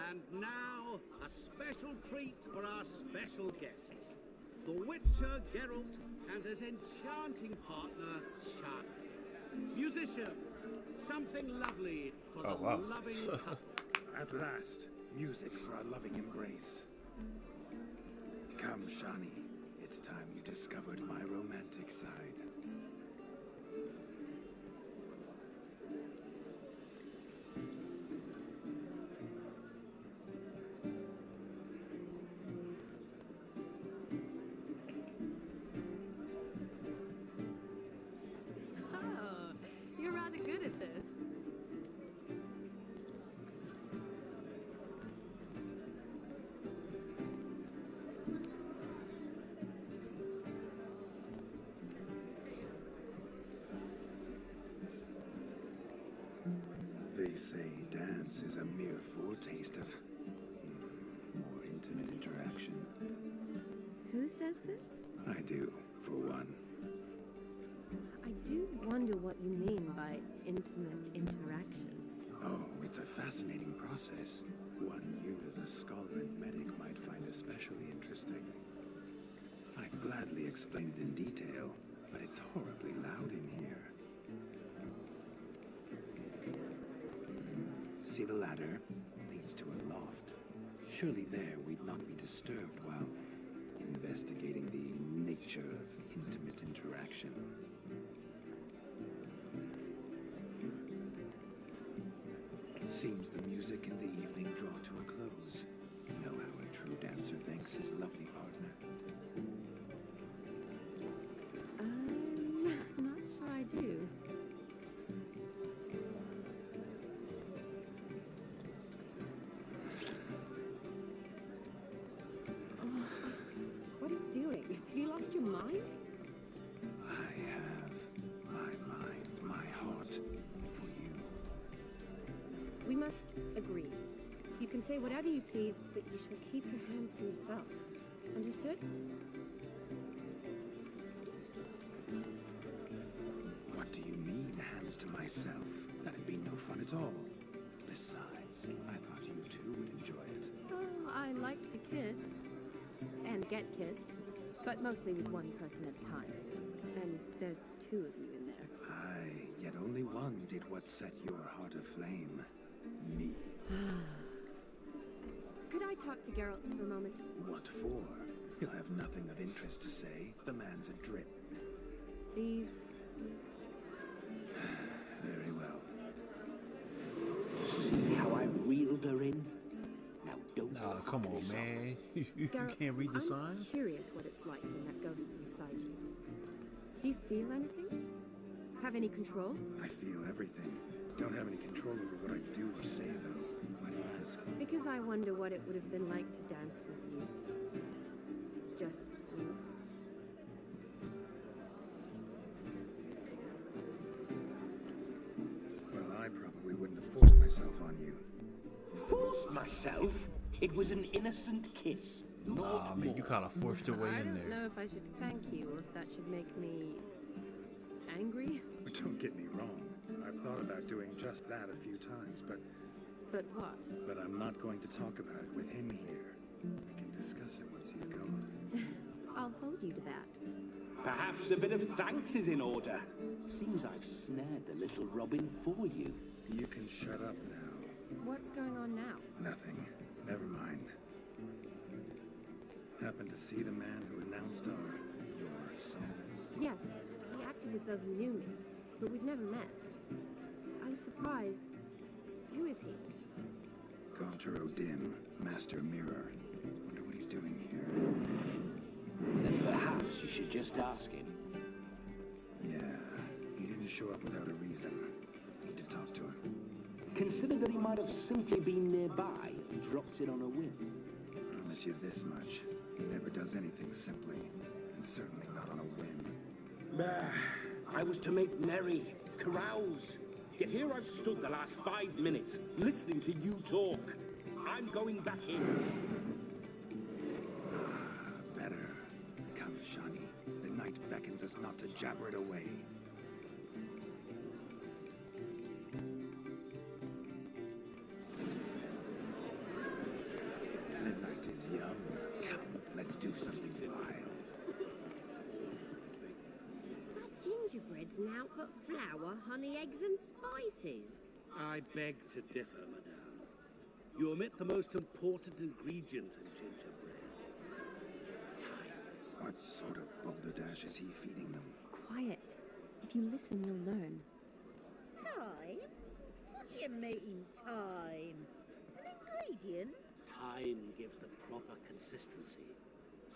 And now, a special treat for our special guests. The Witcher Geralt and his enchanting partner, Shani. Musicians, something lovely for the loving couple. At last, music for a loving embrace. Come, Shani. It's time you discovered my romantic side. Oh, you're rather good at this. They say dance is a mere foretaste of more intimate interaction. Who says this? I do, for one. I do wonder what you mean by intimate interaction. Oh, it's a fascinating process. One you as a scholar and medic might find especially interesting. I'd gladly explain it in detail, but it's horribly loud in here. See the ladder? Leads to a loft. Surely there we'd not be disturbed while investigating the nature of intimate interaction. Seems the music and the evening draw to a close. Know how a true dancer thanks his lovely partner. I'm not sure I do. What are you doing? Have you lost your mind? I have my mind, my heart for you. We must agree. You can say whatever you please, but you shall keep your hands to yourself. Understood? What do you mean, hands to myself? That'd be no fun at all. Besides, I thought you two would enjoy it. Oh, I like to kiss. And get kissed. But mostly with one person at a time. And there's two of you in there. Aye, yet only one did what set your heart aflame. Me. Could I talk to Geralt for a moment? What for? He'll have nothing of interest to say. The man's a drip. Please. Very well. See how I've reeled her in? Now don't. Nah, come on, man. You Geralt, can't read the I'm signs? curious what it's like when that ghost's inside you. Do you feel anything? Have any control? I feel everything. Don't have any control over what I do or say, though. Why do you ask? Because I wonder what it would have been like to dance with you. Just you. Well, I probably wouldn't have forced myself on you. Forced myself? It was an innocent kiss. Nah, man, you kind of forced your way I in don't there. know if I should thank you or if that should make me angry. But don't get me wrong. I've thought about doing just that a few times, but what? But I'm not going to talk about it with him here. We can discuss it once he's gone. I'll hold you to that. Perhaps a bit of thanks is in order. Seems I've snared the little Robin for you. You can shut up now. What's going on now? Nothing. Never mind. Happened to see the man who announced your song? Yes, he acted as though he knew me, but we've never met. I was surprised. Who is he? Gaunter O'Dim, Master Mirror. Wonder what he's doing here. Then perhaps you should just ask him. Yeah, he didn't show up without a reason. Need to talk to him. Consider that he might have simply been nearby and dropped it on a whim. Promise you this much. He never does anything simply, and certainly not on a whim. I was to make merry, carouse. Yet here I've stood the last 5 minutes, listening to you talk. I'm going back in. Better. Come, Shani. The night beckons us not to jabber it away. The night is young. Come, let's do something wild. Gingerbread's now but flour, honey, eggs and spices. I beg to differ, madame. You omit the most important ingredient in gingerbread. Time. What sort of balderdash is he feeding them? Quiet. If you listen, you'll learn. Time? What do you mean, time? An ingredient? Time gives the proper consistency.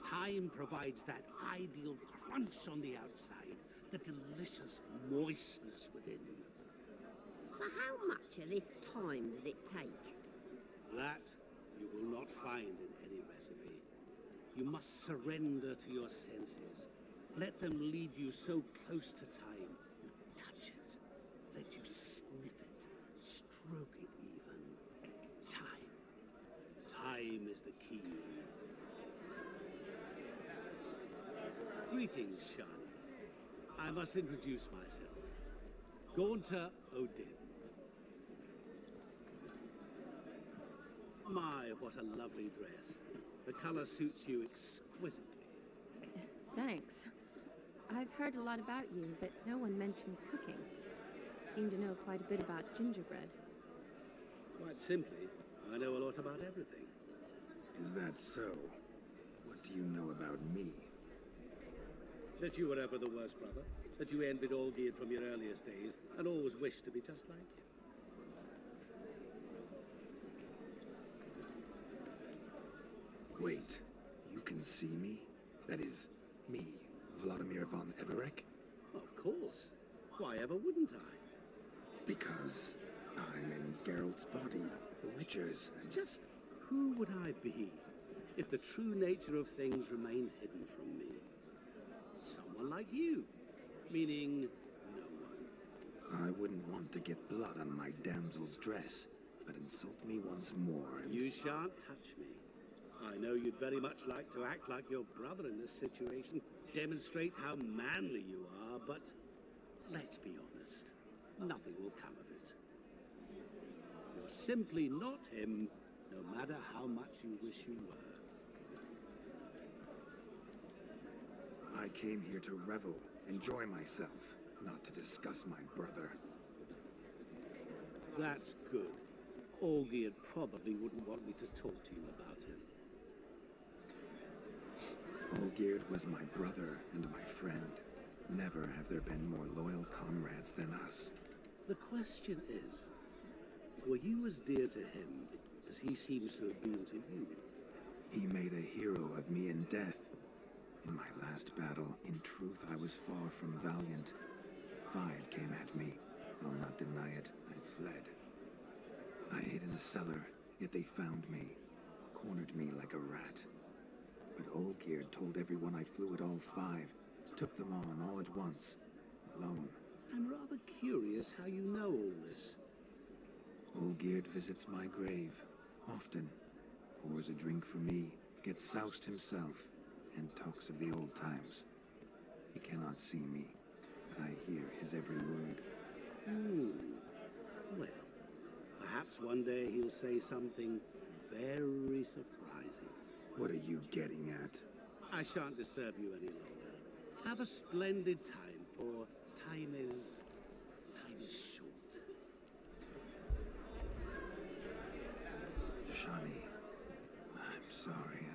Time provides that ideal crunch on the outside, the delicious moistness within. For how much of this time does it take? That you will not find in any recipe. You must surrender to your senses. Let them lead you so close to time, you touch it. Let you sniff it, stroke it even. Time. Time is the key. Greetings, Shani. I must introduce myself. Gaunter O'Dim. My, what a lovely dress. The color suits you exquisitely. Thanks. I've heard a lot about you, but no one mentioned cooking. Seem to know quite a bit about gingerbread. Quite simply, I know a lot about everything. Is that so? What do you know about me? That you were ever the worst brother, that you envied Olgierd from your earliest days, and always wished to be just like him. Wait, you can see me? That is, me, Vladimir von Everek? Of course. Why ever wouldn't I? Because I'm in Geralt's body, the Witcher's, and Just who would I be if the true nature of things remained hidden from me? Someone like you, meaning no one. I wouldn't want to get blood on my damsel's dress, but insult me once more and... You shan't touch me. I know you'd very much like to act like your brother in this situation, demonstrate how manly you are, but let's be honest, nothing will come of it. You're simply not him, no matter how much you wish you were. I came here to revel, enjoy myself, not to discuss my brother. That's good. Olgierd probably wouldn't want me to talk to you about him. Olgierd was my brother and my friend. Never have there been more loyal comrades than us. The question is, were you as dear to him as he seems to have been to you? He made a hero of me in death. In my last battle, in truth, I was far from valiant. 5 came at me. I'll not deny it, I fled. I hid in a cellar, yet they found me, cornered me like a rat. But Olgierd told everyone I flew at all 5, took them on all at once, alone. I'm rather curious how you know all this. Olgierd visits my grave, often, pours a drink for me, gets soused himself, and talks of the old times. He cannot see me, but I hear his every word. Well, perhaps one day he'll say something very surprising. What are you getting at? I shan't disturb you any longer. Have a splendid time, for time is short. Shani, I'm sorry,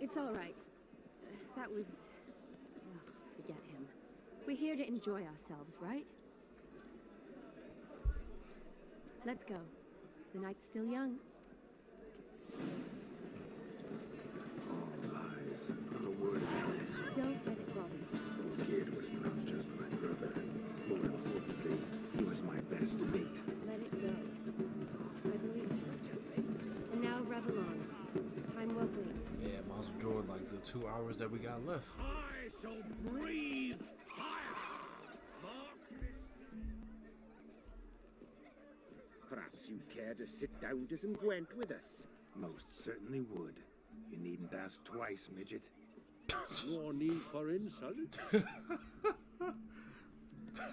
It's all right. That was... oh, forget him. We're here to enjoy ourselves, right? Let's go. The night's still young. All lies, not a word of truth. Don't let it bother you. Olgierd was not just my brother. More importantly, he was my best mate. Let it go. I believe you. And now revel on. Time well played. Yeah, might as well draw like the 2 hours that we got left. I shall breathe fire! Mark this. Perhaps you'd care to sit down to some Gwent with us. Most certainly would. You needn't ask twice, midget. No need for insult.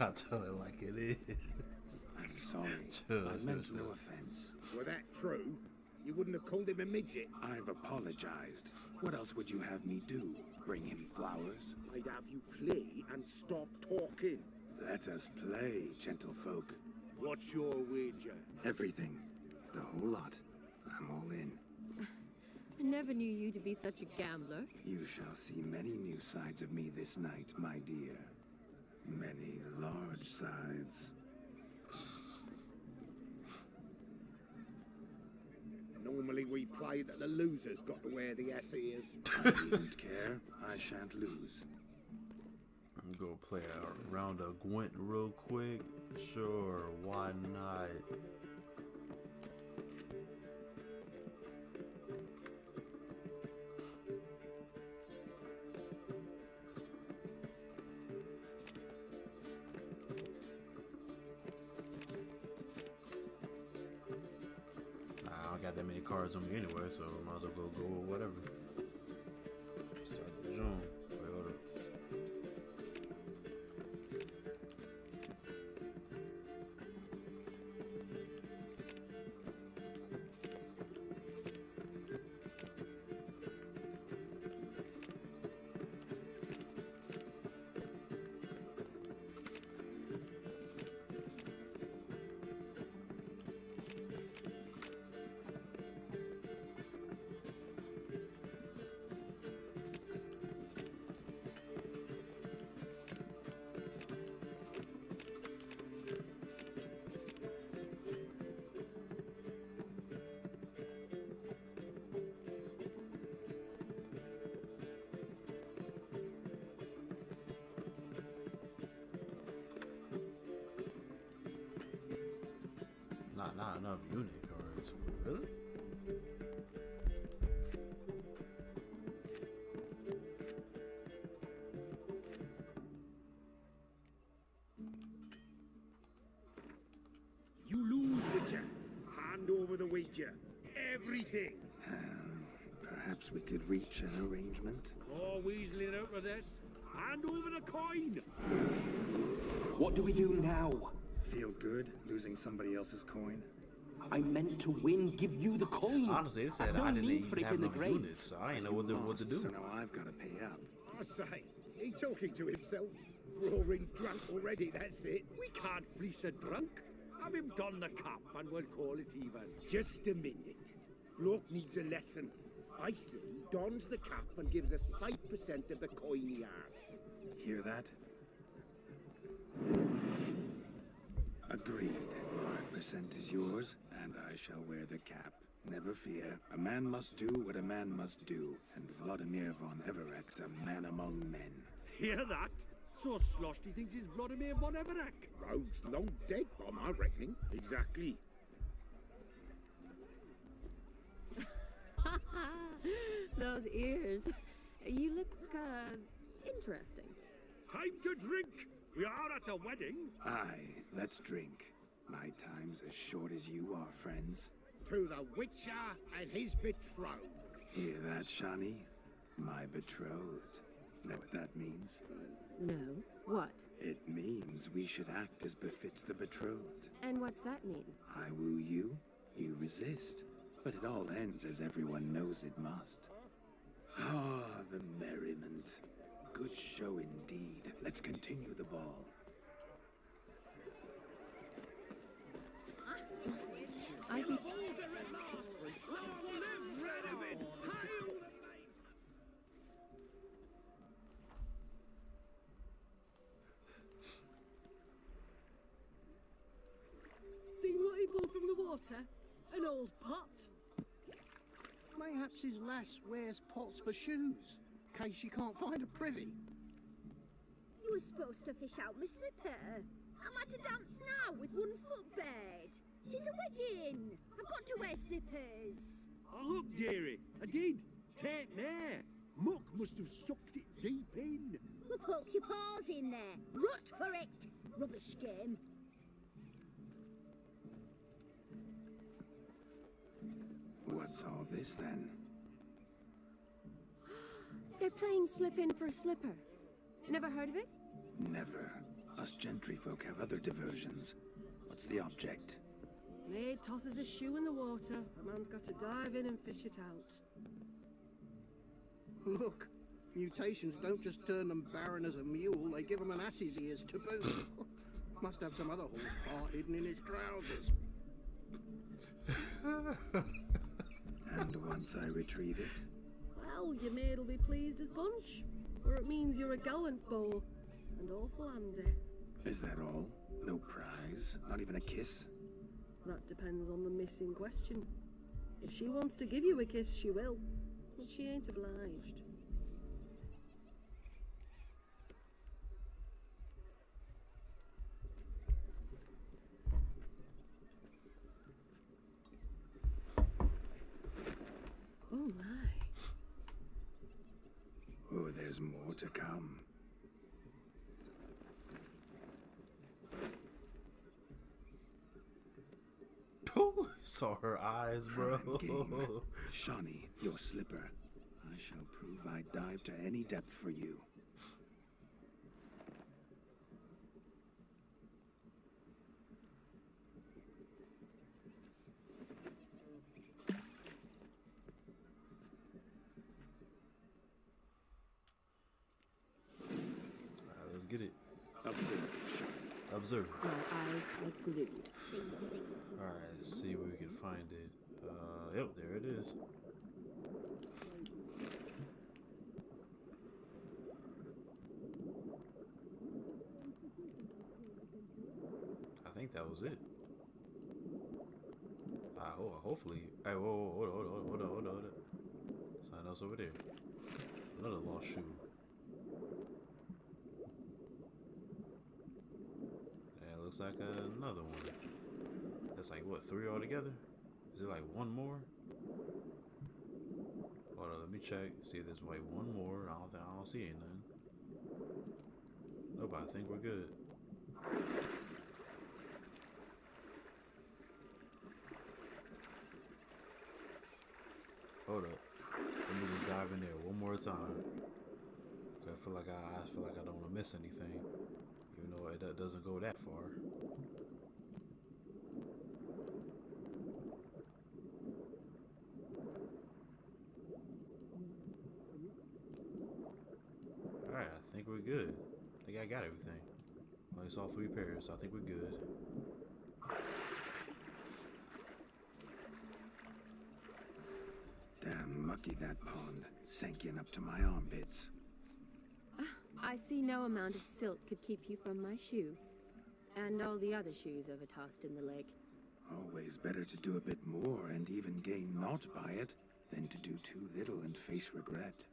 I tell it like it is. I'm sorry. I meant no offense. Were that true, you wouldn't have called him a midget. I've apologized. What else would you have me do? Bring him flowers? I'd have you play and stop talking. Let us play, gentlefolk. What's your wager? Everything. The whole lot. I'm all in. I never knew you to be such a gambler. You shall see many new sides of me this night, my dear. Many large sides. Normally we play that the loser's got to wear the ears. I needn't care. I shan't lose. I'm gonna play a round of Gwent real quick. Sure, why not? I don't got that many cards on me anyway, so might as well go with whatever. Start the June. Wait, hold up. not enough unit cards. Really? You lose, Witcher. Hand over the wager. Everything. Perhaps we could reach an arrangement. Oh, weaseling out of this. Hand over the coin. What do we do now? Feel good losing somebody else's coin? I meant to win, give you the coin. Honestly, it said no I didn't need even for it have in the no grave. units, so I didn't know what to do. So now I've got to pay up. I say, he talking to himself. Roaring drunk already, that's it. We can't fleece a drunk. Have him don the cap and we'll call it even. Just a minute. Bloke needs a lesson. I see, dons the cap and gives us 5% of the coin he has. Hear that? Agreed. 5% is yours, and I shall wear the cap. Never fear. A man must do what a man must do, and Vladimir von Everek's a man among men. Hear that? So sloshed he thinks he's Vladimir von Everek. Rogue's long dead, by my reckoning. Exactly. Those ears. You look, interesting. Time to drink. We are at a wedding. Aye, let's drink. My time's as short as you are, friends. To the Witcher and his betrothed. Hear that, Shani? My betrothed. Know what that means? No. What? It means we should act as befits the betrothed. And what's that mean? I woo you, you resist. But it all ends as everyone knows it must. Ah, the merriment. Good show indeed. Let's continue the ball. I'd be... Seen what he pulled from the water? An old pot. Mayhaps his lass wears pots for shoes, in case she can't find a privy. You were supposed to fish out my slipper. I'm at a dance now with one foot bared. 'Tis a wedding. I've got to wear slippers. Oh, look, dearie. I did. Take there. Muck must have sucked it deep in. Well, poke your paws in there. Rut for it. Rubbish game. What's all this then? They're playing slip in for a slipper. Never heard of it? Never. Us gentry folk have other diversions. What's the object? Maid tosses a shoe in the water. A man's got to dive in and fish it out. Look, mutations don't just turn them barren as a mule, they give them an ass's ears to boot. Must have some other horse part hidden in his trousers. And once I retrieve it? Well, your maid'll be pleased as punch. Or it means you're a gallant beau. And awful handy. Is that all? No prize? Not even a kiss? That depends on the miss in question. If she wants to give you a kiss, she will. But she ain't obliged. Oh my. Oh, there's more to come. Saw her eyes, bro. Shawnee, your slipper. I shall prove I dive to any depth for you. Alright, let's get it. Observe. Observe. My eyes are glued. Seems to think. Alright, let's see where we can find it. Yep, there it is. I think that was it. Hopefully. Hey, whoa, hold on. Something else over there. Another lost shoe. Yeah, looks like another one. that's like, what, 3 altogether? Is it like 1 more? Hold on, let me check. See if there's like 1 more. I don't see anything. Nope, I think we're good. Hold up. Let me just dive in there one more time. I feel like I don't want to miss anything, even though it doesn't go that far. All right, I think we're good. I think I got everything. Well, I saw 3 pairs, so I think we're good. Damn mucky that pond, sinking up to my armpits. I see no amount of silt could keep you from my shoe. And all the other shoes overtossed in the lake. Always better to do a bit more and even gain naught by it than to do too little and face regret.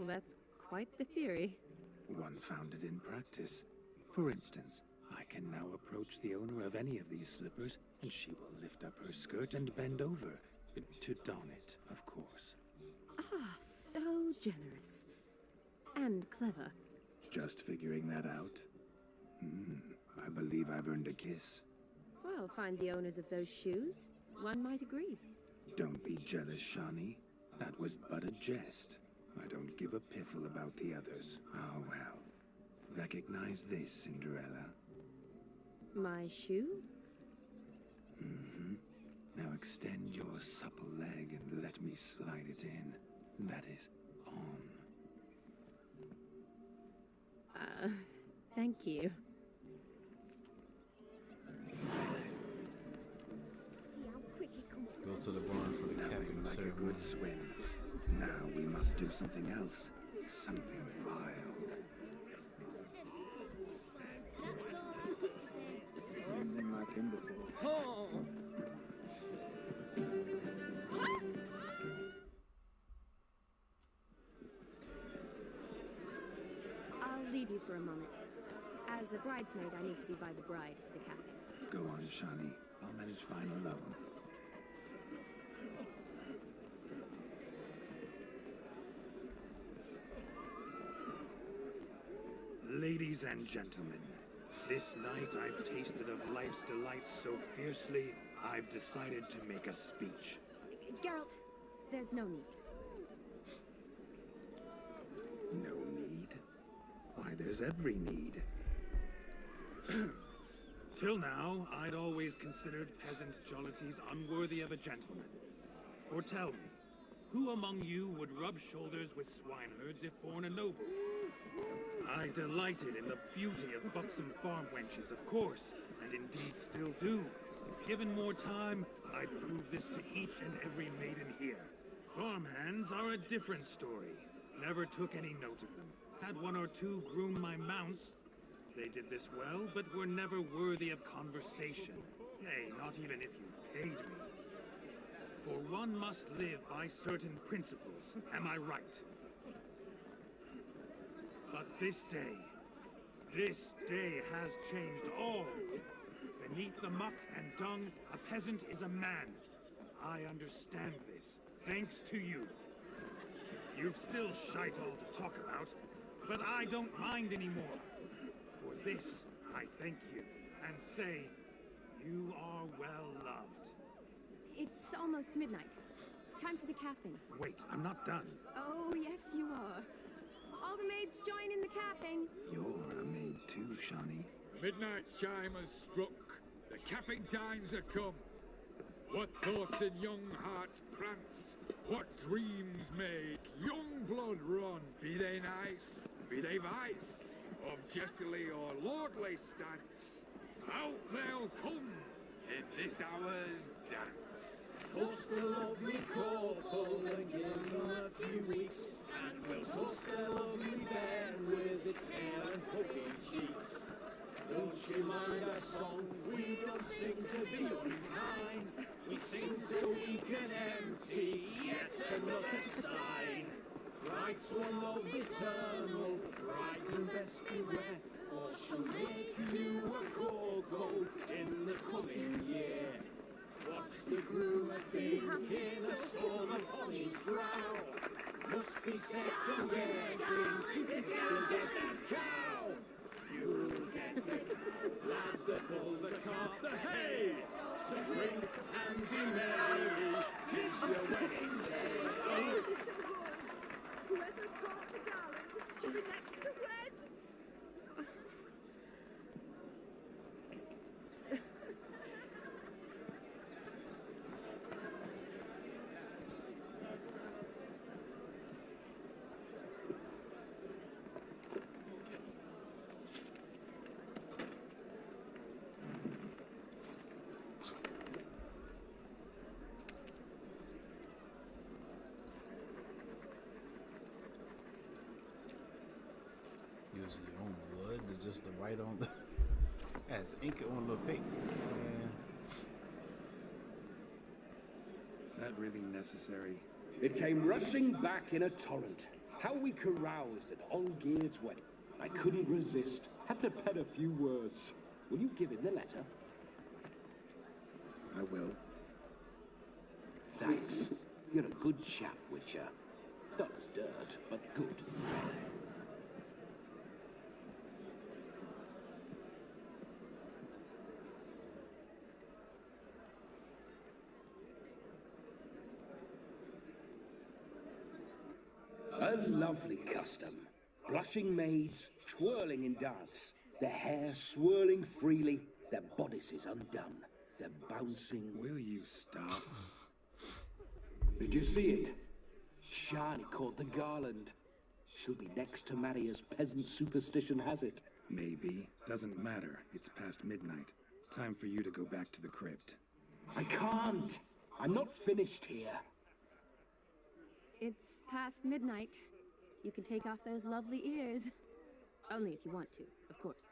That's quite the theory. One founded in practice. For instance, I can now approach the owner of any of these slippers, and she will lift up her skirt and bend over. To don it, of course. Ah, so generous. And clever. Just figuring that out? I believe I've earned a kiss. Well, find the owners of those shoes. One might agree. Don't be jealous, Shawnee. That was but a jest. I don't give a piffle about the others. Oh well. Recognize this, Cinderella. My shoe? Now extend your supple leg and let me slide it in. That is, on. Thank you. See how quick he comes. Go to the barn for the capping Like ceremony. a good swim. Now we must do something else. Something wild. That's all I've got to say. Something like him before. Oh! I'll leave you for a moment. As a bridesmaid, I need to be by the bride for the capping. Go on, Shawnee. I'll manage fine alone. Ladies and gentlemen, this night I've tasted of life's delights so fiercely, I've decided to make a speech. Geralt, there's no need. No need? Why, there's every need. Till now, I'd always considered peasant jollities unworthy of a gentleman. For tell me, who among you would rub shoulders with swineherds if born a noble? I delighted in the beauty of buxom farm wenches, of course, and indeed still do. Given more time, I'd prove this to each and every maiden here. Farmhands are a different story. Never took any note of them. Had 1 or 2 groom my mounts. They did this well, but were never worthy of conversation. Nay, not even if you paid me. For one must live by certain principles, am I right? But this day has changed all. Beneath the muck and dung, a peasant is a man. I understand this, thanks to you. You've still shite all to talk about, but I don't mind anymore. For this, I thank you, and say, you are well loved. It's almost midnight. Time for the capping. Wait, I'm not done. Oh, yes, you are. All the maids join in the capping. You're a maid too, Shawnee. Midnight chime has struck. The capping times are come. What thoughts in young hearts prance? What dreams make young blood run? Be they nice, be they vice, of jestily or lordly stance, out they'll come in this hour's dance. Toast the lovely couple and give them a few weeks, and we'll toast their lovely bed with its pale and puffy cheeks. Don't you mind our song? We don't sing to be unkind. We sing so we can empty yet another side. Bride's one love eternal, bridegroom best beware, or she'll make you a cocoa in the coming year. What's the groom thinking? A storm upon his brow. Must be second guessing if you get that cow. You'll get the lad, the bull, the calf, the hay. So drink and be merry, 'tis your wedding day. Whoever caught the garland should be next to wed. Using your own blood to just to write on the as ink on the paper. That really necessary? It came rushing back in a torrent. How we caroused at Olgierd's wedding. I couldn't resist. Had to pen a few words. Will you give him the letter? I will. Thanks. You're a good chap, Witcher. Dull as dirt, but good. A lovely custom. Blushing maids, twirling in dance, their hair swirling freely, their bodices undone, their bouncing... Will you stop? Did you see it? Shani caught the garland. She'll be next to marry as peasant superstition has it. Maybe. Doesn't matter. It's past midnight. Time for you to go back to the crypt. I can't. I'm not finished here. It's past midnight. You can take off those lovely ears. Only if you want to, of course.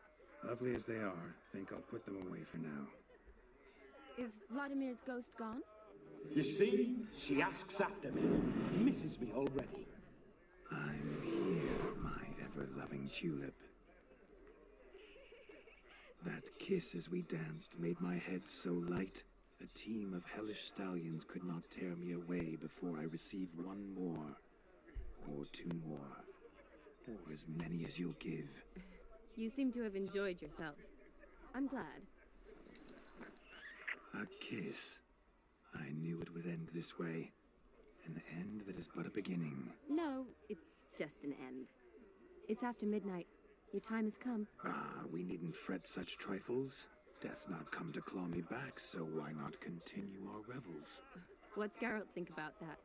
Lovely as they are, think I'll put them away for now. Is Vladimir's ghost gone? You see? She asks after me. Misses me already. I'm here, my ever-loving tulip. That kiss as we danced made my head so light. A team of hellish stallions could not tear me away before I receive one more. Or two more. Or as many as you'll give. You seem to have enjoyed yourself. I'm glad. A kiss. I knew it would end this way. An end that is but a beginning. No, it's just an end. It's after midnight. Your time has come. Ah, we needn't fret such trifles. Death's not come to claw me back, so why not continue our revels? What's Geralt think about that?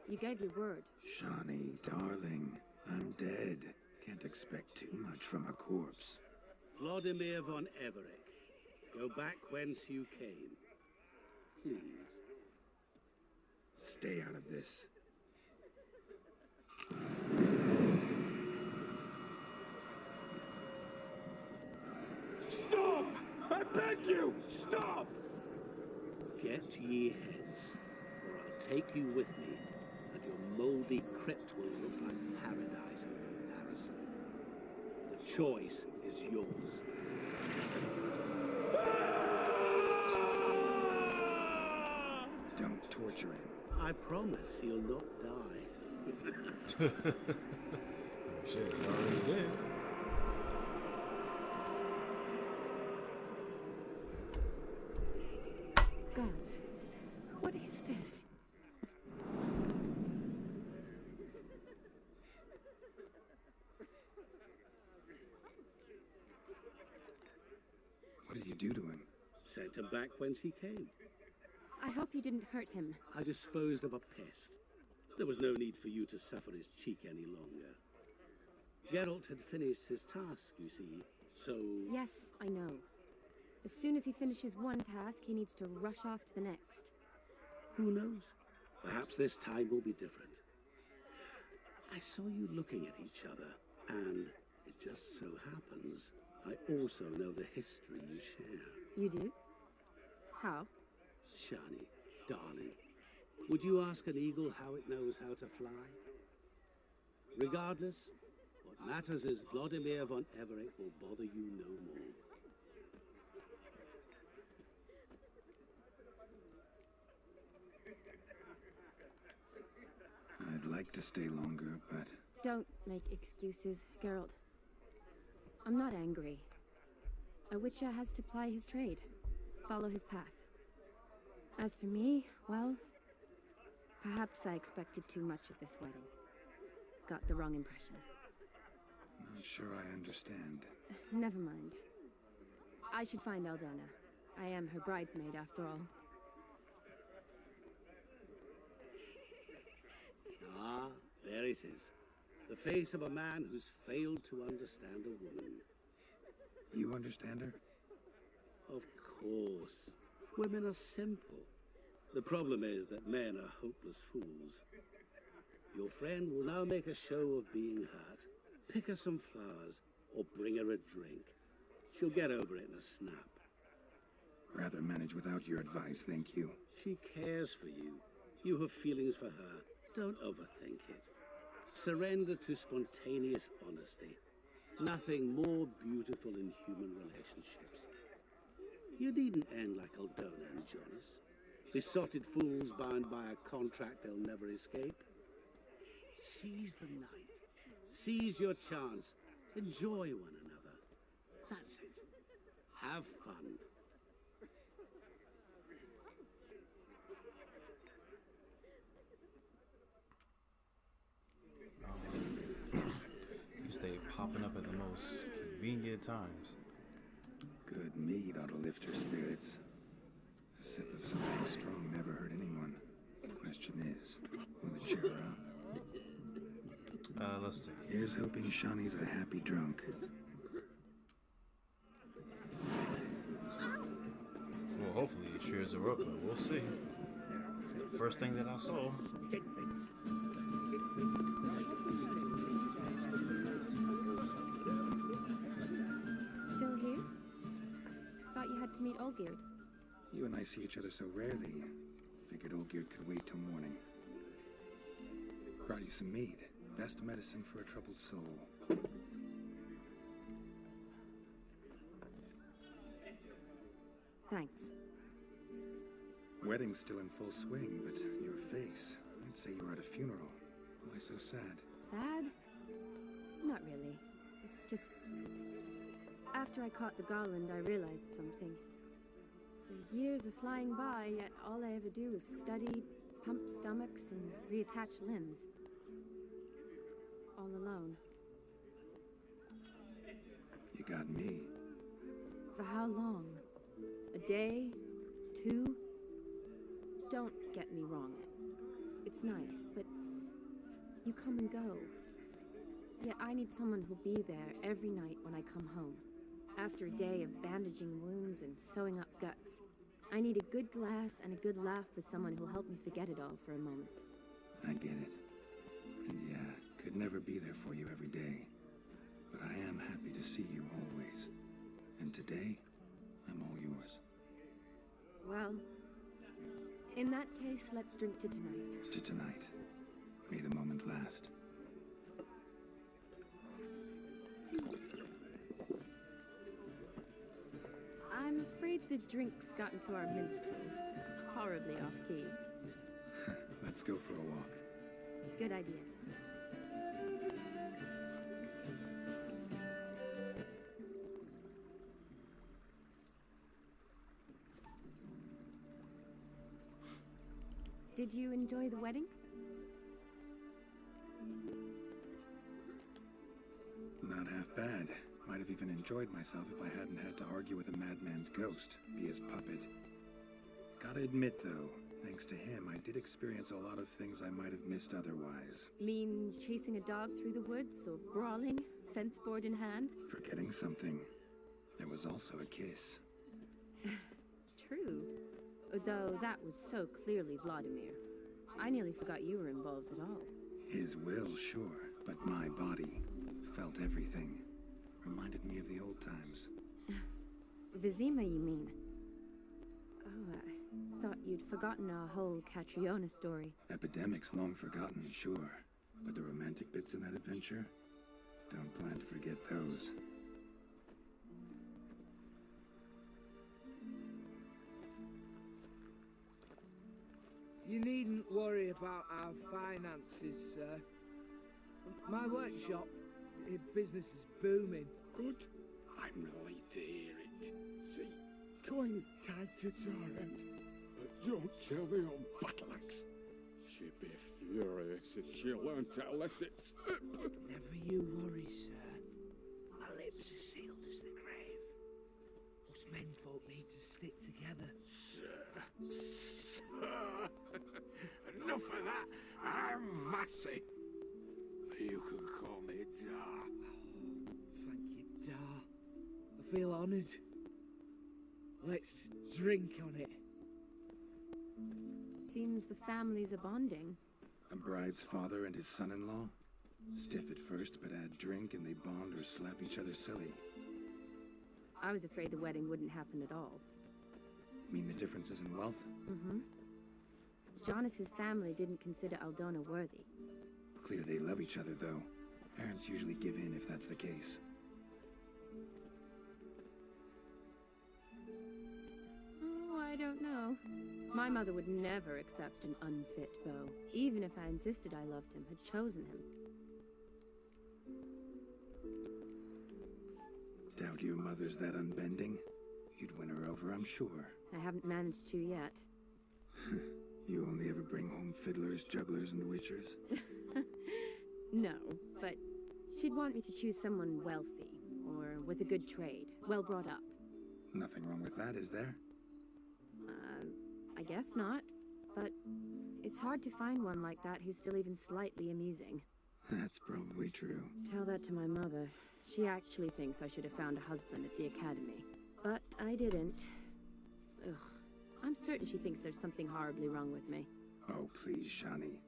You gave your word. Shani, darling, I'm dead. Can't expect too much from a corpse. Vladimir von Everick, go back whence you came. Please. Stay out of this. Stop! I beg you! Stop! Get ye hence, or I'll take you with me, and your mouldy crypt will look like paradise in comparison. The choice is yours. Don't torture him. I promise he'll not die. Shit, he already did. Gods, what is this? What did you do to him? Sent him back whence he came. I hope you didn't hurt him. I disposed of a pest. There was no need for you to suffer his cheek any longer. Geralt had finished his task, you see, so... Yes, I know. As soon as he finishes one task, he needs to rush off to the next. Who knows? Perhaps this time will be different. I saw you looking at each other, and it just so happens I also know the history you share. You do? How? Shani, darling, would you ask an eagle how it knows how to fly? Regardless, what matters is Vladimir von Everick will bother you no more. I'd like to stay longer, but Don't make excuses, Geralt. I'm not angry. A witcher has to ply his trade, follow his path. As for me, well, perhaps I expected too much of this wedding. Got the wrong impression. not sure I understand. Never mind. I should find Aldona. I am her bridesmaid, after all. Ah, there it is. The face of a man who's failed to understand a woman. You understand her? Of course. Women are simple. The problem is that men are hopeless fools. Your friend will now make a show of being hurt, pick her some flowers, or bring her a drink. She'll get over it in a snap. Rather manage without your advice, thank you. She cares for you. You have feelings for her. Don't overthink it. Surrender to spontaneous honesty. Nothing more beautiful in human relationships. You needn't end like Aldona and Jonas. Besotted fools bound by a contract they'll never escape. Seize the night. Seize your chance. Enjoy one another. That's it. Have fun. You stay popping up at the most convenient times. Good mead ought to lift her spirits. A sip of something strong never hurt anyone. The question is, will it cheer her up? Let's see. Here's hoping Shawnee's a happy drunk. Well, hopefully it cheers her up, but we'll see. First thing that I saw. Still here? Thought you had to meet Olgierd. You and I see each other so rarely. Figured Olgierd could wait till morning. Brought you some mead. Best medicine for a troubled soul. Thanks. Wedding's still in full swing, but your face, I'd say you were at a funeral. Why so sad? Sad? Not really. It's just... After I caught the garland, I realized something. The years are flying by, yet all I ever do is study, pump stomachs, and reattach limbs. All alone. You got me. For how long? A day? 2? Don't get me wrong. It's nice, but you come and go. Yet I need someone who'll be there every night when I come home. After a day of bandaging wounds and sewing up guts, I need a good glass and a good laugh with someone who'll help me forget it all for a moment. I get it. And yeah, could never be there for you every day. But I am happy to see you always. And today, I'm all yours. Well, in that case, let's drink to tonight. To tonight. May the moment last. I'm afraid the drink's got into our minstrels. Horribly off-key. Let's go for a walk. Good idea. Did you enjoy the wedding? Not half bad. Might have even enjoyed myself if I hadn't had to argue with a madman's ghost, be his puppet. Gotta admit, though, thanks to him, I did experience a lot of things I might have missed otherwise. Mean chasing a dog through the woods or brawling, fence board in hand? Forgetting something. There was also a kiss. True. Though that was so clearly Vladimir. I nearly forgot you were involved at all. His will, sure, but my body felt everything. Reminded me of the old times. Vizima, you mean? Oh, I thought you'd forgotten our whole Catriona story. Epidemics long forgotten, sure. But the romantic bits in that adventure? Don't plan to forget those. You needn't worry about our finances, sir. My workshop, business is booming. Good. I'm relieved to hear it. See, coin's tied to Torrent, but don't tell the old battle-axe. She'd be furious if she learned to let it slip. Never you worry, sir. My lips are sealed as the grave. Us menfolk need to stick together. Sir. Enough of that. I'm Vassy. You can call me Dar. Thank you, Dar. I feel honoured. Let's drink on it. Seems the families are bonding. A bride's father and his son-in-law? Stiff at first, but add drink and they bond or slap each other silly. I was afraid the wedding wouldn't happen at all. Mean the differences in wealth? Mm-hmm. Jonas's family didn't consider Aldona worthy. Clear they love each other, though. Parents usually give in if that's the case. Oh, I don't know. My mother would never accept an unfit beau, even if I insisted I loved him, had chosen him. Doubt your mother's that unbending. You'd win her over, I'm sure. I haven't managed to yet. You only ever bring home fiddlers, jugglers, and witchers? No, but she'd want me to choose someone wealthy, or with a good trade, well brought up. Nothing wrong with that, is there? I guess not, but it's hard to find one like that who's still even slightly amusing. That's probably true. Tell that to my mother. She actually thinks I should have found a husband at the academy. But I didn't. Ugh. I'm certain she thinks there's something horribly wrong with me. Oh, please, Shani.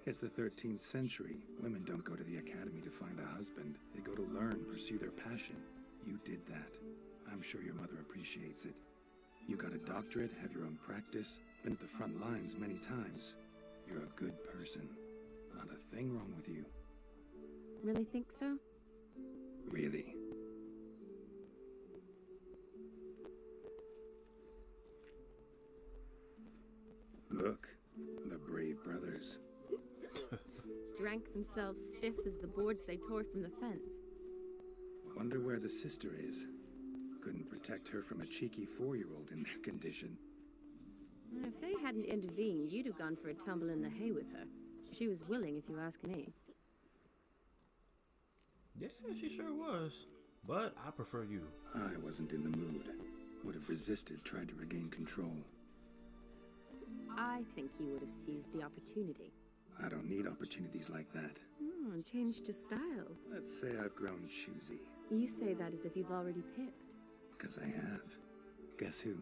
It's the 13th century. Women don't go to the academy to find a husband. They go to learn, pursue their passion. You did that. I'm sure your mother appreciates it. You got a doctorate, have your own practice, been at the front lines many times. You're a good person. Not a thing wrong with you. Really think so? Really. Look, the brave brothers. Drank themselves stiff as the boards they tore from the fence. Wonder where the sister is. Couldn't protect her from a cheeky 4-year-old in their condition. If they hadn't intervened, you'd have gone for a tumble in the hay with her. She was willing, if you ask me. Yeah, she sure was. But I prefer you. I wasn't in the mood. Would have resisted, tried to regain control. I think you would have seized the opportunity. I don't need opportunities like that. Changed your style. Let's say I've grown choosy. You say that as if you've already picked. 'Cause I have. Guess who?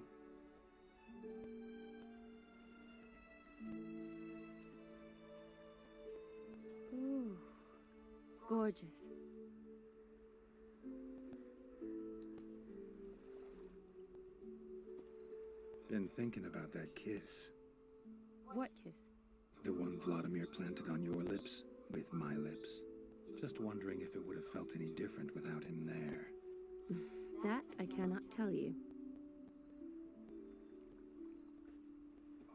Ooh, gorgeous. Been thinking about that kiss. What kiss? The one Vladimir planted on your lips, with my lips. Just wondering if it would have felt any different without him there. That I cannot tell you.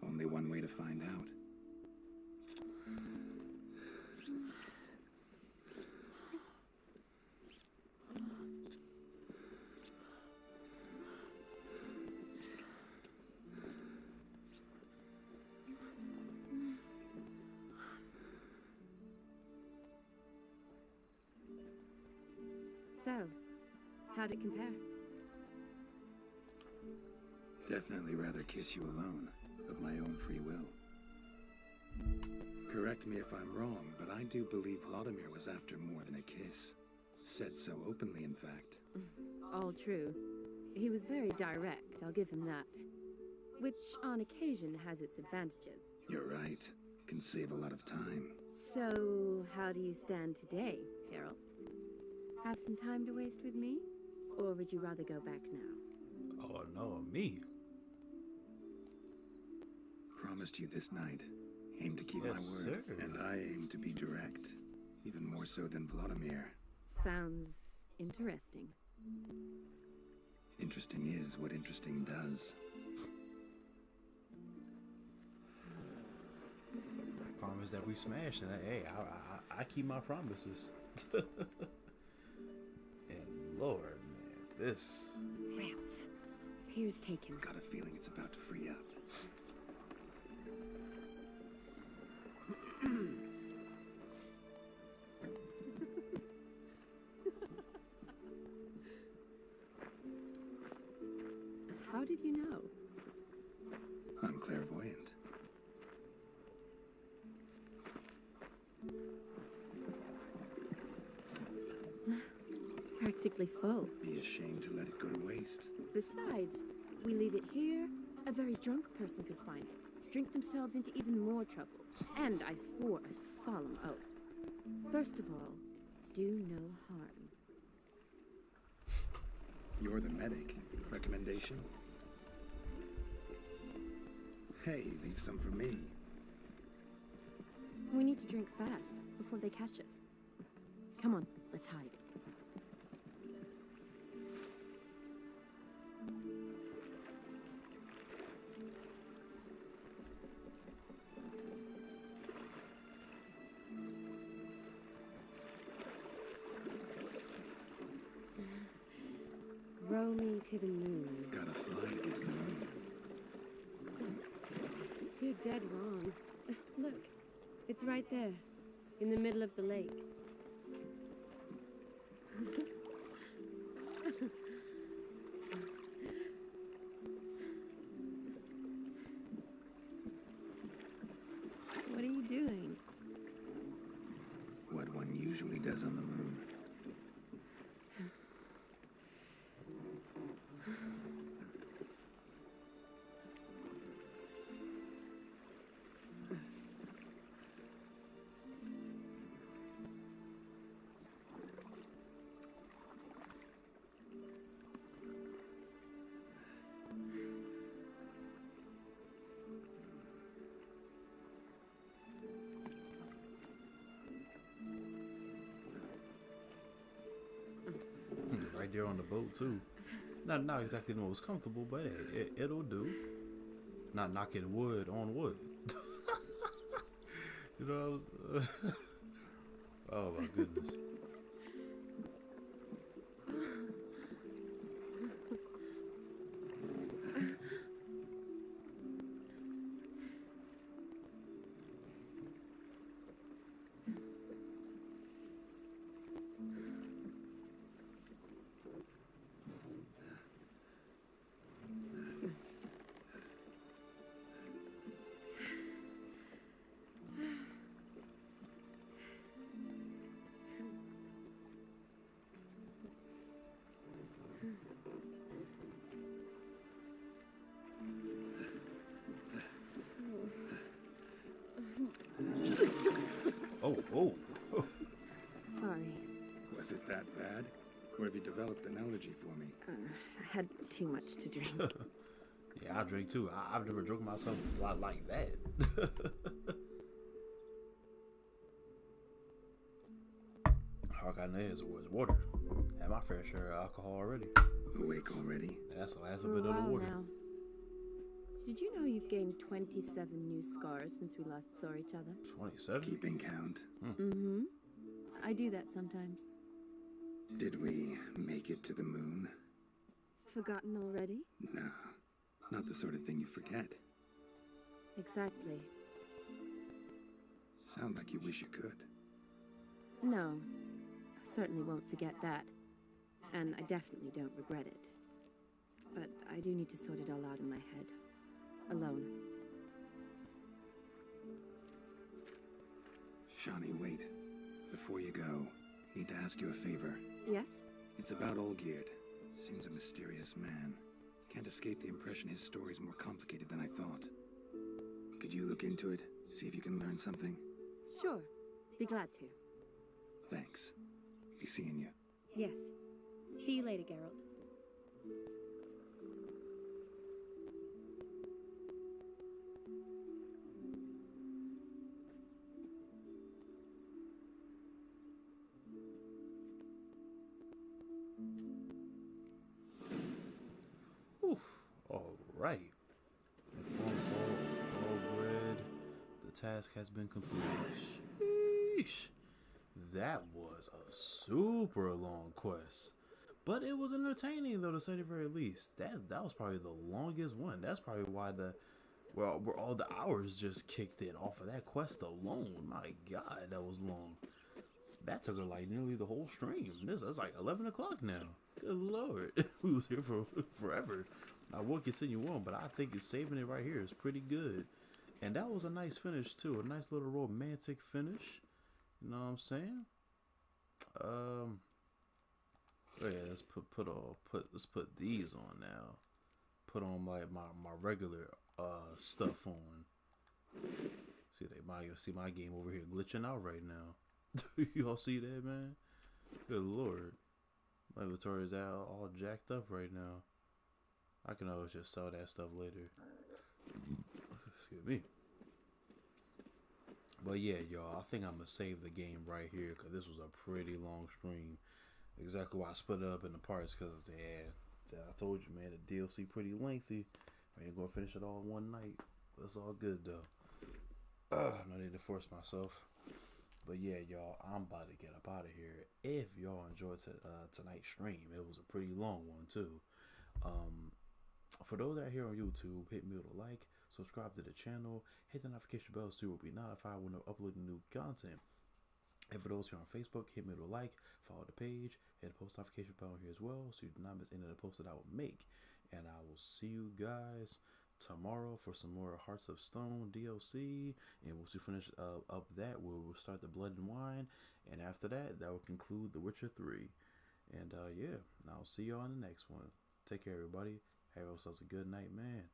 Only one way to find out. So, how'd it compare? Definitely rather kiss you alone, of my own free will. Correct me if I'm wrong, but I do believe Vladimir was after more than a kiss. Said so openly, in fact. All true. He was very direct, I'll give him that. Which, on occasion, has its advantages. You're right. Can save a lot of time. So, how do you stand today, Geralt? Have some time to waste with me? Or would you rather go back now? Oh no, me? Promised you this night. Aim to keep my word. Sir. And I aim to be direct. Even more so than Vladimir. Sounds interesting. Interesting is what interesting does. promise that we smashed, and hey, I keep my promises. And Lord, man, this. Rats. Pier's taken. Got a feeling it's about to free up. How did you know? I'm clairvoyant. Practically full. Be ashamed to let it go to waste. Besides, we leave it here, a very drunk person could find it, drink themselves into even more trouble. And I swore a solemn oath. First of all, do no harm. You're the medic. Recommendation? Hey, leave some for me. We need to drink fast before they catch us. Come on, let's hide. Row me to the moon. Gotta fly to get to the moon. You're dead wrong. Look, it's right there, in the middle of the lake. What are you doing? What one usually does on the moon. Right there on the boat too. Not exactly the most comfortable, but hey, it'll do. Not knocking wood on wood. You know, oh my goodness. Oh. Sorry. Was it that bad? Or have you developed an allergy for me? I had too much to drink. Yeah, I drink too. I've never drunk myself a lot like that. All I got in is water. Had my fair share of alcohol already. Awake already? That's the last For bit a of the while water. now. Did you know you've gained 27 new scars since we last saw each other? 27? Keeping count. Mm-hmm. I do that sometimes. Did we make it to the moon? Forgotten already? No, not the sort of thing you forget. Exactly. Sound like you wish you could. No, I certainly won't forget that. And I definitely don't regret it. But I do need to sort it all out in my head. Alone. Shawnee, wait. Before you go, need to ask you a favor. Yes? It's about Olgierd. Seems a mysterious man. Can't escape the impression his story's more complicated than I thought. Could you look into it? See if you can learn something? Sure. Be glad to. Thanks. Be seeing you. Yes. See you later, Geralt. Oof. All right. Inform all bread. The task has been completed. Sheesh. That was a super long quest. But it was entertaining though, to say the very least. That was probably the longest one. That's probably why where all the hours just kicked in off of that quest alone. My God, that was long. That took like nearly the whole stream. This is like 11 o'clock now. Good Lord. We was here for forever. I will continue on, but I think saving it right here is pretty good. And that was a nice finish too. A nice little romantic finish. You know what I'm saying? Yeah, let's put these on now. Put on like my regular stuff on. See my game over here glitching out right now. Y'all see that, man? Good Lord. My inventory is all jacked up right now. I can always just sell that stuff later. Excuse me. But yeah, y'all, I think I'm gonna save the game right here because this was a pretty long stream. Exactly why I split it up in the parts, because yeah, I told you, man, the DLC pretty lengthy. I ain't gonna finish it all in one night. But it's all good though. I need to force myself. But yeah, y'all, I'm about to get up out of here. If y'all enjoyed tonight's stream, it was a pretty long one too. For those out here on YouTube, hit me with a like, subscribe to the channel, hit the notification bells too, will be notified when I upload new content. And for those here on Facebook, hit me with a like, follow the page, hit the post notification bell here as well, so you do not miss any of the posts that I will make. And I will see you guys tomorrow for some more Hearts of Stone DLC. And once we finish up that, we'll start the Blood and Wine. And after that, that will conclude The Witcher 3. And yeah, I'll see y'all in the next one. Take care, everybody. Have yourselves a good night, man.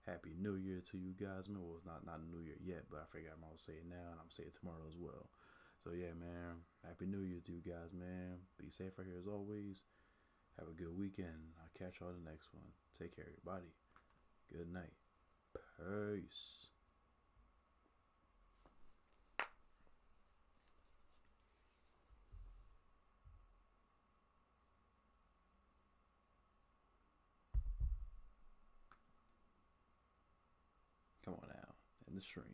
Happy New Year to you guys, man. Well, it's not New Year yet, but I figured I'm gonna say it now, and I'm gonna say it tomorrow as well. So yeah, man. Happy New Year to you guys, man. Be safe right here as always. Have a good weekend. I'll catch y'all in the next one. Take care, everybody. Good night. Peace. Come on now, in the stream.